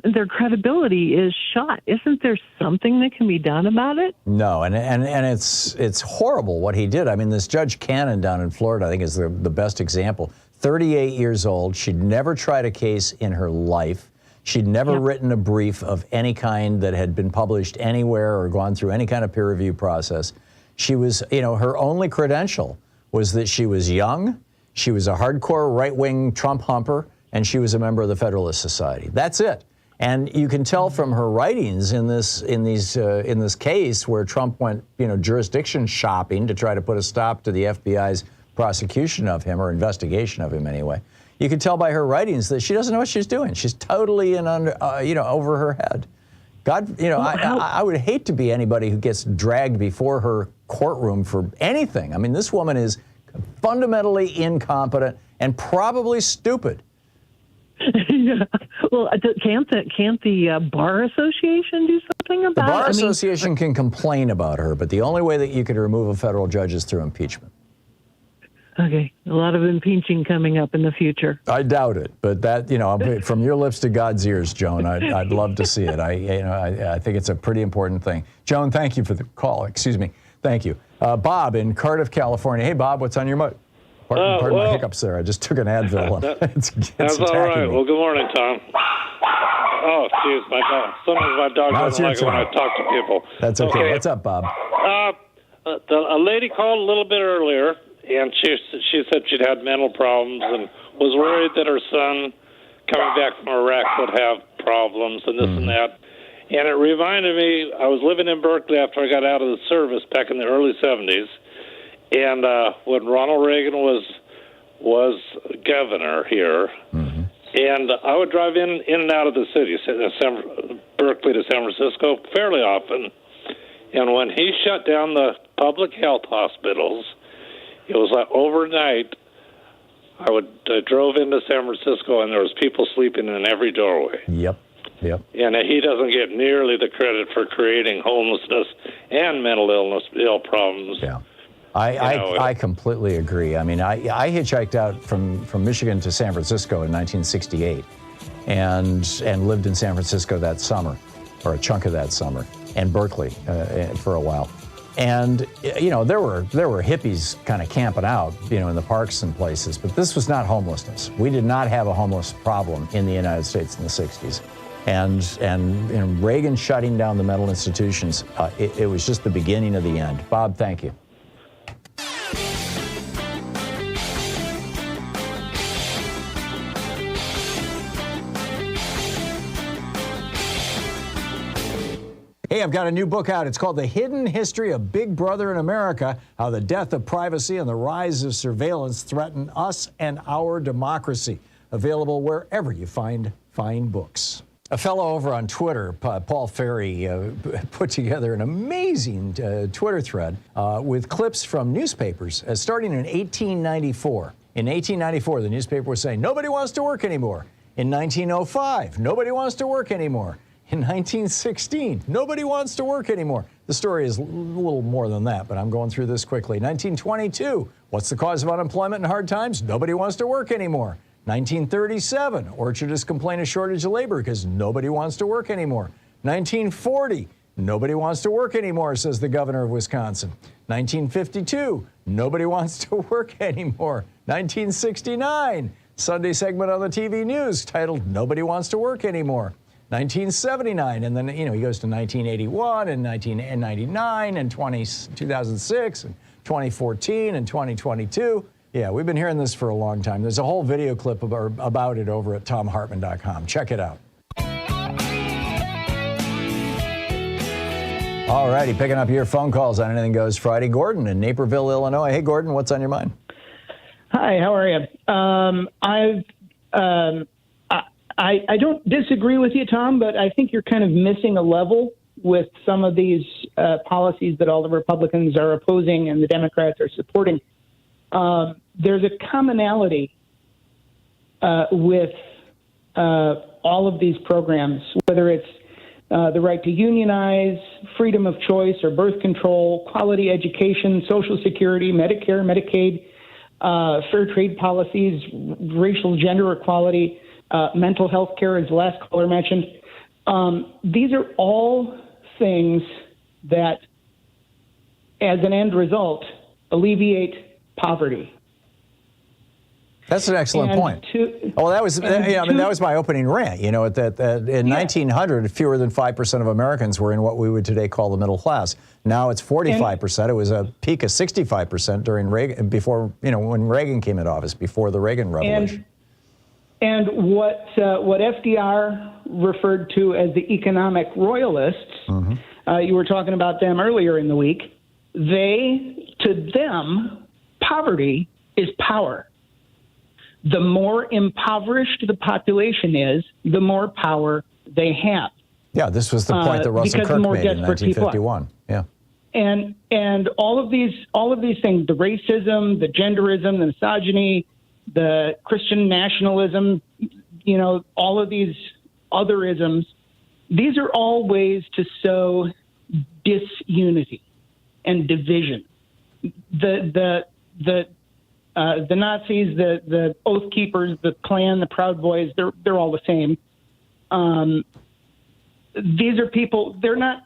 Speaker 20: their credibility is shot. Isn't there something that can be done about it?
Speaker 1: No, and it's horrible what he did. I mean, this Judge Cannon down in Florida, I think, is the best example. 38 years old. She'd never tried a case in her life. She'd never written a brief of any kind that had been published anywhere or gone through any kind of peer review process. She was, her only credential was that she was young, she was a hardcore right-wing Trump humper, and she was a member of the Federalist Society. That's it. And you can tell from her writings in this case where Trump went, jurisdiction shopping to try to put a stop to the FBI's prosecution of him, or investigation of him anyway. You can tell by her writings that she doesn't know what she's doing. She's totally over her head. God, I would hate to be anybody who gets dragged before her courtroom for anything. I mean, this woman is fundamentally incompetent and probably stupid.
Speaker 20: Yeah. Well, can't the Bar Association do something about it?
Speaker 1: The Bar Association can complain about her, but the only way that you could remove a federal judge is through impeachment.
Speaker 20: Okay, a lot of impeaching coming up in the future.
Speaker 1: I doubt it, but that, from your lips to God's ears, Joan, I'd love to see it. I think it's a pretty important thing. Joan, thank you for the call. Excuse me. Thank you. Bob in Cardiff, California. Hey, Bob, what's on your mind? Pardon my hiccups there. I just took an Advil.
Speaker 21: That's all right. Well, good morning, Tom. Oh, geez, sometimes my dog doesn't like it when I talk to people.
Speaker 1: That's okay. What's up, Bob?
Speaker 21: A lady called a little bit earlier, and she said she'd had mental problems and was worried that her son coming back from Iraq would have problems and this and that. And it reminded me, I was living in Berkeley after I got out of the service back in the early 70s, and when Ronald Reagan was governor here, and I would drive in and out of the city, Berkeley to San Francisco, fairly often. And when he shut down the public health hospitals, it was like overnight. I drove into San Francisco, and there was people sleeping in every doorway.
Speaker 1: Yep.
Speaker 21: And he doesn't get nearly the credit for creating homelessness and mental ill problems.
Speaker 1: Yeah. I completely agree. I mean, I hitchhiked out from Michigan to San Francisco in 1968 and lived in San Francisco that summer, or a chunk of that summer, and Berkeley for a while. And, there were hippies kind of camping out, in the parks and places, but this was not homelessness. We did not have a homeless problem in the United States in the 60s. And Reagan shutting down the mental institutions, it was just the beginning of the end. Bob, thank you. Hey, I've got a new book out. It's called The Hidden History of Big Brother in America, How the Death of Privacy and the Rise of Surveillance Threaten Us and Our Democracy. Available wherever you find fine books. A fellow over on Twitter, Paul Ferry, put together an amazing Twitter thread with clips from newspapers starting in 1894. In 1894, the newspaper was saying, nobody wants to work anymore. In 1905, nobody wants to work anymore. In 1916, nobody wants to work anymore. The story is a little more than that, but I'm going through this quickly. 1922, what's the cause of unemployment and hard times? Nobody wants to work anymore. 1937, orchardists complain of shortage of labor because nobody wants to work anymore. 1940, nobody wants to work anymore, says the governor of Wisconsin. 1952, nobody wants to work anymore. 1969, Sunday segment on the TV news titled, Nobody Wants to Work Anymore. 1979, and then, he goes to 1981 and 1999 and 2006 and 2014 and 2022. Yeah, we've been hearing this for a long time. There's a whole video clip about it over at thomhartmann.com. Check it out. All righty, picking up your phone calls on Anything Goes Friday. Gordon in Naperville, Illinois. Hey, Gordon, what's on your mind?
Speaker 22: Hi, how are you? I don't disagree with you, Tom, but I think you're kind of missing a level with some of these policies that all the Republicans are opposing and the Democrats are supporting. There's a commonality with all of these programs, whether it's the right to unionize, freedom of choice or birth control, quality education, Social Security, Medicare, Medicaid, fair trade policies, racial gender equality, mental health care, as the last caller mentioned. These are all things that, as an end result, alleviate poverty.
Speaker 1: That's an excellent point. That was my opening rant. In 1900, fewer than 5% of Americans were in what we would today call the middle class. Now it's 45%. It was a peak of 65% during Reagan, when Reagan came into office, before the Reagan Revolution.
Speaker 22: And what FDR referred to as the economic royalists, you were talking about them earlier in the week. To them, poverty is power. The more impoverished the population is, the more power they have.
Speaker 1: Yeah, this was the point that Russell Kirk made in 1951. Yeah.
Speaker 22: And all of these things, the racism, the genderism, the misogyny, the Christian nationalism, all of these other isms, these are all ways to sow disunity and division. The Nazis, the Oath Keepers, the Klan, the Proud Boys, they're all the same. These are people, they're not,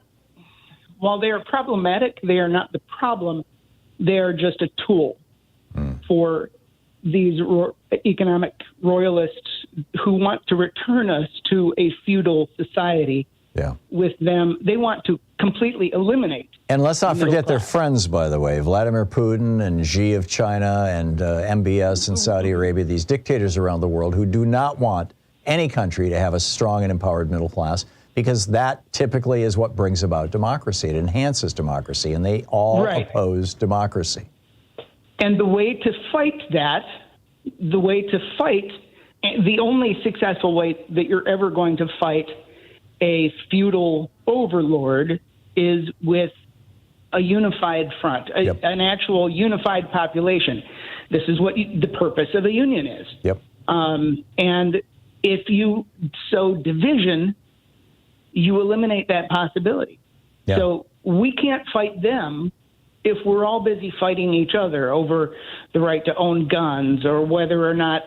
Speaker 22: while they are problematic, they are not the problem. They are just a tool for these economic royalists who want to return us to a feudal society.
Speaker 1: Yeah.
Speaker 22: With them, they want to completely eliminate.
Speaker 1: And let's not forget their friends, by the way, Vladimir Putin and Xi of China and MBS in Saudi Arabia, these dictators around the world who do not want any country to have a strong and empowered middle class, because that typically is what brings about democracy. It enhances democracy, and they all oppose democracy.
Speaker 22: And the way to fight that, the only successful way that you're ever going to fight a feudal overlord is with a unified front, an actual unified population. This is what the purpose of a union is.
Speaker 1: Yep.
Speaker 22: And if you sow division, you eliminate that possibility. Yeah. So we can't fight them if we're all busy fighting each other over the right to own guns or whether or not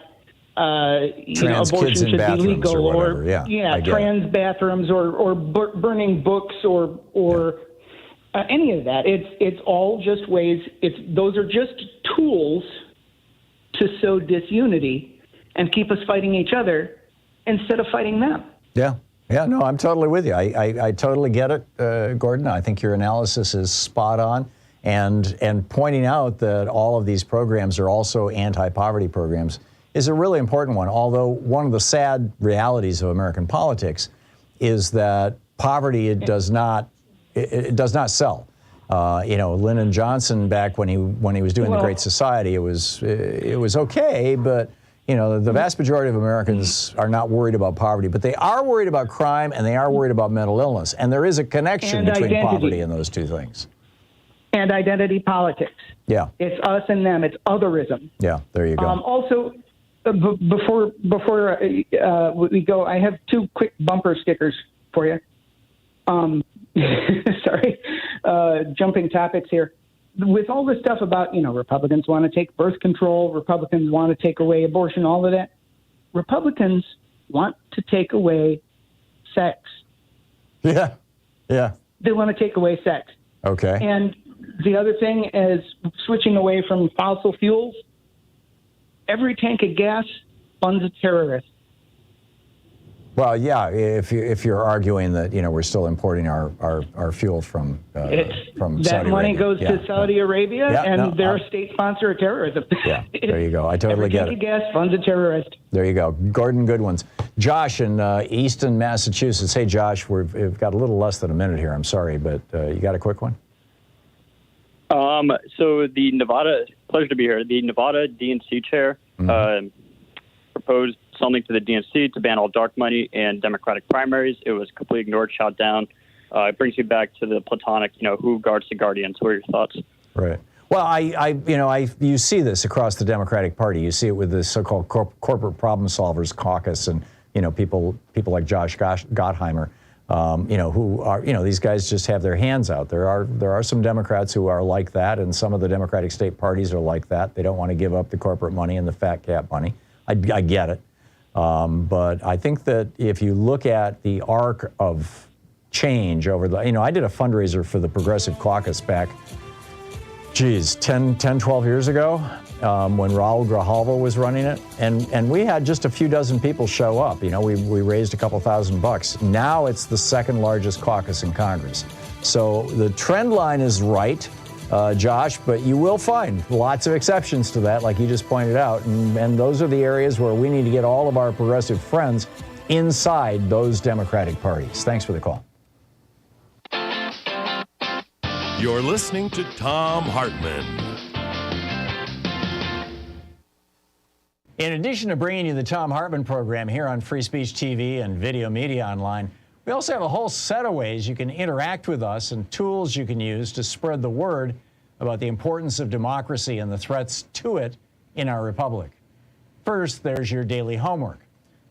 Speaker 22: abortion should be legal, or trans bathrooms, or burning books, or any of that. It's all just ways. Those are just tools to sow disunity and keep us fighting each other instead of fighting them.
Speaker 1: Yeah. Yeah, no, I'm totally with you. I totally get it, Gordon. I think your analysis is spot on. And pointing out that all of these programs are also anti-poverty programs is a really important one. Although one of the sad realities of American politics is that poverty does not sell. Lyndon Johnson, back when he was doing the Great Society, it was okay, but the vast majority of Americans are not worried about poverty, but they are worried about crime and they are worried about mental illness. And there is a connection between poverty and those two things.
Speaker 22: And identity politics.
Speaker 1: Yeah.
Speaker 22: It's us and them. It's otherism.
Speaker 1: Yeah, there you go.
Speaker 22: Also, before we go, I have two quick bumper stickers for you. Sorry, jumping topics here. With all this stuff about, Republicans want to take birth control, Republicans want to take away abortion, all of that, Republicans want to take away sex.
Speaker 1: Yeah, yeah.
Speaker 22: They want to take away sex.
Speaker 1: Okay.
Speaker 22: And the other thing is switching away from fossil fuels. Every tank of gas funds a terrorist.
Speaker 1: Well, yeah, if you're arguing that we're still importing our fuel from Saudi Arabia.
Speaker 22: That money goes to Saudi Arabia, and they're a state sponsor of terrorism.
Speaker 1: Yeah, there you go. I totally get it.
Speaker 22: Every tank of gas funds a terrorist.
Speaker 1: There you go. Gordon, good ones. Josh in Easton, Massachusetts. Hey, Josh, we've got a little less than a minute here. I'm sorry, but you got a quick one?
Speaker 4: So the Nevada, pleasure to be here. The Nevada DNC chair proposed something to the DNC to ban all dark money in Democratic primaries. It was completely ignored, shot down. It brings me back to the Platonic, who guards the guardians. What are your thoughts?
Speaker 1: Right. Well, you see this across the Democratic Party. You see it with the so-called corporate problem solvers caucus, and people like Josh Gottheimer. Who are, these guys just have their hands out. There are some Democrats who are like that, and some of the Democratic state parties are like that. They don't want to give up the corporate money and the fat cap money. I get it. But I think that if you look at the arc of change over the, I did a fundraiser for the Progressive Caucus back, 10, 12 years ago, when Raul Grijalva was running it. And we had just a few dozen people show up. We raised a couple $1,000. Now it's the second largest caucus in Congress. So the trend line is right, Josh, but you will find lots of exceptions to that, like you just pointed out. And those are the areas where we need to get all of our progressive friends inside those Democratic parties. Thanks for the call.
Speaker 3: You're listening to Thom Hartmann.
Speaker 1: In addition to bringing you the Thom Hartmann Program here on Free Speech TV and Video Media Online, We also have a whole set of ways you can interact with us and tools you can use to spread the word about the importance of democracy and the threats to it in our republic. First, there's your daily homework.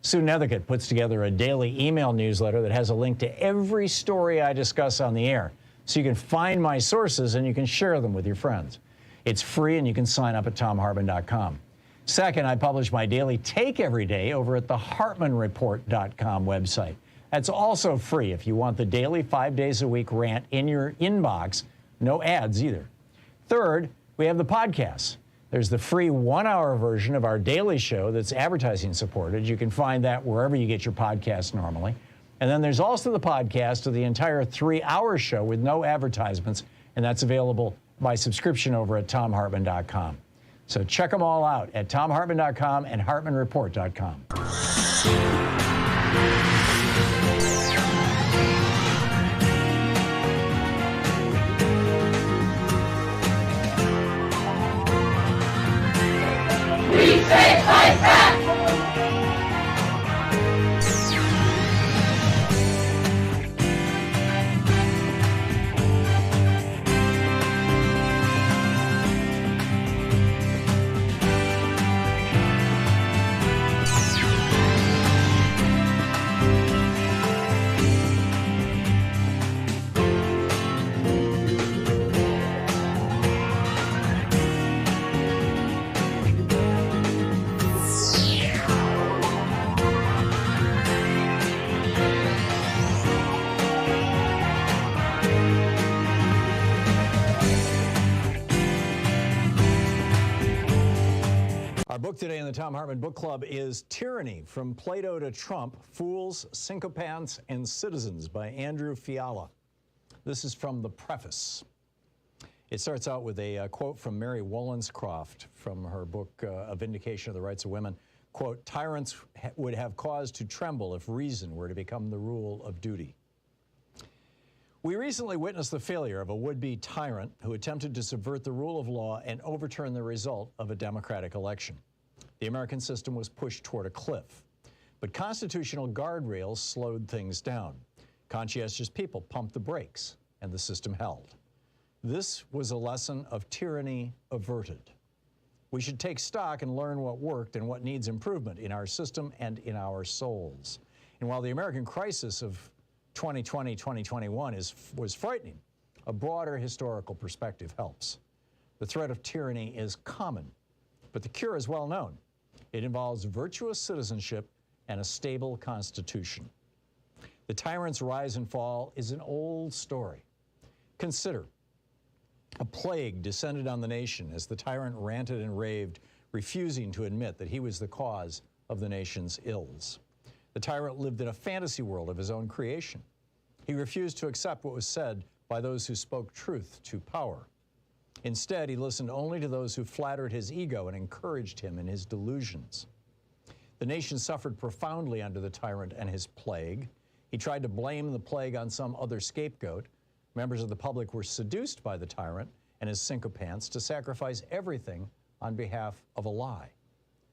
Speaker 1: Sue Nethercutt puts together a daily email newsletter that has a link to every story I discuss on the air, so you can find my sources and you can share them with your friends. It's free and you can sign up at thomhartmann.com. Second, I publish my daily take every day over at the hartmannreport.com website. That's also free if you want the daily 5 days a week rant in your inbox. No ads either. Third, we have the podcasts. There's the free 1-hour version of our daily show that's advertising supported. You can find that wherever you get your podcasts normally. And then there's also the podcast of the entire 3-hour show with no advertisements, and that's available by subscription over at thomhartmann.com. So check them all out at thomhartmann.com and hartmannreport.com.
Speaker 2: We say fight back!
Speaker 1: Our book today in the Thom Hartmann Book Club is Tyranny, From Plato to Trump, Fools, Sycophants, and Citizens by Andrew Fiala. This is from the preface. It starts out with a quote from Mary Wollstonecraft from her book, A Vindication of the Rights of Women. Quote, tyrants would have cause to tremble if reason were to become the rule of duty. We recently witnessed the failure of a would-be tyrant who attempted to subvert the rule of law and overturn the result of a democratic election. The American system was pushed toward a cliff, but constitutional guardrails slowed things down. Conscientious people pumped the brakes, and the system held. This was a lesson of tyranny averted. We should take stock and learn what worked and what needs improvement in our system and in our souls. And while the American crisis of 2020-2021 was frightening, a broader historical perspective helps. The threat of tyranny is common, but the cure is well known. It involves virtuous citizenship and a stable constitution. The tyrant's rise and fall is an old story. Consider, a plague descended on the nation as the tyrant ranted and raved, refusing to admit that he was the cause of the nation's ills. The tyrant lived in a fantasy world of his own creation. He refused to accept what was said by those who spoke truth to power. Instead, he listened only to those who flattered his ego and encouraged him in his delusions. The nation suffered profoundly under the tyrant and his plague. He tried to blame the plague on some other scapegoat. Members of the public were seduced by the tyrant and his sycophants to sacrifice everything on behalf of a lie.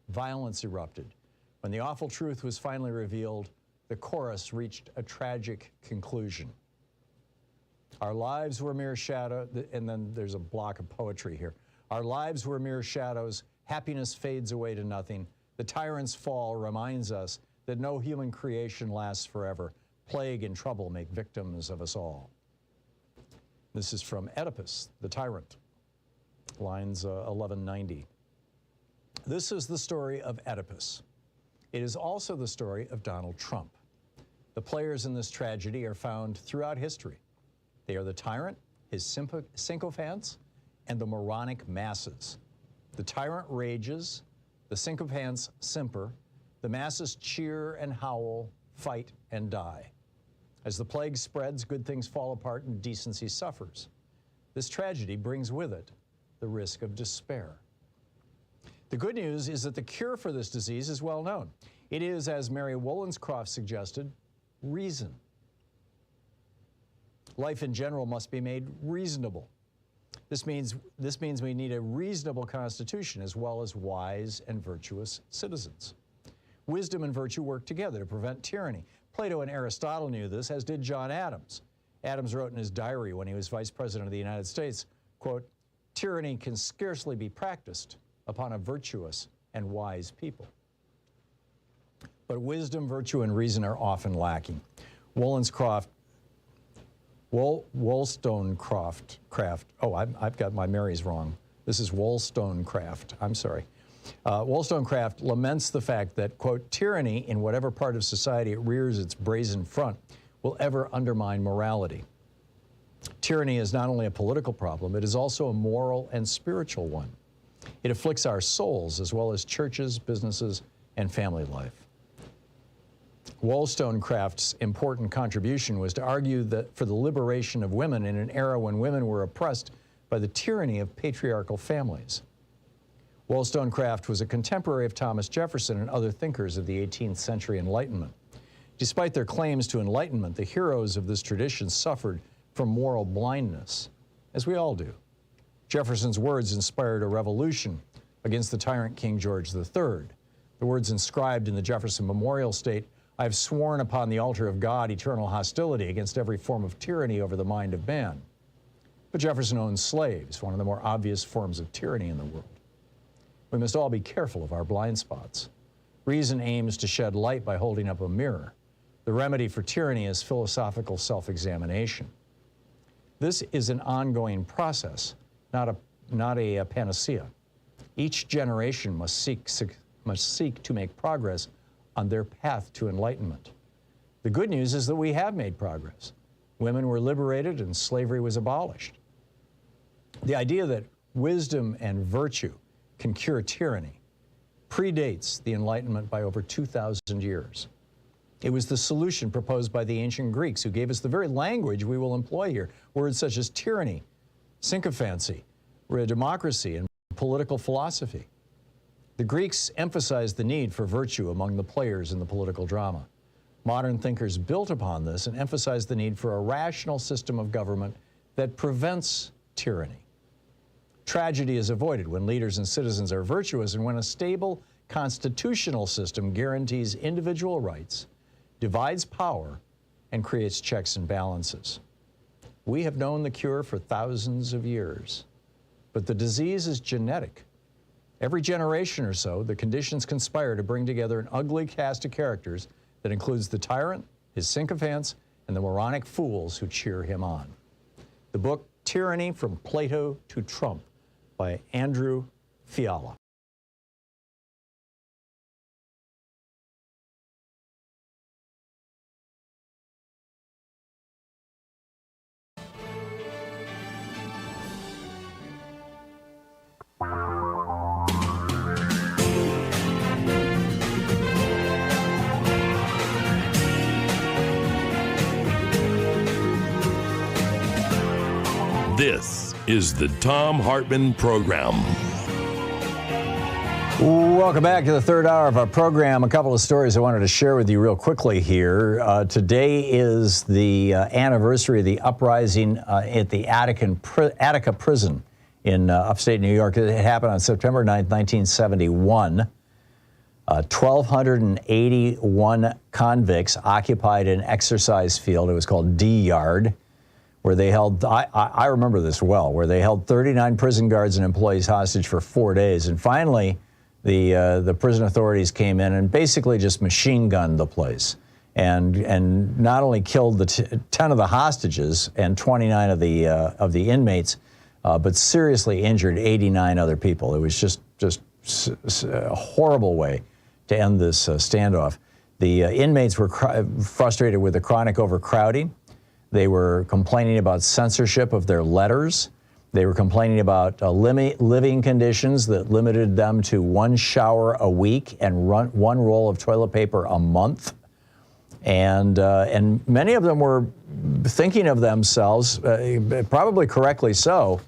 Speaker 1: Violence erupted. When the awful truth was finally revealed, the chorus reached a tragic conclusion. Our lives were mere shadows, and then there's a block of poetry here. Our lives were mere shadows, happiness fades away to nothing. The tyrant's fall reminds us that no human creation lasts forever. Plague and trouble make victims of us all. This is from Oedipus, the Tyrant, lines 1190. This is the story of Oedipus. It is also the story of Donald Trump. The players in this tragedy are found throughout history. They are the tyrant, his sycophants, and the moronic masses. The tyrant rages, the sycophants simper, the masses cheer and howl, fight and die. As the plague spreads, good things fall apart and decency suffers. This tragedy brings with it the risk of despair. The good news is that the cure for this disease is well known. It is, as Mary Wollstonecraft suggested, reason. Life in general must be made reasonable. This means we need a reasonable constitution as well as wise and virtuous citizens. Wisdom and virtue work together to prevent tyranny, Plato and Aristotle knew this, as did John Adams. Adams wrote in his diary when he was Vice President of the United States, quote, "Tyranny can scarcely be practiced upon a virtuous and wise people." But wisdom, virtue, and reason are often lacking. Wollstonecraft, I've got my Marys wrong. This is Wollstonecraft, I'm sorry. Wollstonecraft laments the fact that, quote, "tyranny in whatever part of society it rears its brazen front will ever undermine morality. Tyranny is not only a political problem, it is also a moral and spiritual one. It afflicts our souls as well as churches, businesses, and family life." Wollstonecraft's important contribution was to argue that for the liberation of women in an era when women were oppressed by the tyranny of patriarchal families. Wollstonecraft was a contemporary of Thomas Jefferson and other thinkers of the 18th century Enlightenment. Despite their claims to enlightenment, the heroes of this tradition suffered from moral blindness, as we all do. Jefferson's words inspired a revolution against the tyrant King George III. The words inscribed in the Jefferson Memorial state, "I have sworn upon the altar of God eternal hostility against every form of tyranny over the mind of man." But Jefferson owned slaves, one of the more obvious forms of tyranny in the world. We must all be careful of our blind spots. Reason aims to shed light by holding up a mirror. The remedy for tyranny is philosophical self-examination. This is an ongoing process, not a panacea. Each generation must seek to make progress on their path to enlightenment. The good news is that we have made progress. Women were liberated and slavery was abolished. The idea that wisdom and virtue can cure tyranny predates the Enlightenment by over 2,000 years. It was the solution proposed by the ancient Greeks, who gave us the very language we will employ here. Words such as tyranny, sycophancy, democracy, and political philosophy. The Greeks emphasized the need for virtue among the players in the political drama. Modern thinkers built upon this and emphasized the need for a rational system of government that prevents tyranny. Tragedy is avoided when leaders and citizens are virtuous and when a stable constitutional system guarantees individual rights, divides power, and creates checks and balances. We have known the cure for thousands of years, but the disease is genetic. Every generation or so, the conditions conspire to bring together an ugly cast of characters that includes the tyrant, his sycophants, and the moronic fools who cheer him on. The book, Tyranny from Plato to Trump, by Andrew Fiala.
Speaker 3: This is the Thom Hartmann Program.
Speaker 1: Welcome back to the third hour of our program. A couple of stories I wanted to share with you real quickly here. Today is the anniversary of the uprising at the Attica prison in upstate New York. It happened on September 9th, 1971. 1,281 convicts occupied an exercise field. It was called D Yard, where they held, I remember this well, where they held 39 prison guards and employees hostage for 4 days. And finally, the prison authorities came in and basically just machine gunned the place. And not only killed the 10 of the hostages and 29 of the inmates, but seriously injured 89 other people. It was just a horrible way to end this standoff. The inmates were frustrated with the chronic overcrowding. They were complaining about censorship of their letters. They were complaining about living conditions that limited them to 1 shower a week and 1 roll of toilet paper a month. And many of them were thinking of themselves, probably correctly so,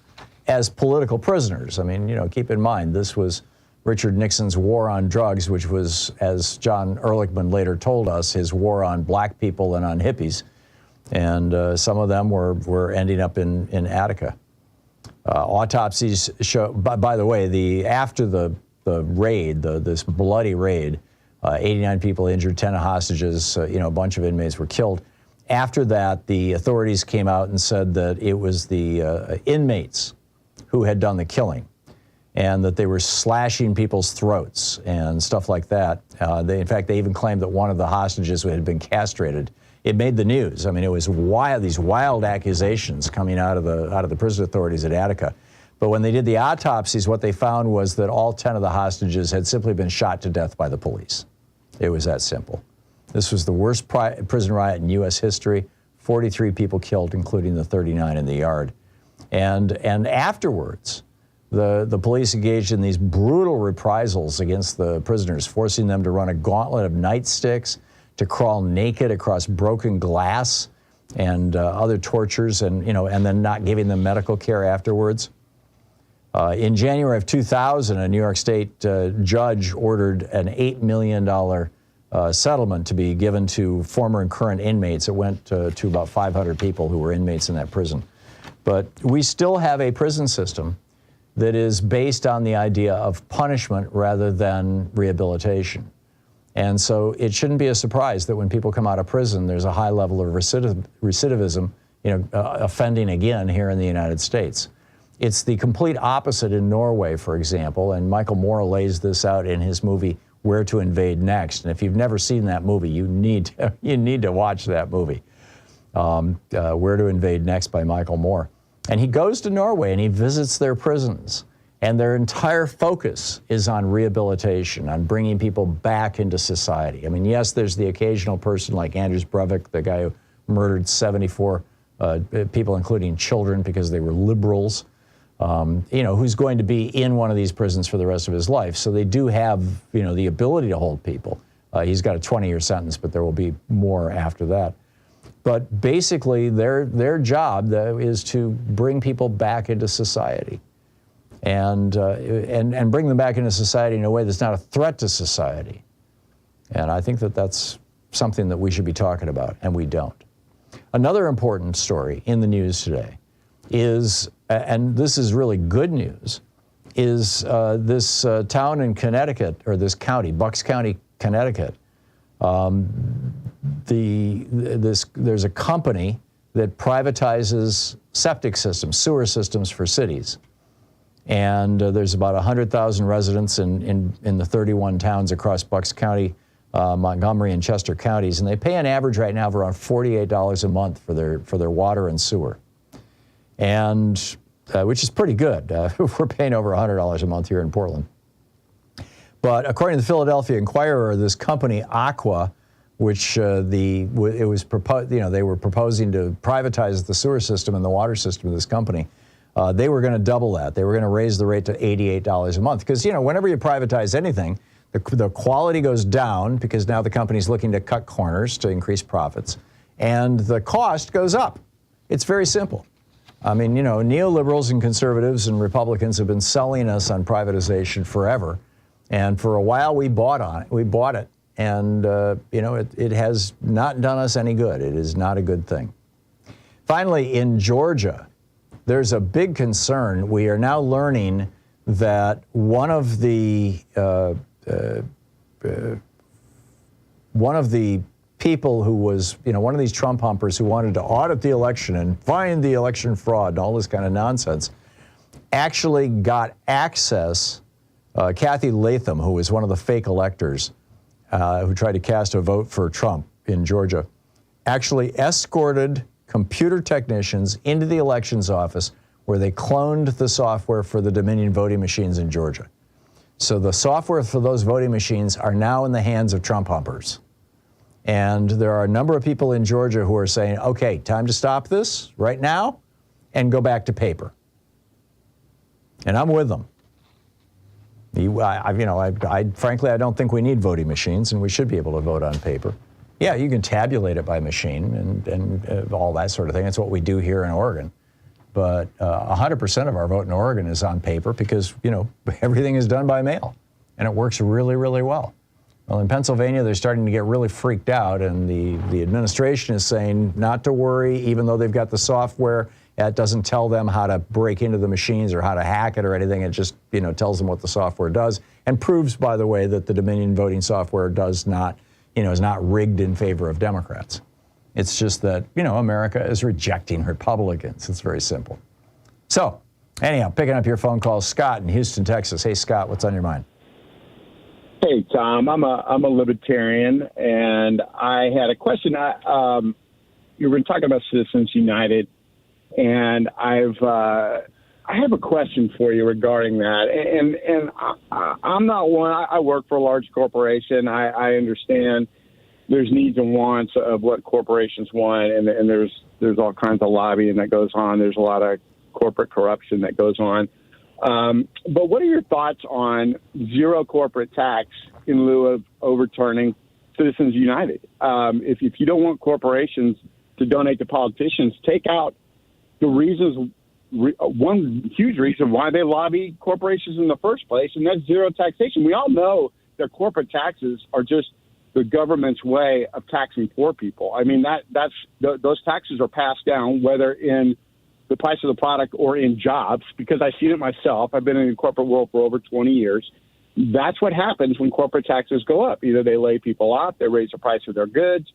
Speaker 1: as political prisoners. I mean, you know, keep in mind, this was Richard Nixon's war on drugs, which was, as John Ehrlichman later told us, his war on black people and on hippies. And some of them were ending up in Attica. Autopsies show, by the way, after the raid, this bloody raid, 89 people injured, 10 hostages, a bunch of inmates were killed. After that, the authorities came out and said that it was the inmates who had done the killing, and that they were slashing people's throats and stuff like that. In fact, they even claimed that one of the hostages had been castrated. It made the news. I mean, it was wild, these wild accusations coming out of the prison authorities at Attica. But when they did the autopsies, what they found was that all 10 of the hostages had simply been shot to death by the police. It was that simple. This was the worst prison riot in U.S. history. 43 people killed, including the 39 in the yard. And afterwards, the police engaged in these brutal reprisals against the prisoners, forcing them to run a gauntlet of nightsticks, to crawl naked across broken glass, and other tortures, and then not giving them medical care afterwards. In January of 2000, a New York State judge ordered an $8 million settlement to be given to former and current inmates. It went to about 500 people who were inmates in that prison. But we still have a prison system that is based on the idea of punishment rather than rehabilitation. And so it shouldn't be a surprise that when people come out of prison, there's a high level of recidivism, offending again here in the United States. It's the complete opposite in Norway, for example, and Michael Moore lays this out in his movie, Where to Invade Next. And if you've never seen that movie, you need to watch that movie, Where to Invade Next by Michael Moore. And he goes to Norway and he visits their prisons. And their entire focus is on rehabilitation, on bringing people back into society. I mean, yes, there's the occasional person like Anders Breivik, the guy who murdered 74 people, including children, because they were liberals, who's going to be in one of these prisons for the rest of his life. So they do have, the ability to hold people. He's got a 20-year sentence, but there will be more after that. But basically, their job is to bring people back into society. And bring them back into society in a way that's not a threat to society. And I think that that's something that we should be talking about, and we don't. Another important story in the news today is, and this is really good news, is this town in Connecticut, or this county, Bucks County, Connecticut. There's a company that privatizes septic systems, sewer systems for cities. And there's about 100,000 residents in the 31 towns across Bucks County, Montgomery, and Chester counties, and they pay an average right now of around $48 a month for their water and sewer, and which is pretty good. We're paying over $100 a month here in Portland. But according to the Philadelphia Inquirer, this company Aqua, which they were proposing to privatize the sewer system and the water system of this company. They were going to double that. They were going to raise the rate to $88 a month. Because, whenever you privatize anything, the quality goes down because now the company's looking to cut corners to increase profits. And the cost goes up. It's very simple. I mean, neoliberals and conservatives and Republicans have been selling us on privatization forever. And for a while, we bought it. And, it has not done us any good. It is not a good thing. Finally, in Georgia, there's a big concern. We are now learning that one of the people who was, one of these Trump humpers who wanted to audit the election and find the election fraud and all this kind of nonsense, actually got access. Kathy Latham, who was one of the fake electors who tried to cast a vote for Trump in Georgia, actually escorted computer technicians into the elections office where they cloned the software for the Dominion voting machines in Georgia. So the software for those voting machines are now in the hands of Trump humpers. And there are a number of people in Georgia who are saying, okay, time to stop this right now and go back to paper. And I'm with them. Frankly, I don't think we need voting machines, and we should be able to vote on paper. Yeah, you can tabulate it by machine and all that sort of thing. It's what we do here in Oregon. But 100% of our vote in Oregon is on paper because, everything is done by mail. And it works really, really well. Well, in Pennsylvania, they're starting to get really freaked out. And the administration is saying not to worry, even though they've got the software It doesn't tell them how to break into the machines or how to hack it or anything. It just, tells them what the software does and proves, by the way, that the Dominion voting software does not, is not rigged in favor of Democrats. It's just that, America is rejecting Republicans. It's very simple. So, anyhow, picking up your phone call, Scott in Houston, Texas. Hey, Scott, what's on your mind?
Speaker 6: Hey, Tom. I'm a libertarian, and I had a question. You were talking about Citizens United, and I have a question for you regarding that. And I'm not one. I work for a large corporation. I understand there's needs and wants of what corporations want, and there's all kinds of lobbying that goes on. There's a lot of corporate corruption that goes on. But what are your thoughts on zero corporate tax in lieu of overturning Citizens United? If you don't want corporations to donate to politicians, take out the reasons. One huge reason why they lobby corporations in the first place, and that's zero taxation. We all know that corporate taxes are just the government's way of taxing poor people. I mean, those taxes are passed down, whether in the price of the product or in jobs, because I've seen it myself. I've been in the corporate world for over 20 years. That's what happens when corporate taxes go up. Either they lay people off, they raise the price of their goods.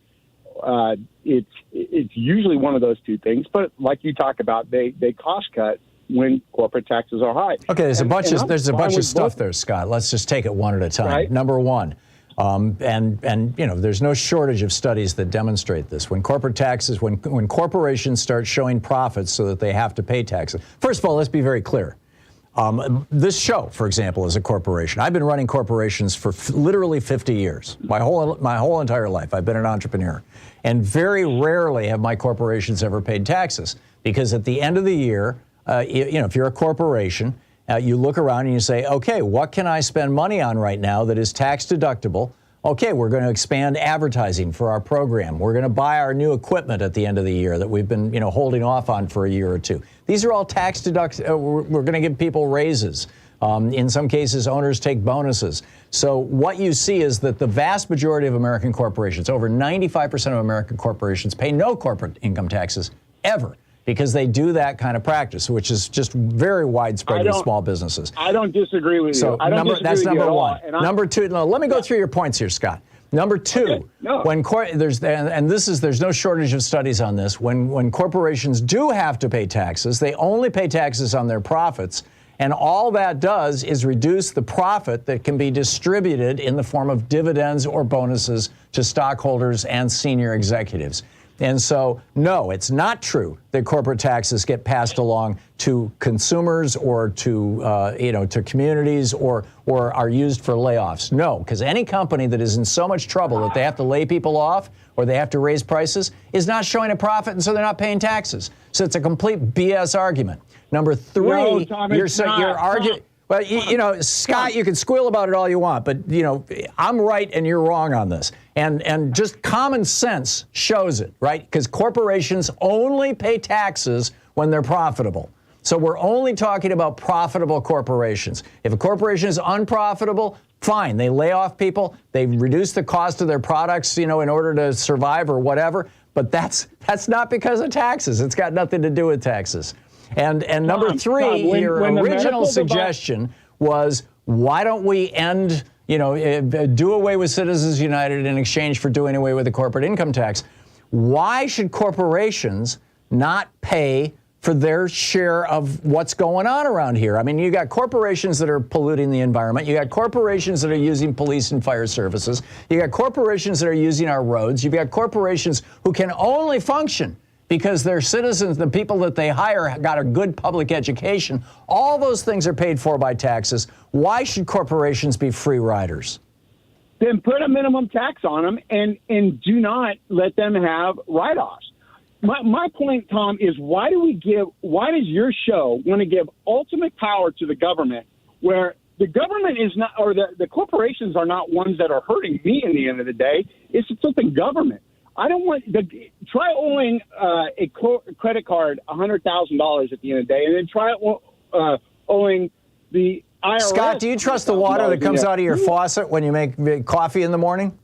Speaker 6: It's usually one of those two things. But like you talk about, they cost cut when corporate taxes are high.
Speaker 1: Okay, there's a bunch of stuff there, Scott. Let's just take it one at a time.
Speaker 6: Right.
Speaker 1: Number one. There's no shortage of studies that demonstrate this. When when corporations start showing profits so that they have to pay taxes. First of all, let's be very clear. This show, for example, is a corporation. I've been running corporations for literally 50 years. My whole entire life, I've been an entrepreneur. And very rarely have my corporations ever paid taxes, because at the end of the year, if you're a corporation, you look around and you say, okay, what can I spend money on right now that is tax deductible? Okay, we're going to expand advertising for our program. We're going to buy our new equipment at the end of the year that we've been, holding off on for a year or two. These are all tax deductible. We're going to give people raises. In some cases, owners take bonuses. So what you see is that the vast majority of American corporations, over 95% of American corporations, pay no corporate income taxes ever, because they do that kind of practice, which is just very widespread in small businesses.
Speaker 6: I don't disagree with you.
Speaker 1: That's number one. Number two, let me go through your points here, Scott. Number two, there's no shortage of studies on this. When corporations do have to pay taxes, they only pay taxes on their profits, and all that does is reduce the profit that can be distributed in the form of dividends or bonuses to stockholders and senior executives. And so, no, it's not true that corporate taxes get passed along to consumers or to communities or are used for layoffs. No, because any company that is in so much trouble that they have to lay people off or they have to raise prices is not showing a profit, and so they're not paying taxes. So it's a complete BS argument. Number three, you're arguing. Well, Scott, you can squeal about it all you want, but, I'm right and you're wrong on this. And just common sense shows it, right? Because corporations only pay taxes when they're profitable. So we're only talking about profitable corporations. If a corporation is unprofitable, fine. They lay off people. They reduce the cost of their products, in order to survive or whatever. But that's not because of taxes. It's got nothing to do with taxes. And number three, your original suggestion was, why don't we end, do away with Citizens United in exchange for doing away with the corporate income tax? Why should corporations not pay for their share of what's going on around here? I mean, you got corporations that are polluting the environment. You got corporations that are using police and fire services. You got corporations that are using our roads. You've got corporations who can only function because their citizens, the people that they hire, got a good public education. All those things are paid for by taxes. Why should corporations be free riders?
Speaker 6: Then put a minimum tax on them and do not let them have write-offs. My point, Tom, is why does your show want to give ultimate power to the government, where the government is not, or the corporations are not ones that are hurting me in the end of the day? It's the government. I don't want try owing a credit card $100,000 at the end of the day, and then try owing the IRS.
Speaker 1: Scott, do you trust the water that comes out of your faucet when you make coffee in the morning?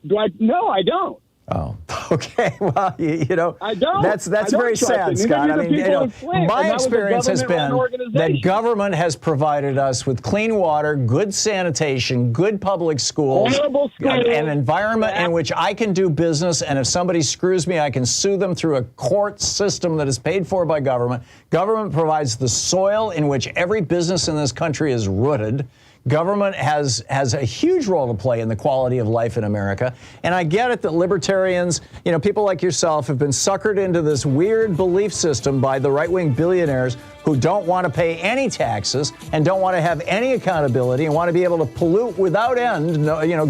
Speaker 6: No, I don't.
Speaker 1: Oh. Okay, well, you know,
Speaker 14: I don't.
Speaker 1: That's
Speaker 14: I don't
Speaker 1: very
Speaker 14: trust
Speaker 1: sad,
Speaker 14: it.
Speaker 1: Scott. I
Speaker 14: Neither do
Speaker 1: mean,
Speaker 14: the people in Flint,
Speaker 1: my
Speaker 14: and that was a
Speaker 1: experience has been
Speaker 14: government-run
Speaker 1: that
Speaker 14: organization.
Speaker 1: government has provided us with clean water, good sanitation, good public schools,
Speaker 14: Horrible schools.
Speaker 1: an environment in which I can do business, and if somebody screws me, I can sue them through a court system that is paid for by government. Government provides the soil in which every business in this country is rooted. Government has a huge role to play in the quality of life in America. And I get it that libertarians, you know, people like yourself have been suckered into this weird belief system by the right-wing billionaires who don't want to pay any taxes and don't want to have any accountability and want to be able to pollute without end, you know,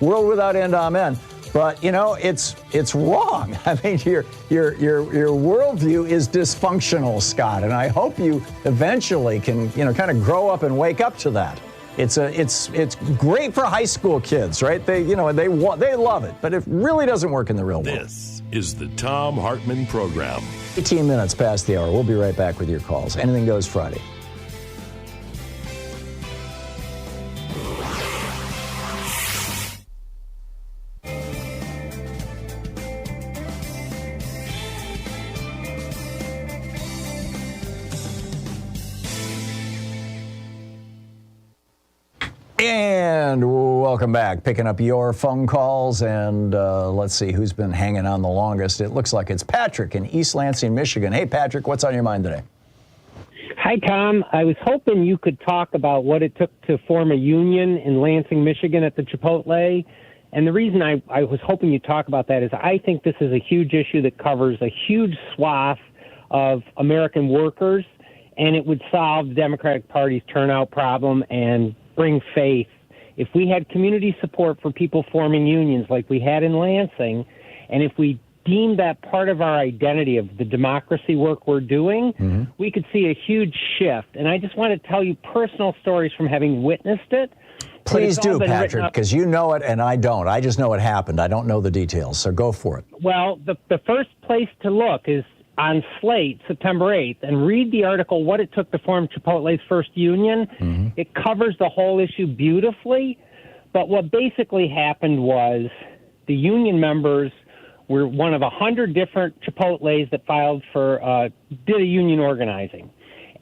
Speaker 1: world without end, amen. But, you know, it's wrong. I mean, your worldview is dysfunctional, Scott, and I hope you eventually can, you know, kind of grow up and wake up to that. It's great for high school kids, right? They love it, but it really doesn't work in the real world.
Speaker 3: This is the Thom Hartmann Program.
Speaker 1: 18 minutes past the hour. We'll be right back with your calls. Anything Goes Friday. And welcome back. Picking up your phone calls, and let's see who's been hanging on the longest. It looks like it's Patrick in East Lansing, Michigan. Hey, Patrick, what's on your mind today?
Speaker 7: Hi, Tom. I was hoping you could talk about what it took to form a union in Lansing, Michigan at the Chipotle. And the reason I was hoping you'd talk about that is I think this is a huge issue that covers a huge swath of American workers, and it would solve the Democratic Party's turnout problem and bring faith. If we had community support for people forming unions like we had in Lansing, and if we deemed that part of our identity of the democracy work we're doing, we could see a huge shift. And I just want to tell you personal stories from having witnessed it.
Speaker 1: Please do, Patrick, because you know it and I don't. I just know it happened. I don't know the details, so go for it.
Speaker 7: Well, the first place to look is on Slate, September 8th, and read the article, What It Took to Form Chipotle's First Union. It covers the whole issue beautifully, but what basically happened was the union members were one of 100 different Chipotles that filed for, did a union organizing,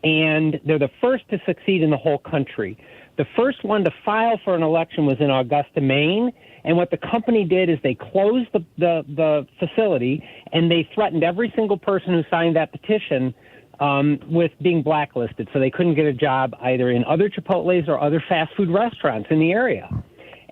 Speaker 7: and they're the first to succeed in the whole country. The first one to file for an election was in Augusta, Maine. And what the company did is they closed the facility, and they threatened every single person who signed that petition with being blacklisted. So they couldn't get a job either in other Chipotles or other fast food restaurants in the area.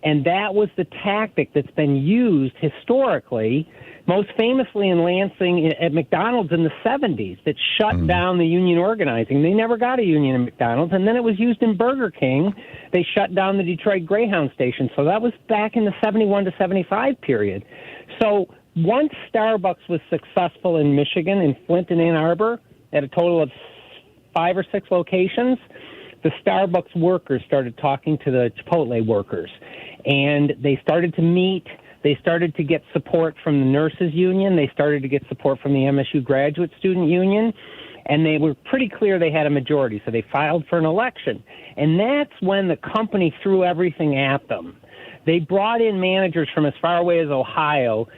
Speaker 7: And that was the tactic that's been used historically, most famously in Lansing at McDonald's in the 70s, that shut down the union organizing. They never got a union in McDonald's. And then it was used in Burger King. They shut down the Detroit Greyhound station. So that was back in the 71 to 75 period. So once Starbucks was successful in Michigan, in Flint and Ann Arbor, at a total of 5 or 6 locations, the Starbucks workers started talking to the Chipotle workers. And they started to meet. They started to get support from the nurses union. They started to get support from the MSU graduate student union. And they were pretty clear they had a majority. So they filed for an election. And that's when the company threw everything at them. They brought in managers from as far away as Ohio.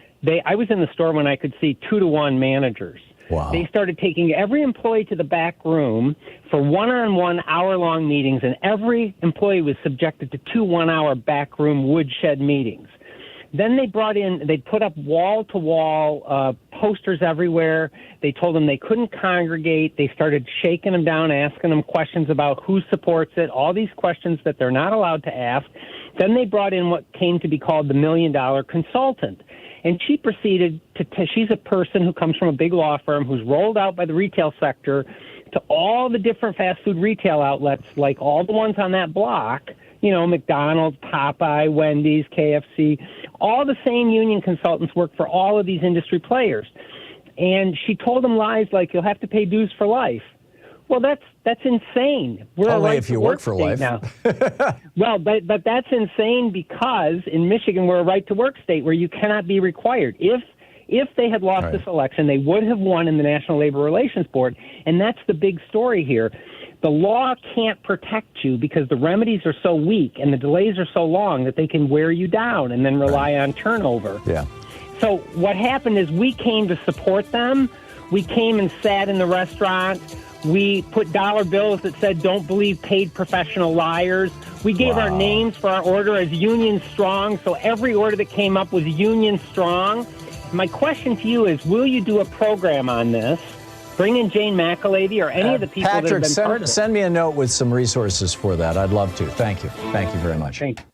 Speaker 7: I was in the store when I could see 2-to-1 managers.
Speaker 1: Wow.
Speaker 7: They started taking every employee to the back room for one-on-one hour-long meetings, and every employee was subjected to 2 one-hour backroom woodshed meetings. Then they put up wall-to-wall posters everywhere. They told them they couldn't congregate. They started shaking them down, asking them questions about who supports it, all these questions that they're not allowed to ask. Then they brought in what came to be called the $1 million consultant. And she proceeded she's a person who comes from a big law firm who's rolled out by the retail sector to all the different fast food retail outlets, like all the ones on that block, you know, McDonald's, Popeye, Wendy's, KFC, all the same union consultants work for all of these industry players. And she told them lies like, you'll have to pay dues for life. Well, that's insane. We're
Speaker 1: only if you work for life
Speaker 7: now. Well, but that's insane because in Michigan we're a right-to-work state where you cannot be required. If they had lost this election, they would have won in the National Labor Relations Board, and that's the big story here. The law can't protect you because the remedies are so weak and the delays are so long that they can wear you down and then rely on turnover.
Speaker 1: Yeah.
Speaker 7: So what happened is we came to support them. We came and sat in the restaurant. We put dollar bills that said, "Don't believe paid professional liars." We gave our names for our order as Union Strong, so every order that came up was Union Strong. My question to you is, will you do a program on this? Bring in Jane McAlevey or any of the people that have been part of it.
Speaker 1: Send me a note with some resources for that. I'd love to. Thank you. Thank you very much.
Speaker 7: Thank you.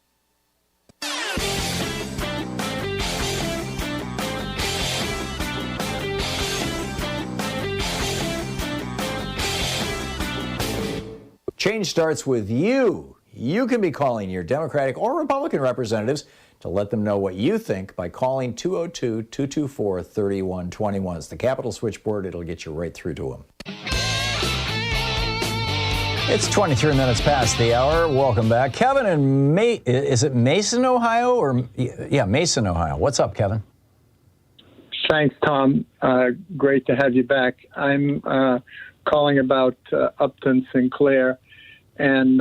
Speaker 1: Change starts with you. You can be calling your Democratic or Republican representatives to let them know what you think by calling 202-224-3121. It's the Capitol switchboard. It'll get you right through to them. It's 23 minutes past the hour. Welcome back. Kevin in is it Mason, Ohio? Or yeah, Mason, Ohio. What's up, Kevin?
Speaker 8: Thanks, Tom. Great to have you back. I'm calling about Upton Sinclair. And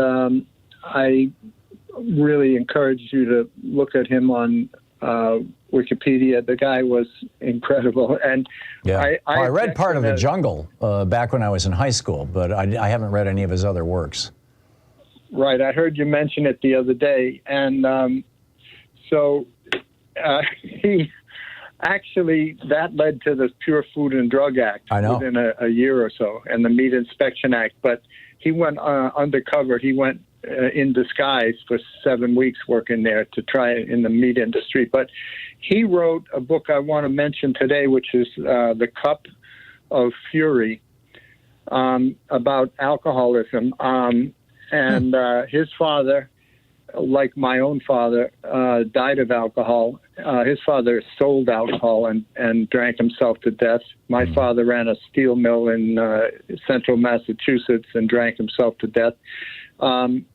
Speaker 8: I really encourage you to look at him on Wikipedia. The guy was incredible. And
Speaker 1: yeah, I read part of The Jungle back when I was in high school, but I haven't read any of his other works.
Speaker 8: Right. I heard you mention it the other day. And so he actually, that led to the Pure Food and Drug Act within a year or so, and the Meat Inspection Act. But he went undercover. He went in disguise for 7 weeks working there to try it in the meat industry. But he wrote a book I want to mention today, which is The Cup of Fury, about alcoholism. And his father, like my own father, died of alcohol. His father sold alcohol and drank himself to death. My father ran a steel mill in central Massachusetts and drank himself to death. I've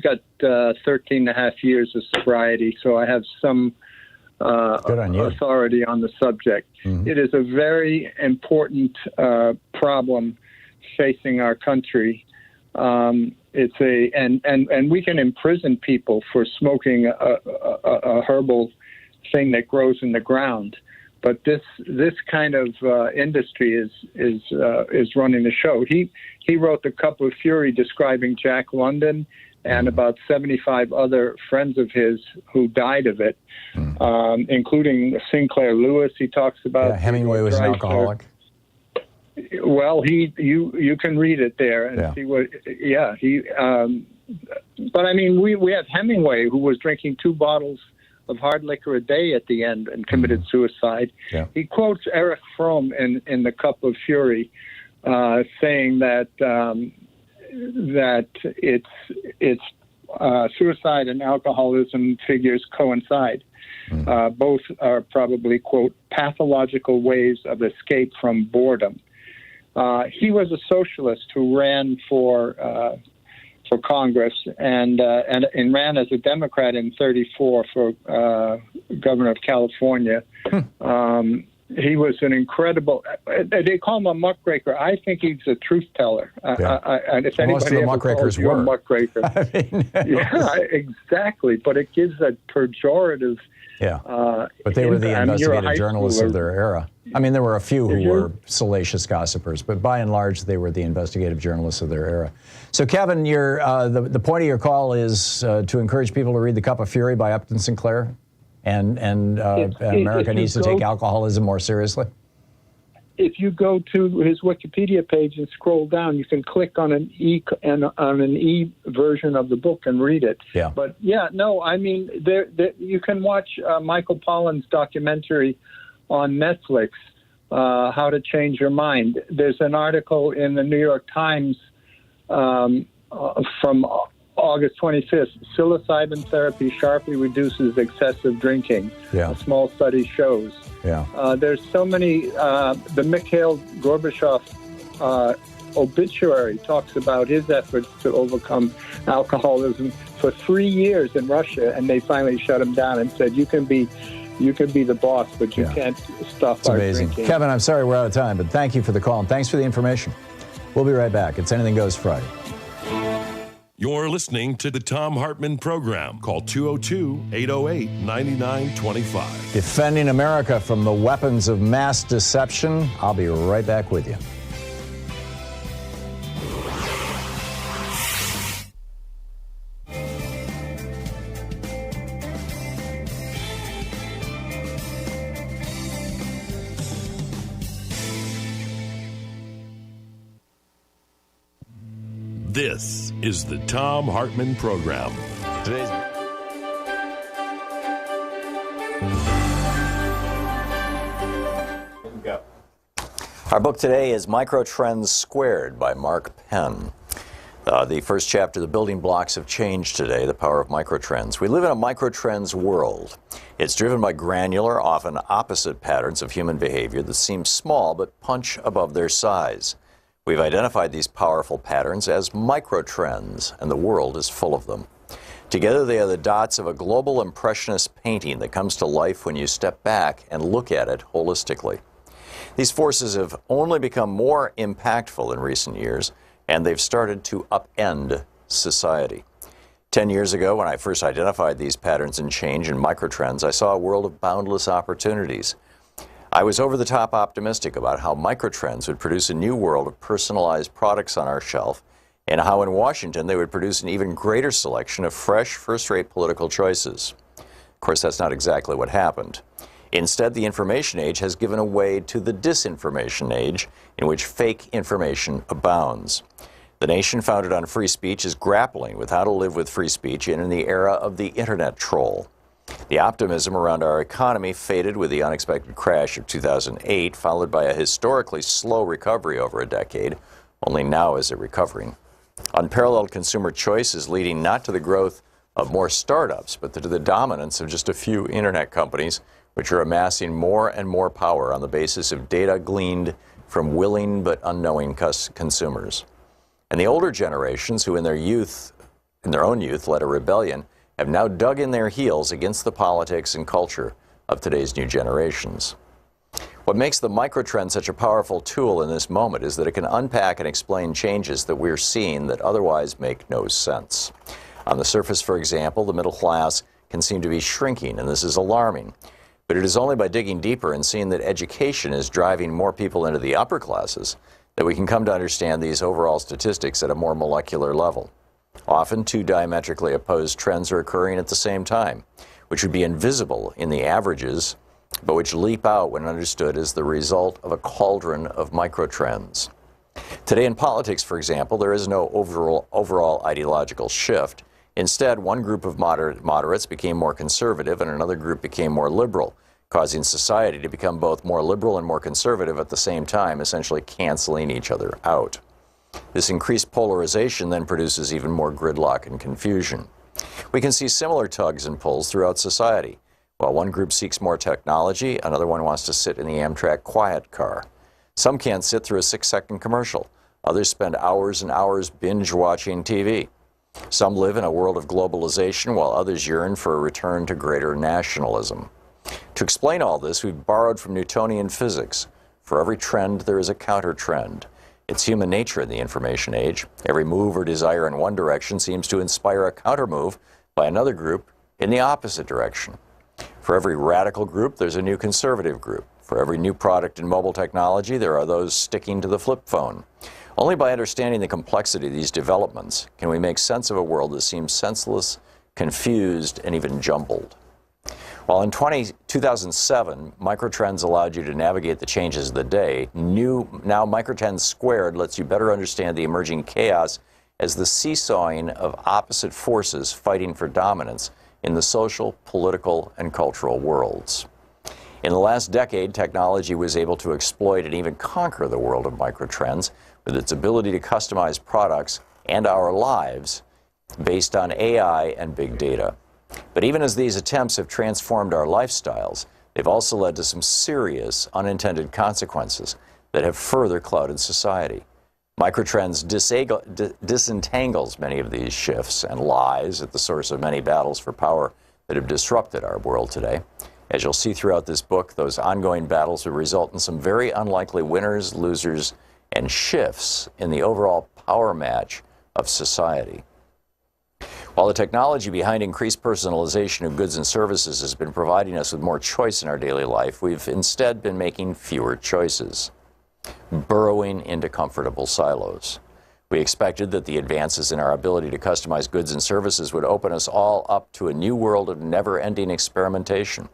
Speaker 8: got 13 and a half years of sobriety, so I have some authority on the subject. It is a very important problem facing our country. It's and we can imprison people for smoking a herbal thing that grows in the ground, but this kind of industry is running the show. He wrote The Cup of Fury, describing Jack London and about 75 other friends of his who died of it, including Sinclair Lewis. He talks about
Speaker 1: Hemingway was an alcoholic.
Speaker 8: Well, you can read it there and see what. Yeah, but I mean, we have Hemingway, who was drinking 2 bottles of hard liquor a day at the end and committed suicide. Yeah. He quotes Erich Fromm in The Cup of Fury, saying that it's suicide and alcoholism figures coincide. Both are probably, quote, pathological ways of escape from boredom. He was a socialist who ran for Congress and ran as a Democrat in '34 for governor of California. He was an incredible. They call him a muckraker. I think he's a truth teller. And if
Speaker 1: most of the muckrakers were
Speaker 8: a muckraker, yeah, exactly. But it gives a pejorative.
Speaker 1: Yeah, but they were the investigative journalists of their era. I mean, there were a few who were salacious gossipers, but by and large, they were the investigative journalists of their era. So, Kevin, the point of your call is to encourage people to read The Cup of Fury by Upton Sinclair, and America needs to take alcoholism more seriously.
Speaker 8: If you go to his Wikipedia page and scroll down, you can click on an e version of the book and read it.
Speaker 1: Yeah.
Speaker 8: But yeah, no, I mean, you can watch Michael Pollan's documentary on Netflix, How to Change Your Mind. There's an article in the New York Times from August 25th. Psilocybin therapy sharply reduces excessive drinking.
Speaker 1: Yeah.
Speaker 8: A small study shows.
Speaker 1: Yeah.
Speaker 8: There's so many. The Mikhail Gorbachev obituary talks about his efforts to overcome alcoholism for 3 years in Russia, and they finally shut him down and said, "You can be the boss, but you can't stop
Speaker 1: it's
Speaker 8: our
Speaker 1: amazing.
Speaker 8: drinking."
Speaker 1: Kevin, I'm sorry we're out of time, but thank you for the call and thanks for the information. We'll be right back. It's Anything Goes Friday.
Speaker 3: You're listening to the Thom Hartmann Program. Call 202-808-9925.
Speaker 1: Defending America from the weapons of mass deception. I'll be right back with you.
Speaker 3: This is the Thom Hartmann Program.
Speaker 1: Today's Our book today is Microtrends Squared by Mark Penn. The first chapter, The Building Blocks of Change Today, The Power of Microtrends. We live in a microtrends world. It's driven by granular, often opposite patterns of human behavior that seem small but punch above their size. We've identified these powerful patterns as microtrends, and the world is full of them. Together, they are the dots of a global impressionist painting that comes to life when you step back and look at it holistically. These forces have only become more impactful in recent years, and they've started to upend society. 10 years ago, when I first identified these patterns in change and microtrends, I saw a world of boundless opportunities. I was over-the-top optimistic about how microtrends would produce a new world of personalized products on our shelf, and how in Washington they would produce an even greater selection of fresh, first-rate political choices. Of course, that's not exactly what happened. Instead, the information age has given way to the disinformation age, in which fake information abounds. The nation founded on free speech is grappling with how to live with free speech in the era of the internet troll. The optimism around our economy faded with the unexpected crash of 2008, followed by a historically slow recovery over a decade. Only now is it recovering. Unparalleled consumer choice is leading not to the growth of more startups, but to the dominance of just a few internet companies, which are amassing more and more power on the basis of data gleaned from willing but unknowing consumers. And the older generations, who in their own youth, led a rebellion, have now dug in their heels against the politics and culture of today's new generations. What makes the microtrend such a powerful tool in this moment is that it can unpack and explain changes that we're seeing that otherwise make no sense. On the surface, for example, the middle class can seem to be shrinking, and this is alarming. But it is only by digging deeper and seeing that education is driving more people into the upper classes that we can come to understand these overall statistics at a more molecular level. Often, two diametrically opposed trends are occurring at the same time, which would be invisible in the averages, but which leap out when understood as the result of a cauldron of microtrends. Today in politics, for example, there is no overall ideological shift. Instead, one group of moderates became more conservative and another group became more liberal, causing society to become both more liberal and more conservative at the same time, essentially canceling each other out. This increased polarization then produces even more gridlock and confusion. We can see similar tugs and pulls throughout society. While one group seeks more technology, another one wants to sit in the Amtrak quiet car. Some can't sit through a 6-second commercial. Others spend hours and hours binge-watching TV. Some live in a world of globalization, while others yearn for a return to greater nationalism. To explain all this, we've borrowed from Newtonian physics. For every trend, there is a counter-trend. It's human nature in the information age. Every move or desire in one direction seems to inspire a counter-move by another group in the opposite direction. For every radical group, there's a new conservative group. For every new product in mobile technology, there are those sticking to the flip phone. Only by understanding the complexity of these developments can we make sense of a world that seems senseless, confused, and even jumbled. While in 2007, microtrends allowed you to navigate the changes of the day, now Microtrends Squared lets you better understand the emerging chaos as the seesawing of opposite forces fighting for dominance in the social, political, and cultural worlds. In the last decade, technology was able to exploit and even conquer the world of microtrends with its ability to customize products and our lives based on AI and big data. But even as these attempts have transformed our lifestyles, they've also led to some serious unintended consequences that have further clouded society. Microtrends disentangles many of these shifts and lies at the source of many battles for power that have disrupted our world today. As you'll see throughout this book, those ongoing battles will result in some very unlikely winners, losers, and shifts in the overall power match of society.
Speaker 5: While the technology behind increased personalization of goods and services has been providing us with more choice in our daily life, we've instead been making fewer choices, burrowing into comfortable silos. We expected that the advances in our ability to customize goods and services would open us all up to a new world of never-ending experimentation.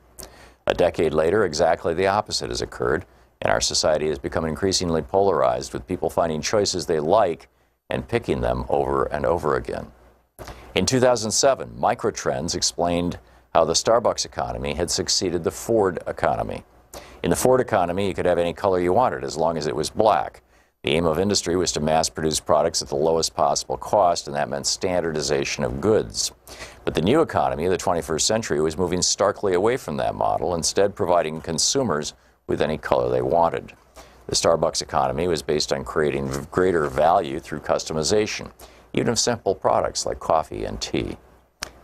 Speaker 5: A decade later, exactly the opposite has occurred, and our society has become increasingly polarized, with people finding choices they like and picking them over and over again. In 2007, Microtrends explained how the Starbucks economy had succeeded the Ford economy. In the Ford economy, you could have any color you wanted as long as it was black. The aim of industry was to mass-produce products at the lowest possible cost, and that meant standardization of goods. But the new economy of the 21st century was moving starkly away from that model, instead providing consumers with any color they wanted. The Starbucks economy was based on creating greater value through customization, even of simple products like coffee and tea.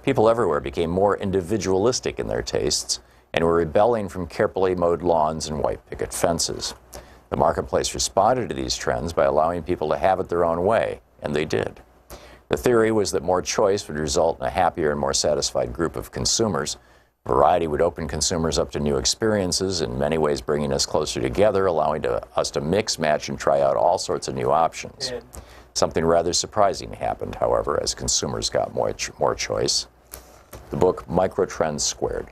Speaker 5: People everywhere became more individualistic in their tastes and were rebelling from carefully mowed lawns and white picket fences. The marketplace responded to these trends by allowing people to have it their own way, and they did. The theory was that more choice would result in a happier and more satisfied group of consumers. Variety would open consumers up to new experiences, in many ways bringing us closer together, allowing us to mix, match, and try out all sorts of new options. Something rather surprising happened, however, as consumers got more choice. The book Microtrends Squared.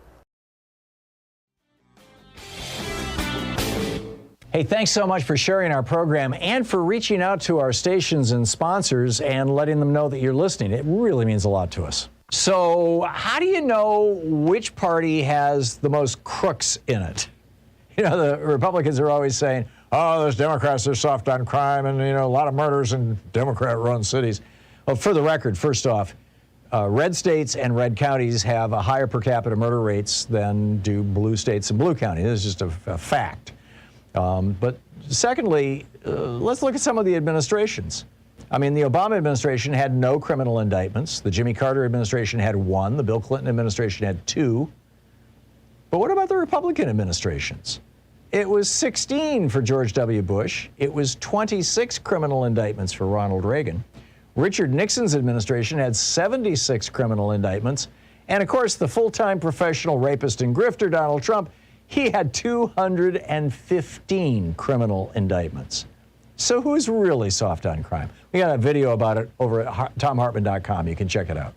Speaker 1: Hey, thanks so much for sharing our program and for reaching out to our stations and sponsors and letting them know that you're listening. It really means a lot to us. So how do you know which party has the most crooks in it? You know, the Republicans are always saying, oh, those Democrats are soft on crime and, you know, a lot of murders in Democrat-run cities. Well, for the record, first off, red states and red counties have a higher per capita murder rates than do blue states and blue counties. This is just a fact. But secondly, let's look at some of the administrations. I mean, the Obama administration had no criminal indictments. The Jimmy Carter administration had 1. The Bill Clinton administration had 2. But what about the Republican administrations? It was 16 for George W. Bush. It was 26 criminal indictments for Ronald Reagan. Richard Nixon's administration had 76 criminal indictments. And of course, the full-time professional rapist and grifter, Donald Trump, he had 215 criminal indictments. So who's really soft on crime? We got a video about it over at ThomHartmann.com. You can check it out.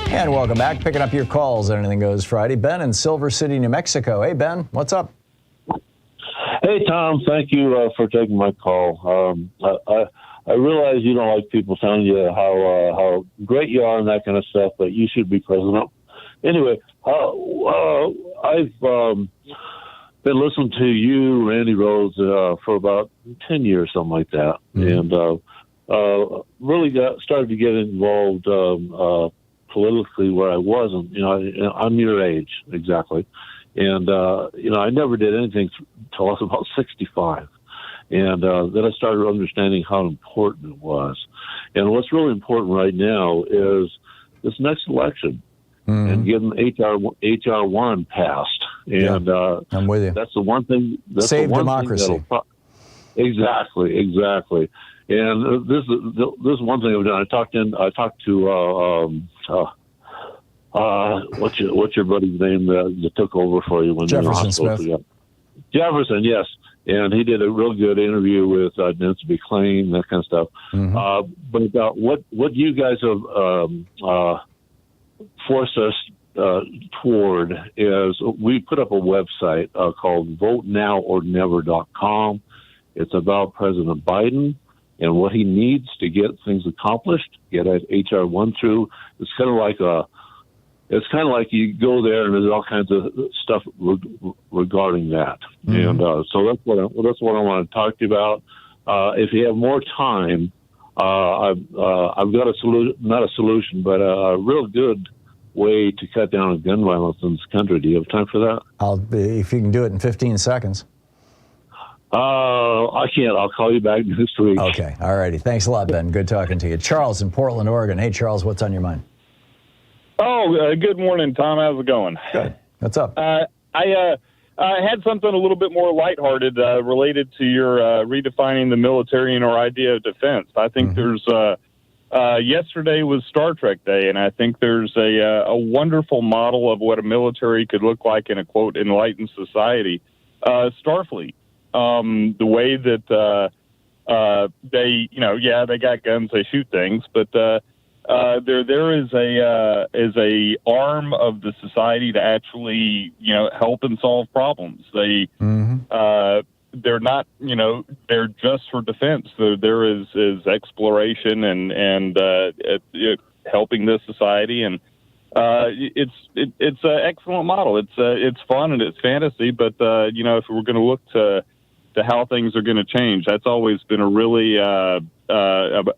Speaker 1: And welcome back. Picking up your calls on Anything Goes Friday. Ben in Silver City, New Mexico. Hey, Ben, what's up?
Speaker 9: Hey, Tom. Thank you for taking my call. I realize you don't like people telling you how great you are and that kind of stuff, but you should be president. Anyway, I've been listening to you, Randy Rhodes, for about 10 years, something like that, and really started to get involved politically where I wasn't. You know, I'm your age, exactly. And, you know, I never did anything until I was about 65. And then I started understanding how important it was. And what's really important right now is this next election and getting HR 1 passed. And
Speaker 1: I'm with you.
Speaker 9: That's the one thing. That's
Speaker 1: Save
Speaker 9: the one
Speaker 1: democracy.
Speaker 9: Exactly. And this is one thing I've done. I talked to what's your buddy's name that took over for you when
Speaker 1: Jefferson
Speaker 9: you were in
Speaker 1: Smith.
Speaker 9: Jefferson, yes. And he did a real good interview with Nancy McLean, that kind of stuff. But about what you guys have forced us toward is we put up a website called VoteNowOrNever.com. It's about President Biden and what he needs to get things accomplished, get HR 1 through. It's kind of like you go there and there's all kinds of stuff regarding that. And so that's what I want to talk to you about. If you have more time, I've got a solution, not a solution, but a real good way to cut down on gun violence in this country. Do you have time for that?
Speaker 1: If you can do it in 15 seconds.
Speaker 9: I can't. I'll call you back next week.
Speaker 1: Okay. All righty. Thanks a lot, Ben. Good talking to you. Charles in Portland, Oregon. Hey, Charles, what's on your mind?
Speaker 10: Oh, good morning, Tom. How's it going?
Speaker 1: Good. What's up?
Speaker 10: I I had something a little bit more lighthearted related to your redefining the military and our idea of defense. I think there's yesterday was Star Trek Day, and I think there's a wonderful model of what a military could look like in a, quote, enlightened society. Starfleet, the way that they, they got guns, they shoot things, but there is a arm of the society to actually, help and solve problems. They're not, they're just for defense. There is exploration and helping this society, and it's an excellent model. It's fun and it's fantasy, but if we're going to look to how things are going to change, that's always been a really a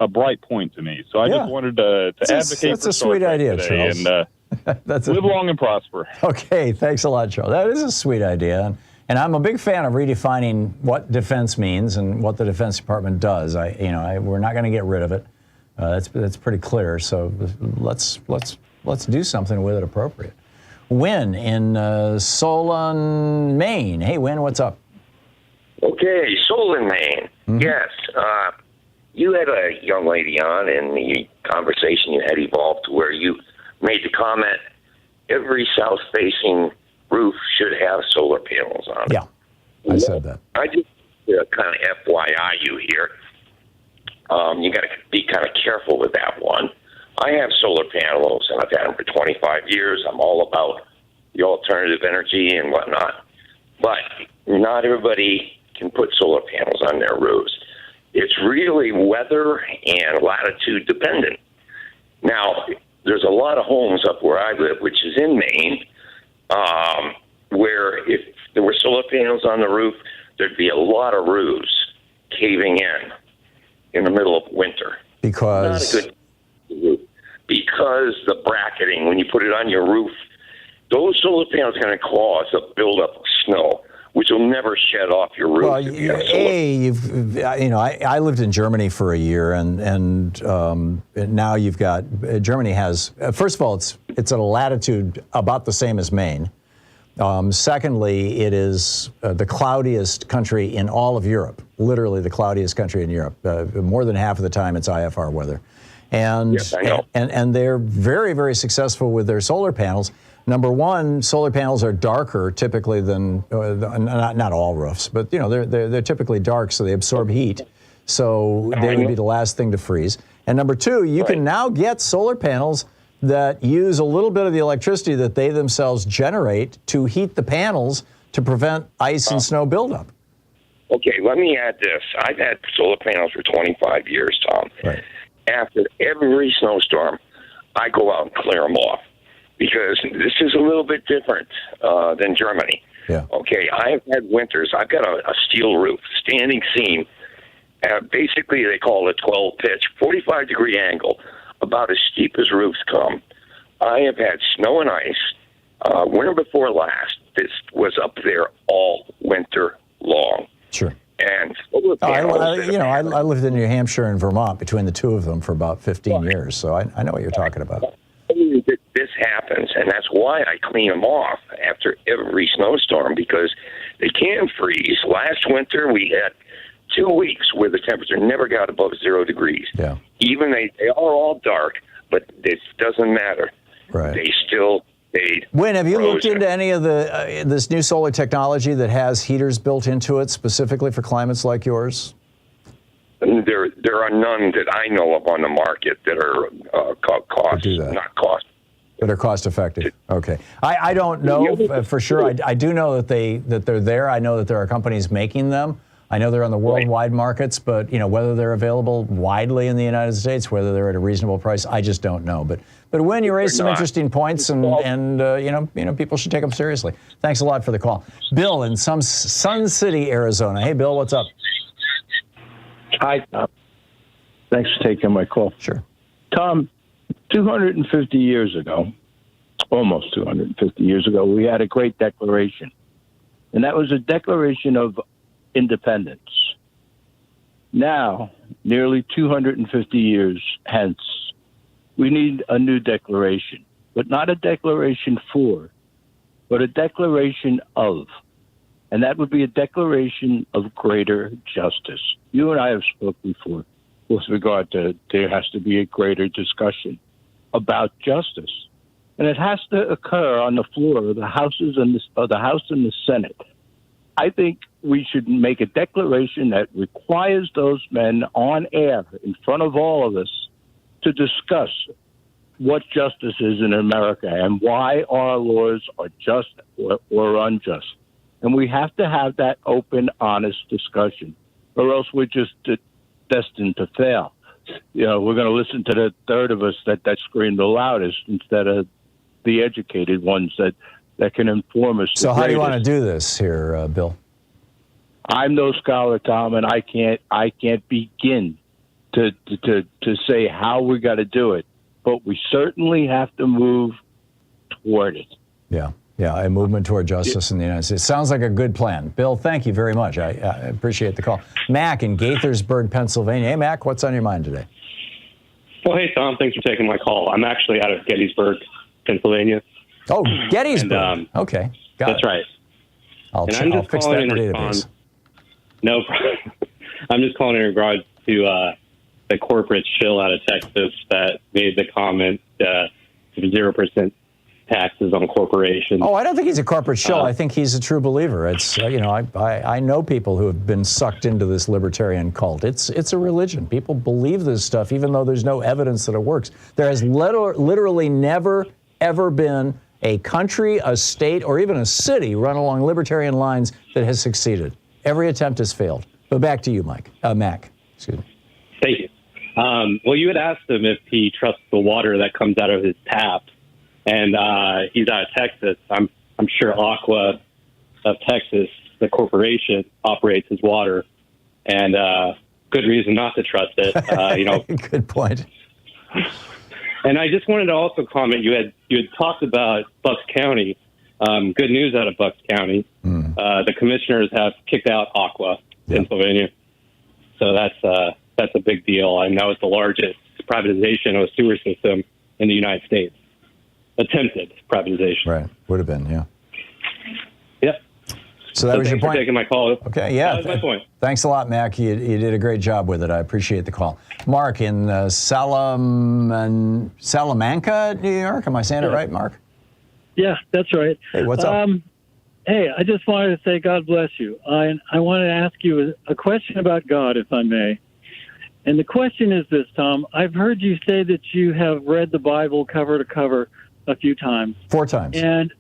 Speaker 10: bright point to me. So I just wanted to advocate.
Speaker 1: That's
Speaker 10: for
Speaker 1: a sweet idea,
Speaker 10: today,
Speaker 1: Charles.
Speaker 10: and live long and prosper.
Speaker 1: Okay, thanks a lot, Charles. That is a sweet idea. And I'm a big fan of redefining what defense means and what the Defense Department does. We're not going to get rid of it. That's pretty clear. So let's do something with it appropriate. Wynn in Solon, Maine. Hey, Wynn, what's up?
Speaker 11: Okay, Solon, Maine. Yes, you had a young lady on, and the conversation you had evolved to where you made the comment, every south-facing roof should have solar panels on it.
Speaker 1: Yeah, I said that.
Speaker 11: I just kind of FYI you here. You got to be kind of careful with that one. I have solar panels, and I've had them for 25 years. I'm all about the alternative energy and whatnot. But not everybody can put solar panels on their roofs. It's really weather and latitude dependent. Now, there's a lot of homes up where I live, which is in Maine, where if there were solar panels on the roof, there'd be a lot of roofs caving in the middle of winter.
Speaker 1: Because?
Speaker 11: Not a good roof. Because the bracketing, when you put it on your roof, those solar panels are going to cause a buildup of snow, which will never shed off your roof.
Speaker 1: Well, I lived in Germany for a year, and now you've got Germany has. First of all, it's at a latitude about the same as Maine. Secondly, it is the cloudiest country in all of Europe. Literally, the cloudiest country in Europe. More than half of the time, it's IFR weather, and
Speaker 11: yes, I know.
Speaker 1: and they're very, very successful with their solar panels. Number one, solar panels are darker typically than not all roofs, but they're typically dark, so they absorb heat. So they would be the last thing to freeze. And number two, you can now get solar panels that use a little bit of the electricity that they themselves generate to heat the panels to prevent ice and snow buildup.
Speaker 11: Okay, let me add this. I've had solar panels for 25 years, Tom.
Speaker 1: Right.
Speaker 11: After every snowstorm, I go out and clear them off, because this is a little bit different than Germany.
Speaker 1: Yeah.
Speaker 11: Okay, I've had winters. I've got a steel roof, standing seam. Basically, they call it 12 pitch, 45-degree angle, about as steep as roofs come. I have had snow and ice. Winter before last, this was up there all winter long.
Speaker 1: Sure.
Speaker 11: And
Speaker 1: I lived in New Hampshire and Vermont between the two of them for about 15 years, so I know what you're talking about.
Speaker 11: This happens, and that's why I clean them off after every snowstorm, because they can freeze. Last winter, we had 2 weeks where the temperature never got above 0 degrees.
Speaker 1: Yeah.
Speaker 11: Even they are all dark, but this doesn't matter.
Speaker 1: Right.
Speaker 11: They still stayed.
Speaker 1: Wynn, have you looked into any of this new solar technology that has heaters built into it specifically for climates like yours?
Speaker 11: There are none that I know of on the market that are not cost.
Speaker 1: That are cost effective. Okay. I don't know for sure. I do know that they're there. I know that there are companies making them. I know they're on the worldwide markets, but whether they're available widely in the United States, whether they're at a reasonable price, I just don't know. But when you raise some interesting points, and people should take them seriously. Thanks a lot for the call, Bill in Sun City, Arizona. Hey, Bill, what's up?
Speaker 23: Hi, Tom. Thanks for taking my call.
Speaker 1: Sure.
Speaker 23: Tom, 250 years ago, almost 250 years ago, we had a great declaration. And that was a declaration of independence. Now, nearly 250 years hence, we need a new declaration, but not a declaration for, but a declaration of. and that would be a declaration of greater justice. You and I have spoken before with regard to there has to be a greater discussion about justice, and it has to occur on the floor of the houses and the House and the Senate. I think we should make a declaration that requires those men on air in front of all of us to discuss what justice is in America and why our laws are just or unjust. And we have to have that open, honest discussion, or else we're just destined to fail. You know, we're going to listen to the third of us that scream the loudest instead of the educated ones that can inform us.
Speaker 1: So how do you want to do this here, Bill?
Speaker 23: I'm no scholar, Tom, and I can't begin to say how we got to do it, but we certainly have to move toward it.
Speaker 1: Yeah, a movement toward justice in the United States. Sounds like a good plan. Bill, thank you very much. I appreciate the call. Mac in Gaithersburg, Pennsylvania. Hey, Mac, what's on your mind today?
Speaker 12: Well, hey, Tom, thanks for taking my call. I'm actually out of Gettysburg, Pennsylvania.
Speaker 1: Oh, Gettysburg.
Speaker 12: And,
Speaker 1: okay,
Speaker 12: that's right.
Speaker 1: I'll fix that in the database.
Speaker 12: No problem. I'm just calling in regards to the corporate shill out of Texas that made the comment 0% taxes on corporations.
Speaker 1: Oh, I don't think he's a corporate shill. I think he's a true believer. It's I know people who have been sucked into this libertarian cult. It's a religion. People believe this stuff, even though there's no evidence that it works. There has literally never ever been a country, a state, or even a city run along libertarian lines that has succeeded. Every attempt has failed. But back to you, Mac. Excuse me.
Speaker 12: Thank you. Well, you had asked him if he trusts the water that comes out of his tap, and he's out of Texas. I'm sure Aqua of Texas, the corporation, operates his water, and good reason not to trust it.
Speaker 1: Good point.
Speaker 12: And I just wanted to also comment. You had talked about Bucks County. Good news out of Bucks County. The commissioners have kicked out Aqua, Pennsylvania. So that's a big deal. I know it's the largest privatization of a sewer system in the United States. Attempted privatization.
Speaker 1: Right. Would have been, yeah.
Speaker 12: Yep.
Speaker 1: So that was your point?
Speaker 12: For taking my call.
Speaker 1: Okay, yeah.
Speaker 12: That was my point.
Speaker 1: Thanks a lot, Mac. You did a great job with it. I appreciate the call. Mark in Salamanca, New York. Am I saying it right, Mark?
Speaker 13: Yeah, that's right.
Speaker 1: Hey, what's up?
Speaker 13: Hey, I just wanted to say God bless you. I wanted to ask you a question about God, if I may. And the question is this, Tom. I've heard you say that you have read the Bible cover to cover a few times.
Speaker 1: 4 times.
Speaker 13: And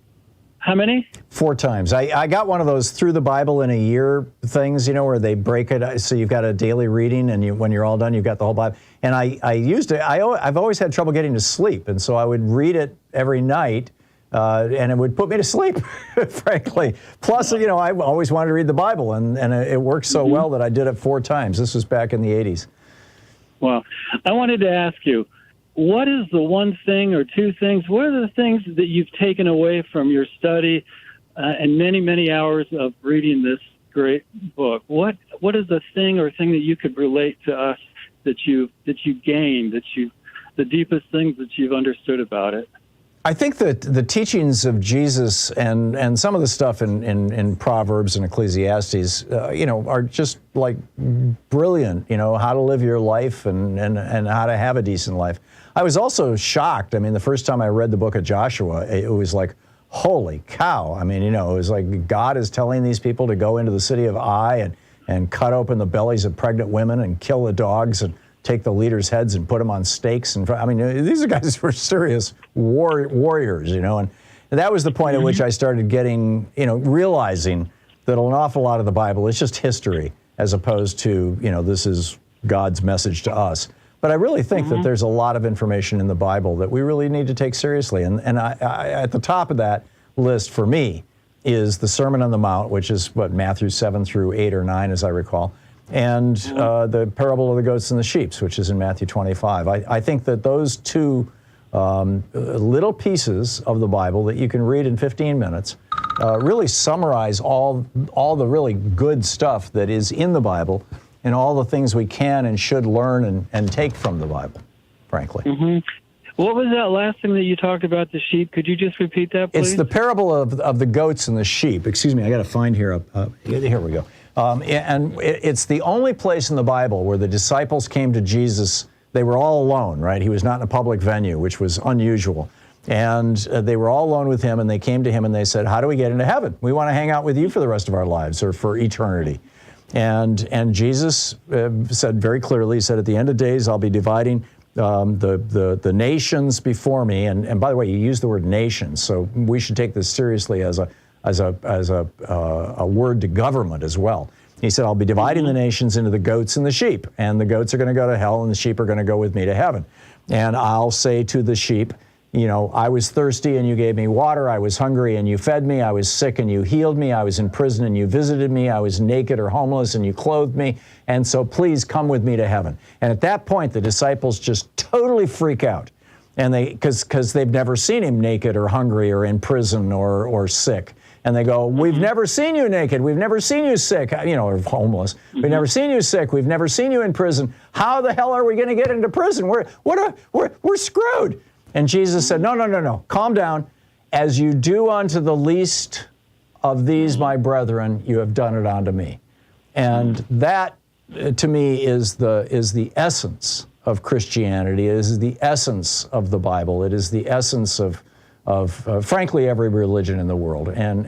Speaker 13: how many?
Speaker 1: 4 times. I got one of those through the Bible in a year things, where they break it. So you've got a daily reading, and when you're all done, you've got the whole Bible. And I used it. I've always had trouble getting to sleep. And so I would read it every night. And it would put me to sleep, frankly. Plus, I always wanted to read the Bible, and it worked so well that I did it 4 times. This was back in the 80s.
Speaker 13: Well, I wanted to ask you, what is the one thing or 2 things, what are the things that you've taken away from your study and many, many hours of reading this great book? What is the thing or thing that you could relate to us that you gained, the deepest things that you've understood about it?
Speaker 1: I think that the teachings of Jesus and some of the stuff in Proverbs and Ecclesiastes, are just like brilliant, how to live your life and how to have a decent life. I was also shocked. I mean, the first time I read the book of Joshua, it was like, holy cow. I mean, it was like God is telling these people to go into the city of Ai and cut open the bellies of pregnant women and kill the dogs and take the leaders' heads and put them on stakes. And I mean, these guys were serious warriors, and that was the point at which I started getting, realizing that an awful lot of the Bible is just history as opposed to, this is God's message to us. But I really think that there's a lot of information in the Bible that we really need to take seriously. And I at the top of that list for me is the Sermon on the Mount, which is Matthew 7 through 8 or 9, as I recall. And the parable of the goats and the sheep, which is in Matthew 25. I think that those 2 little pieces of the Bible that you can read in 15 minutes really summarize all the really good stuff that is in the Bible and all the things we can and should learn and take from the Bible, frankly.
Speaker 13: What was that last thing that you talked about, the sheep? Could you just repeat that, please?
Speaker 1: It's the parable of the goats and the sheep. Excuse me, I got to find here. Here we go. And it's the only place in the Bible where the disciples came to Jesus. They were all alone, right? He was not in a public venue, which was unusual. And they were all alone with him, and they came to him and they said, how do we get into heaven? We want to hang out with you for the rest of our lives or for eternity. And Jesus said very clearly, he said, at the end of days, I'll be dividing the nations before me. And by the way, you use the word nations, so we should take this seriously as a word to government as well. He said, I'll be dividing the nations into the goats and the sheep, and the goats are going to go to hell, and the sheep are going to go with me to heaven. And I'll say to the sheep, you know, I was thirsty and you gave me water. I was hungry and you fed me. I was sick and you healed me. I was in prison and you visited me. I was naked or homeless and you clothed me. And so please come with me to heaven. And at that point, the disciples just totally freak out. And because they've never seen him naked or hungry or in prison or sick. And they go, we've never seen you naked. We've never seen you sick, you know, or homeless. We've never seen you sick. We've never seen you in prison. How the hell are we going to get into prison? We're screwed. And Jesus said, no, calm down. As you do unto the least of these, my brethren, you have done it unto me. And that, to me, is the essence of Christianity. It is the essence of the Bible. It is the essence of frankly, every religion in the world. And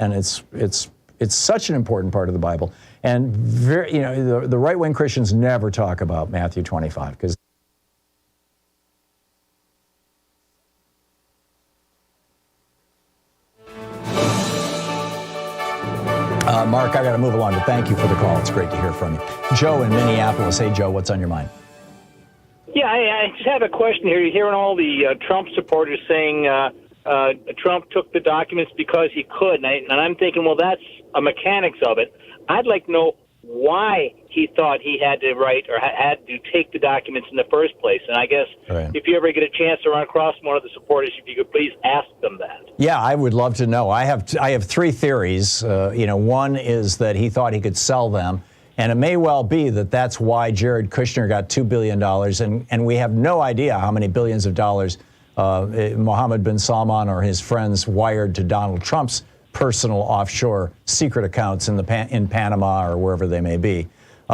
Speaker 1: it's such an important part of the Bible. And very, you know, the right-wing Christians never talk about Matthew 25 because Mark, I got to move along, but thank you for the call. It's great to hear from you. Joe in Minneapolis. Hey, Joe, what's on your mind?
Speaker 15: Yeah, I just have a question here. You're hearing all the Trump supporters saying Trump took the documents because he could, and I'm thinking, well, that's a mechanics of it. I'd like to know why he thought he had to write or had to take the documents in the first place. And I guess if you ever get a chance to run across one of the supporters, if you could please ask them that.
Speaker 1: Yeah, I would love to know. I have three theories. One is that he thought he could sell them. And it may well be that that's why Jared Kushner got $2 billion. And we have no idea how many billions of dollars Mohammed bin Salman or his friends wired to Donald Trump's personal offshore secret accounts in Panama or wherever they may be.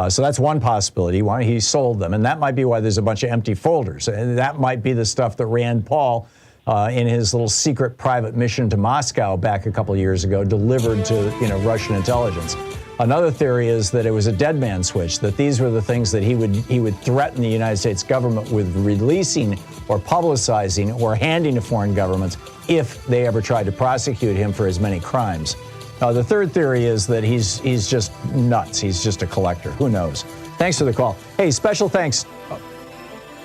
Speaker 1: So that's one possibility. He sold them. And that might be why there's a bunch of empty folders. And that might be the stuff that Rand Paul, in his little secret private mission to Moscow back a couple of years ago, delivered to Russian intelligence. Another theory is that it was a dead man switch, that these were the things that he would threaten the United States government with releasing or publicizing or handing to foreign governments if they ever tried to prosecute him for as many crimes. The third theory is that he's just nuts. He's just a collector. Who knows? Thanks for the call. Hey, special thanks.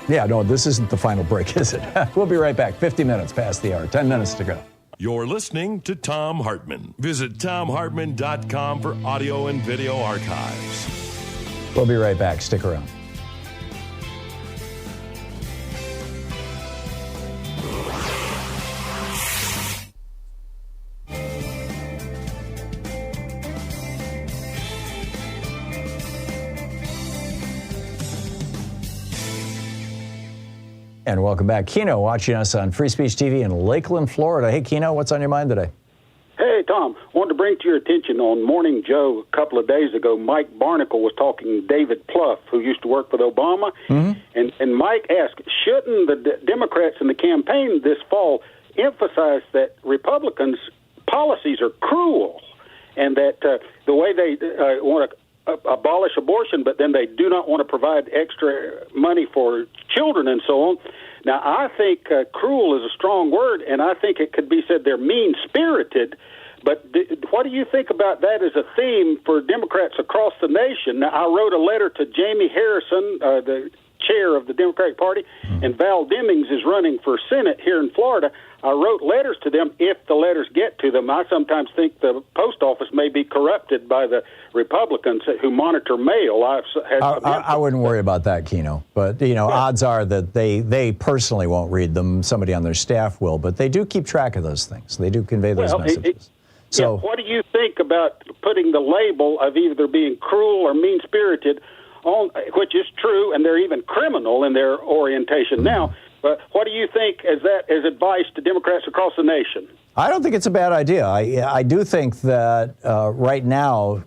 Speaker 1: Yeah, no, this isn't the final break, is it? We'll be right back. 50 minutes past the hour. 10 minutes to go.
Speaker 3: You're listening to Thom Hartmann. Visit thomhartmann.com for audio and video archives.
Speaker 1: We'll be right back. Stick around. And welcome back. Keno watching us on Free Speech TV in Lakeland, Florida. Hey, Keno, what's on your mind today?
Speaker 16: Hey, Tom, wanted to bring to your attention on Morning Joe a couple of days ago, Mike Barnacle was talking to David Plouffe, who used to work with Obama, and Mike asked, shouldn't the Democrats in the campaign this fall emphasize that Republicans' policies are cruel and that the way they want to abolish abortion, but then they do not want to provide extra money for children and so on. Now, I think cruel is a strong word, and I think it could be said they're mean-spirited, but what do you think about that as a theme for Democrats across the nation? Now, I wrote a letter to Jamie Harrison, the chair of the Democratic Party, and Val Demings is running for Senate here in Florida. I wrote letters to them if the letters get to them. I sometimes think the post office may be corrupted by the Republicans who monitor mail.
Speaker 1: I wouldn't worry about that, Keno. But, odds are that they personally won't read them. Somebody on their staff will. But they do keep track of those things. They do convey those messages. So,
Speaker 16: what do you think about putting the label of either being cruel or mean-spirited on, which is true, and they're even criminal in their orientation now, But what do you think as advice to Democrats across the nation?
Speaker 1: I don't think it's a bad idea. I do think that right now,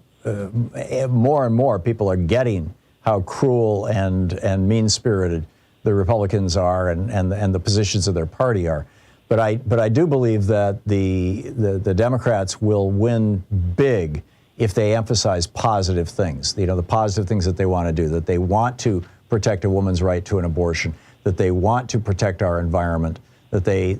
Speaker 1: more and more people are getting how cruel and mean-spirited the Republicans are and the positions of their party are. But I do believe that the Democrats will win big if they emphasize positive things. The positive things that they want to do, that they want to protect a woman's right to an abortion, that they want to protect our environment, that they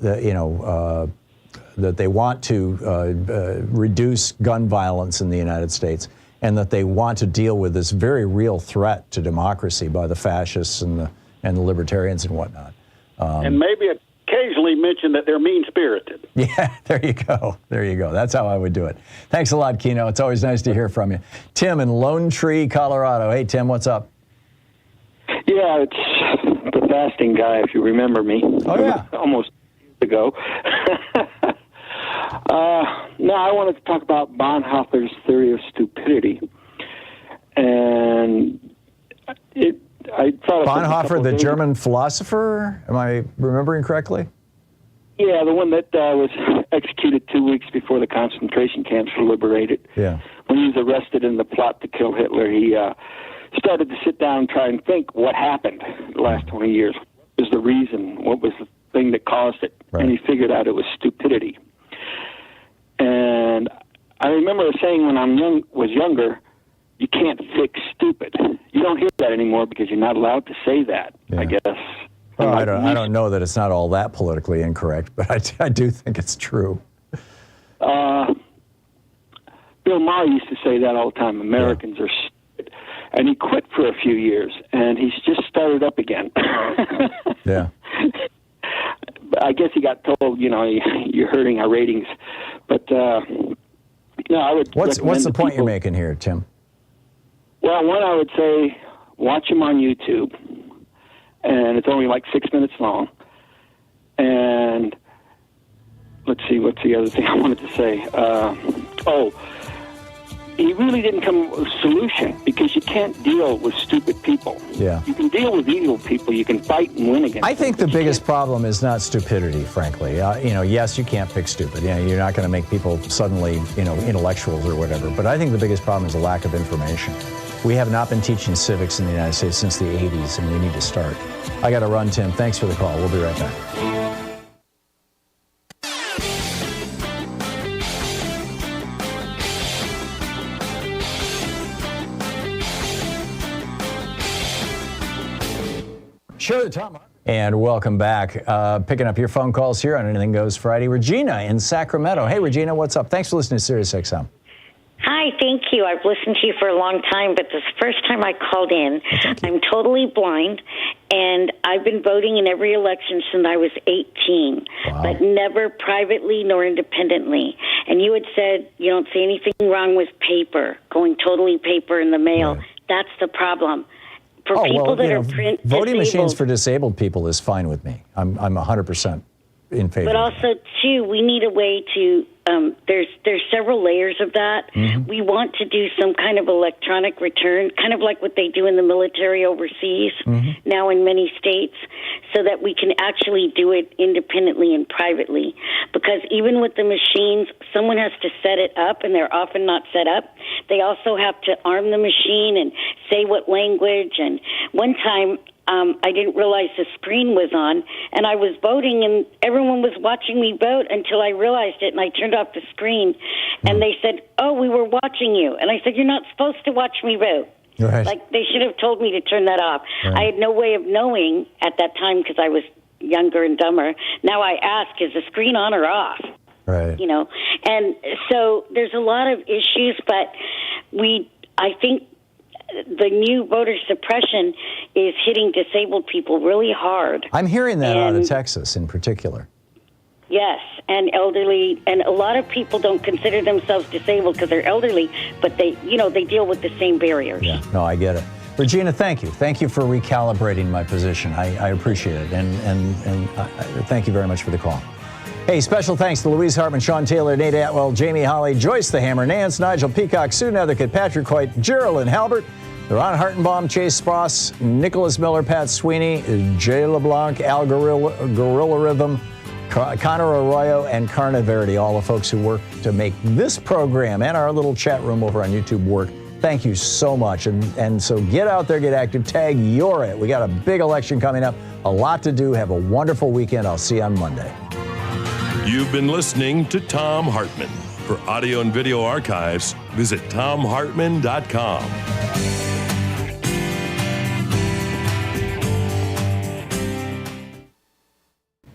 Speaker 1: want to reduce gun violence in the United States, and that they want to deal with this very real threat to democracy by the fascists and the libertarians and whatnot.
Speaker 16: And maybe occasionally mention that they're mean-spirited.
Speaker 1: Yeah, there you go. There you go. That's how I would do it. Thanks a lot, Keno. It's always nice to hear from you. Tim in Lone Tree, Colorado. Hey, Tim, what's up?
Speaker 17: Yeah, it's the fasting guy, if you remember me.
Speaker 1: Oh, yeah.
Speaker 17: Almost ago. No, I wanted to talk about Bonhoeffer's theory of stupidity. And I thought
Speaker 1: Bonhoeffer, the German philosopher? Am I remembering correctly?
Speaker 17: Yeah, the one that was executed 2 weeks before the concentration camps were liberated.
Speaker 1: Yeah.
Speaker 17: When he was arrested in the plot to kill Hitler, he started to sit down and try and think what happened the last 20 years. What was the reason? What was the thing that caused it? Right. And he figured out it was stupidity. And I remember saying when I was younger, you can't fix stupid. You don't hear that anymore because you're not allowed to say that, I guess.
Speaker 1: Well, I don't know that it's not all that politically incorrect, but I do think it's true.
Speaker 17: Bill Maher used to say that all the time. Americans are stupid. And he quit for a few years, and he's just started up again.
Speaker 1: Yeah.
Speaker 17: I guess he got told, you're hurting our ratings. But, I would.
Speaker 1: What's the point you're making here, Tim?
Speaker 17: Well, one, I would say watch him on YouTube, and it's only like 6 minutes long. And let's see, what's the other thing I wanted to say? He really didn't come with a solution because you can't deal with stupid people.
Speaker 1: Yeah.
Speaker 17: You can deal with evil people. You can fight and win against them.
Speaker 1: I think the biggest problem is not stupidity, frankly. Yes, you can't fix stupid. You're not going to make people suddenly, intellectuals or whatever. But I think the biggest problem is a lack of information. We have not been teaching civics in the United States since the 80s, and we need to start. I got to run, Tim. Thanks for the call. We'll be right back. Sure, Tom. And welcome back. Picking up your phone calls here on Anything Goes Friday. Regina in Sacramento. Hey, Regina, what's up? Thanks for listening to SiriusXM.
Speaker 18: Hi, thank you. I've listened to you for a long time, but this first time I called in, I'm totally blind, and I've been voting in every election since I was 18, but never privately nor independently. And you had said you don't see anything wrong with paper, going totally paper in the mail. Right. That's the problem. For people that are print
Speaker 1: voting
Speaker 18: disabled,
Speaker 1: machines for disabled people is fine with me. I'm 100% in favor.
Speaker 18: But also, too, we need a way to. There's several layers of that. Mm-hmm. We want to do some kind of electronic return, kind of like what they do in the military overseas now in many states, so that we can actually do it independently and privately. Because even with the machines, someone has to set it up, and they're often not set up. They also have to arm the machine and say what language. And one time, I didn't realize the screen was on, and I was voting, and everyone was watching me vote until I realized it, and I turned off the screen, and they said, "Oh, we were watching you." And I said, "You're not supposed to watch me vote."
Speaker 1: Right.
Speaker 18: Like, they should have told me to turn that off. Right. I had no way of knowing at that time because I was younger and dumber. Now I ask, is the screen on or off?
Speaker 1: Right.
Speaker 18: And so there's a lot of issues, but I think the new voter suppression is hitting disabled people really hard.
Speaker 1: I'm hearing that out of Texas in particular.
Speaker 18: Yes, and elderly, and a lot of people don't consider themselves disabled because they're elderly, but they deal with the same barriers.
Speaker 1: Yeah, no, I get it. Regina, thank you. Thank you for recalibrating my position. I appreciate it, and thank you very much for the call. Hey, special thanks to Louise Hartman, Sean Taylor, Nate Atwell, Jamie Holly, Joyce the Hammer, Nance, Nigel Peacock, Sue Nethercutt, Patrick Hoyt, Geraldine Halbert, The Ron Hartenbaum, Chase Spross, Nicholas Miller, Pat Sweeney, Jay LeBlanc, Al Gorilla Rhythm, Connor Arroyo, and Carna Verity, all the folks who work to make this program and our little chat room over on YouTube work. Thank you so much. And so get out there, get active, tag You're It. We got a big election coming up, a lot to do. Have a wonderful weekend. I'll see you on Monday.
Speaker 3: You've been listening to Thom Hartmann. For audio and video archives, visit thomhartmann.com.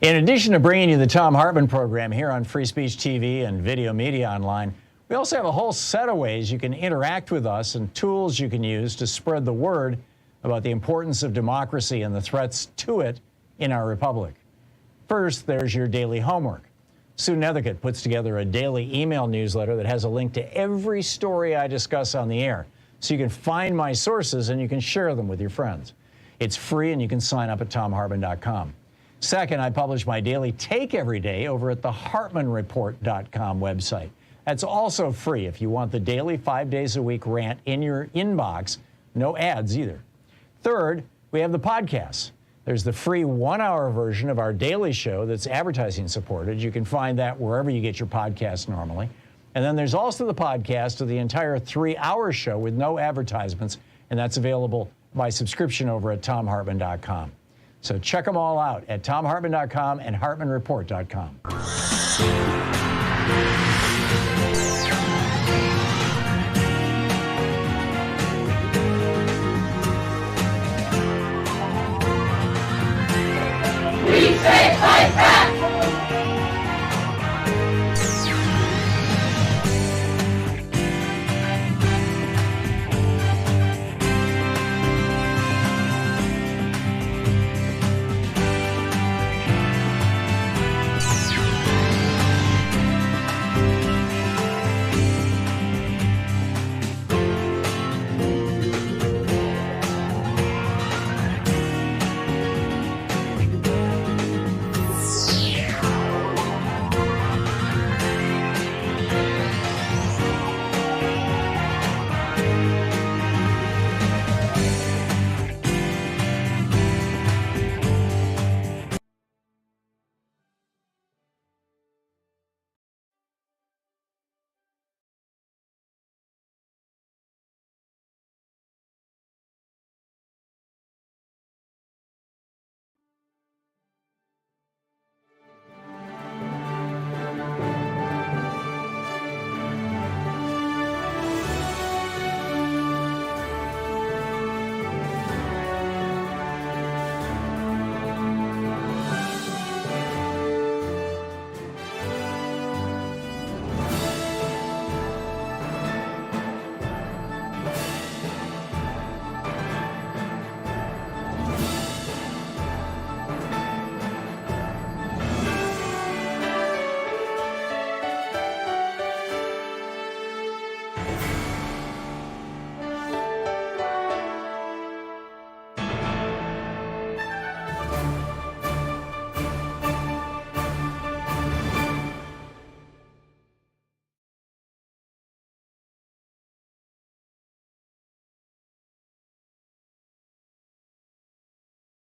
Speaker 1: In addition to bringing you the Thom Hartmann Program here on Free Speech TV and Video Media Online, we also have a whole set of ways you can interact with us and tools you can use to spread the word about the importance of democracy and the threats to it in our republic. First, there's your daily homework. Sue Nethercutt puts together a daily email newsletter that has a link to every story I discuss on the air, so you can find my sources and you can share them with your friends. It's free and you can sign up at thomhartmann.com. Second, I publish my daily take every day over at the hartmannreport.com website. That's also free if you want the daily 5 days a week rant in your inbox. No ads either. Third, we have the podcasts. There's the free 1-hour version of our daily show that's advertising supported. You can find that wherever you get your podcasts normally. And then there's also the podcast of the entire 3-hour show with no advertisements, and that's available by subscription over at thomhartmann.com. So check them all out at thomhartmann.com and hartmannreport.com.